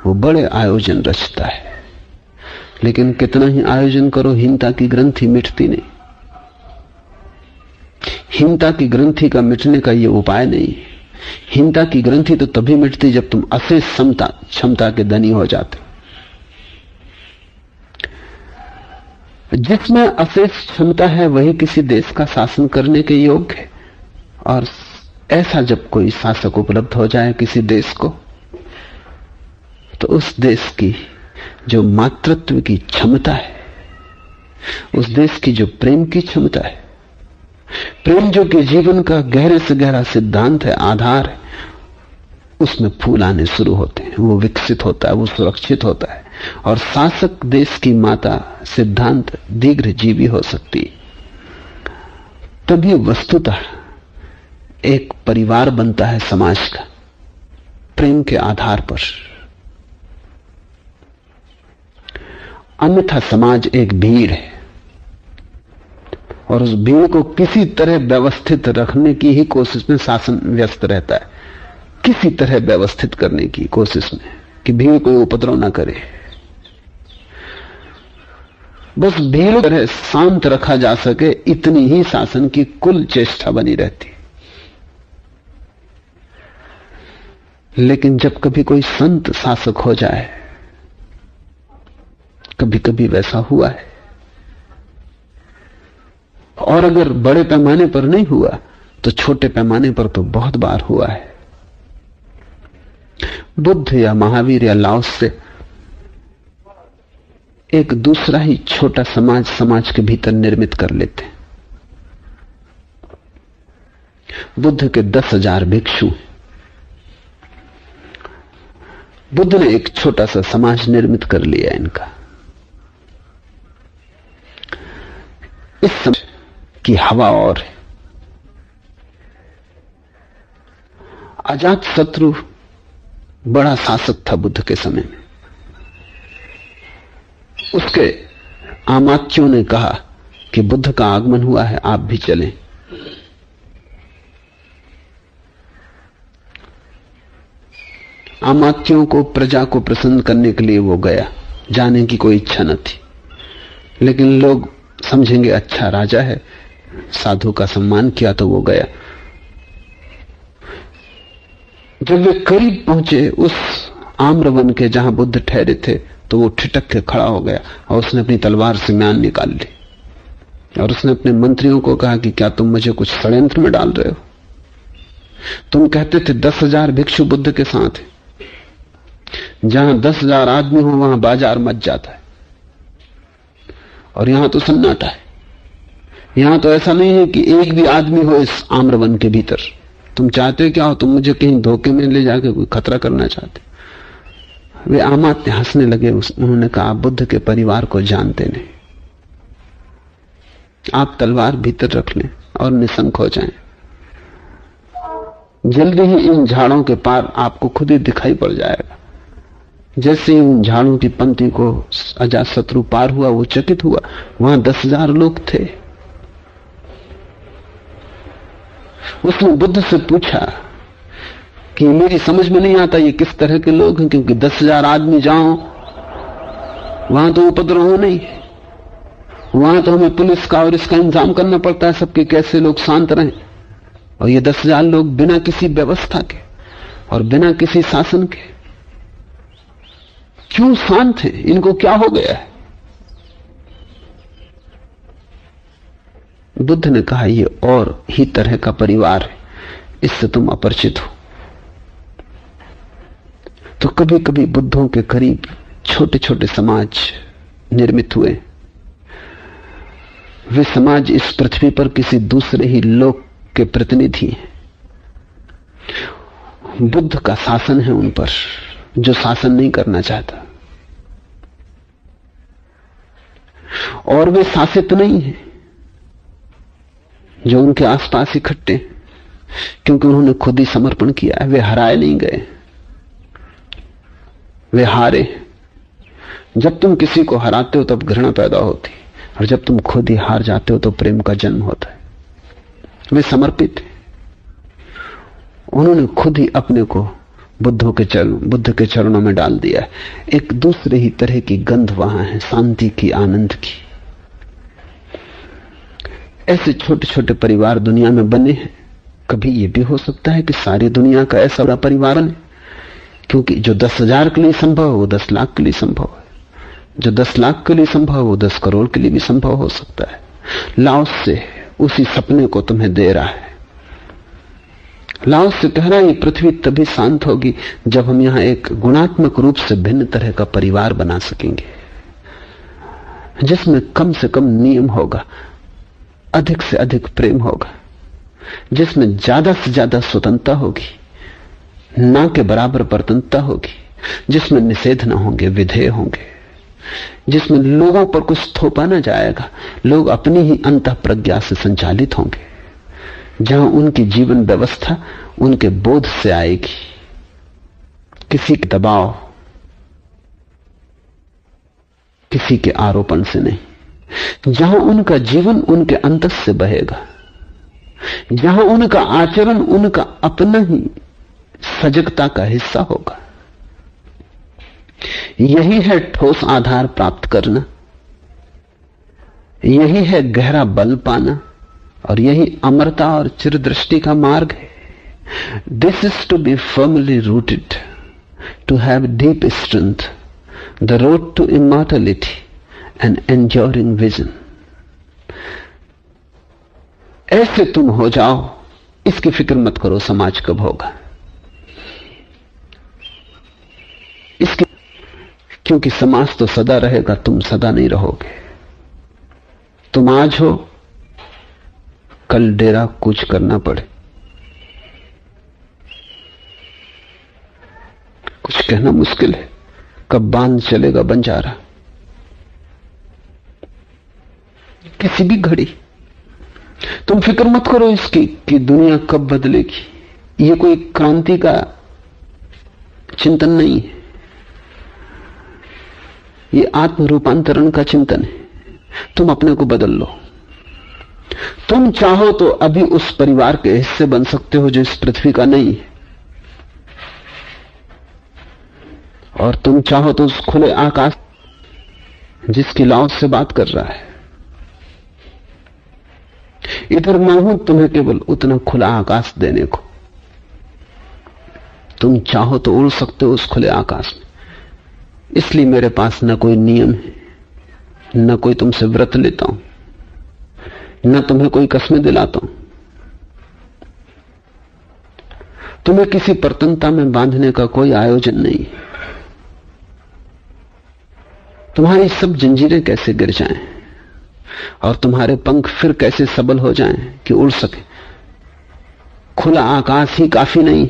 वो बड़े आयोजन रचता है। लेकिन कितना ही आयोजन करो, हीनता की ग्रंथि मिटती नहीं। हीनता की ग्रंथि का मिटने का ये उपाय नहीं है। हीनता की ग्रंथि तो तभी मिटती जब तुम अशेष क्षमता के धनी हो जाते। जिसमें अशेष क्षमता है वही किसी देश का शासन करने के योग्य है। और ऐसा जब कोई शासक उपलब्ध हो जाए किसी देश को, तो उस देश की जो मातृत्व की क्षमता है, उस देश की जो प्रेम की क्षमता है, प्रेम जो कि जीवन का गहरे से गहरा सिद्धांत है, आधार है, उसमें फूल आने शुरू होते हैं। वो विकसित होता है, वो सुरक्षित होता है। और शासक देश की माता सिद्धांत दीर्घजीवी हो सकती है। तभी वस्तुतः एक परिवार बनता है समाज का, प्रेम के आधार पर। अन्यथा समाज एक भीड़ है, और उस भीड़ को किसी तरह व्यवस्थित रखने की ही कोशिश में शासन व्यस्त रहता है। किसी तरह व्यवस्थित करने की कोशिश में कि भीड़ कोई उपद्रव ना करे। बस भीड़ तरह शांत रखा जा सके, इतनी ही शासन की कुल चेष्टा बनी रहती। लेकिन जब कभी कोई संत शासक हो जाए, कभी कभी वैसा हुआ है, और अगर बड़े पैमाने पर नहीं हुआ तो छोटे पैमाने पर तो बहुत बार हुआ है। बुद्ध या महावीर या लाओस से एक दूसरा ही छोटा समाज के भीतर निर्मित कर लेते। बुद्ध के 10,000 भिक्षु, बुद्ध ने एक छोटा सा समाज निर्मित कर लिया इनका। इस समय की हवा और है। अजात शत्रु बड़ा शासक था बुद्ध के समय में। उसके आमात्यों ने कहा कि बुद्ध का आगमन हुआ है, आप भी चलें। आमात्यों को, प्रजा को प्रसन्न करने के लिए वो गया। जाने की कोई इच्छा न थी, लेकिन लोग समझेंगे अच्छा राजा है, साधु का सम्मान किया, तो वो गया। जब वे करीब पहुंचे उस आम्रवन के जहां बुद्ध ठहरे थे, तो वो ठिठक के खड़ा हो गया और उसने अपनी तलवार से म्यान निकाल ली। और उसने अपने मंत्रियों को कहा कि क्या तुम मुझे कुछ षड्यंत्र में डाल रहे हो? तुम कहते थे 10,000 भिक्षु बुद्ध के साथ हैं। जहां 10,000 आदमी हो वहां बाजार मच जाता है, और यहां तो सन्नाटा है। यहां तो ऐसा नहीं है कि एक भी आदमी हो इस आम्रवन के भीतर। तुम चाहते क्या हो? तुम मुझे कहीं धोखे में ले जाके कोई खतरा करना चाहते। वे आमात्य हंसने लगे। उन्होंने कहा, आप बुद्ध के परिवार को जानते नहीं, आप तलवार भीतर रख लें और निशंक हो जाएं। जल्दी ही इन झाड़ों के पार आपको खुद ही दिखाई पड़ जाएगा। जैसे ही उन झाड़ों की पंक्ति को अजातशत्रु पार हुआ, वो चकित हुआ। वहां 10,000 लोग थे। उसने बुद्ध से पूछा कि मेरी समझ में नहीं आता ये किस तरह के लोग हैं, क्योंकि 10,000 आदमी जाओ वहां तो उपद्रव हो नहीं, वहां तो हमें पुलिस का और इसका इंतजाम करना पड़ता है सबके, कैसे लोग शांत रहें। और ये 10,000 लोग बिना किसी व्यवस्था के और बिना किसी शासन के क्यों शांत हैं? इनको क्या हो गया है? बुद्ध ने कहा, ये और ही तरह का परिवार है, इससे तुम अपरिचित हो। तो कभी कभी बुद्धों के करीब छोटे छोटे समाज निर्मित हुए। वे समाज इस पृथ्वी पर किसी दूसरे ही लोक के प्रतिनिधि हैं। बुद्ध का शासन है उन पर, जो शासन नहीं करना चाहता। और वे शासित नहीं हैं जो उनके आसपास इकट्ठे, क्योंकि उन्होंने खुद ही समर्पण किया है। वे हराए नहीं गए, वे हारे। जब तुम किसी को हराते हो तब घृणा पैदा होती, और जब तुम खुद ही हार जाते हो तो प्रेम का जन्म होता है। वे समर्पित हैं, उन्होंने खुद ही अपने को बुद्ध के चरणों में डाल दिया है। एक दूसरे ही तरह की गंध वहां है, शांति की, आनंद की। ऐसे छोटे छोटे परिवार दुनिया में बने हैं। कभी यह भी हो सकता है कि सारी दुनिया का ऐसा बड़ा परिवार बने, क्योंकि जो 10,000 के लिए संभव है वो 10 लाख के लिए संभव है, जो 10 लाख के लिए संभव है वो 10 करोड़ के लिए भी संभव हो सकता है। लाओस से उसी सपने को तुम्हें दे रहा है। लाओस से कह रहा है, ये पृथ्वी तभी शांत होगी जब हम यहां एक गुणात्मक रूप से भिन्न तरह का परिवार बना सकेंगे, जिसमें कम से कम नियम होगा, अधिक से अधिक प्रेम होगा, जिसमें ज्यादा से ज्यादा स्वतंत्रता होगी, ना के बराबर परतंत्रता होगी, जिसमें निषेध ना होंगे, विधेय होंगे, जिसमें लोगों पर कुछ थोपा ना जाएगा, लोग अपनी ही अंतः प्रज्ञा से संचालित होंगे, जहां उनकी जीवन व्यवस्था उनके बोध से आएगी, किसी के दबाव, किसी के आरोपण से नहीं, जहां उनका जीवन उनके अंतस से बहेगा, जहां उनका आचरण उनका अपना ही सजगता का हिस्सा होगा। यही है ठोस आधार प्राप्त करना, यही है गहरा बल पाना, और यही अमरता और चिरदृष्टि का मार्ग है। This is to be firmly rooted, to have deep strength, the road to immortality and enduring vision. ऐसे तुम हो जाओ, इसकी फिक्र मत करो समाज कब होगा, इसकी, क्योंकि समाज तो सदा रहेगा, तुम सदा नहीं रहोगे। तुम आज हो, कल डेरा कूच करना पड़े। कुछ कहना मुश्किल है, कब बांध चलेगा बंजारा, किसी भी घड़ी। तुम फिक्र मत करो इसकी कि दुनिया कब बदलेगी। ये कोई क्रांति का चिंतन नहीं है, ये आत्म रूपांतरण का चिंतन है। तुम अपने को बदल लो। तुम चाहो तो अभी उस परिवार के हिस्से बन सकते हो जो इस पृथ्वी का नहीं है, और तुम चाहो तो उस खुले आकाश जिसकी लाओस से बात कर रहा है। इधर मैं हूं तुम्हें केवल उतना खुला आकाश देने को। तुम चाहो तो उड़ सकते हो उस खुले आकाश में। इसलिए मेरे पास न कोई नियम है, न कोई तुमसे व्रत लेता हूं, न तुम्हें कोई कस्में दिलाता हूं। तुम्हें किसी परतंत्रता में बांधने का कोई आयोजन नहीं। तुम्हारी सब जंजीरें कैसे गिर जाएं और तुम्हारे पंख फिर कैसे सबल हो जाएं कि उड़ सके। खुला आकाश ही काफी नहीं,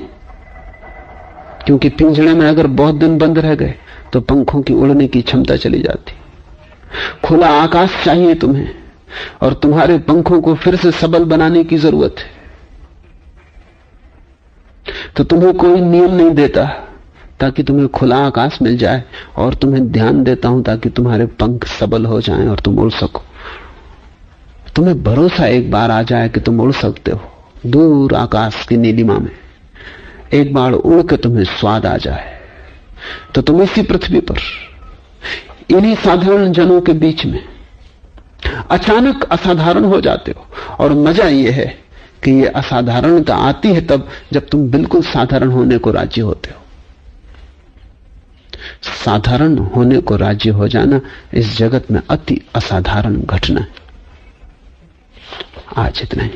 क्योंकि पिंजड़े में अगर बहुत दिन बंद रह गए तो पंखों की उड़ने की क्षमता चली जाती। खुला आकाश चाहिए तुम्हें, और तुम्हारे पंखों को फिर से सबल बनाने की जरूरत है। तो तुम्हें कोई नियम नहीं देता ताकि तुम्हें खुला आकाश मिल जाए, और तुम्हें ध्यान देता हूं ताकि तुम्हारे पंख सबल हो जाएं और तुम उड़ सको। तुम्हें भरोसा एक बार आ जाए कि तुम उड़ सकते हो दूर आकाश की नीलिमा में, एक बार उड़ के तुम्हें स्वाद आ जाए, तो तुम इसी पृथ्वी पर इन्हीं साधारण जनों के बीच में अचानक असाधारण हो जाते हो। और मजा यह है कि यह असाधारणता आती है तब जब तुम बिल्कुल साधारण होने को राजी होते हो। साधारण होने को राजी हो जाना इस जगत में अति असाधारण घटना है। आज इतना ही।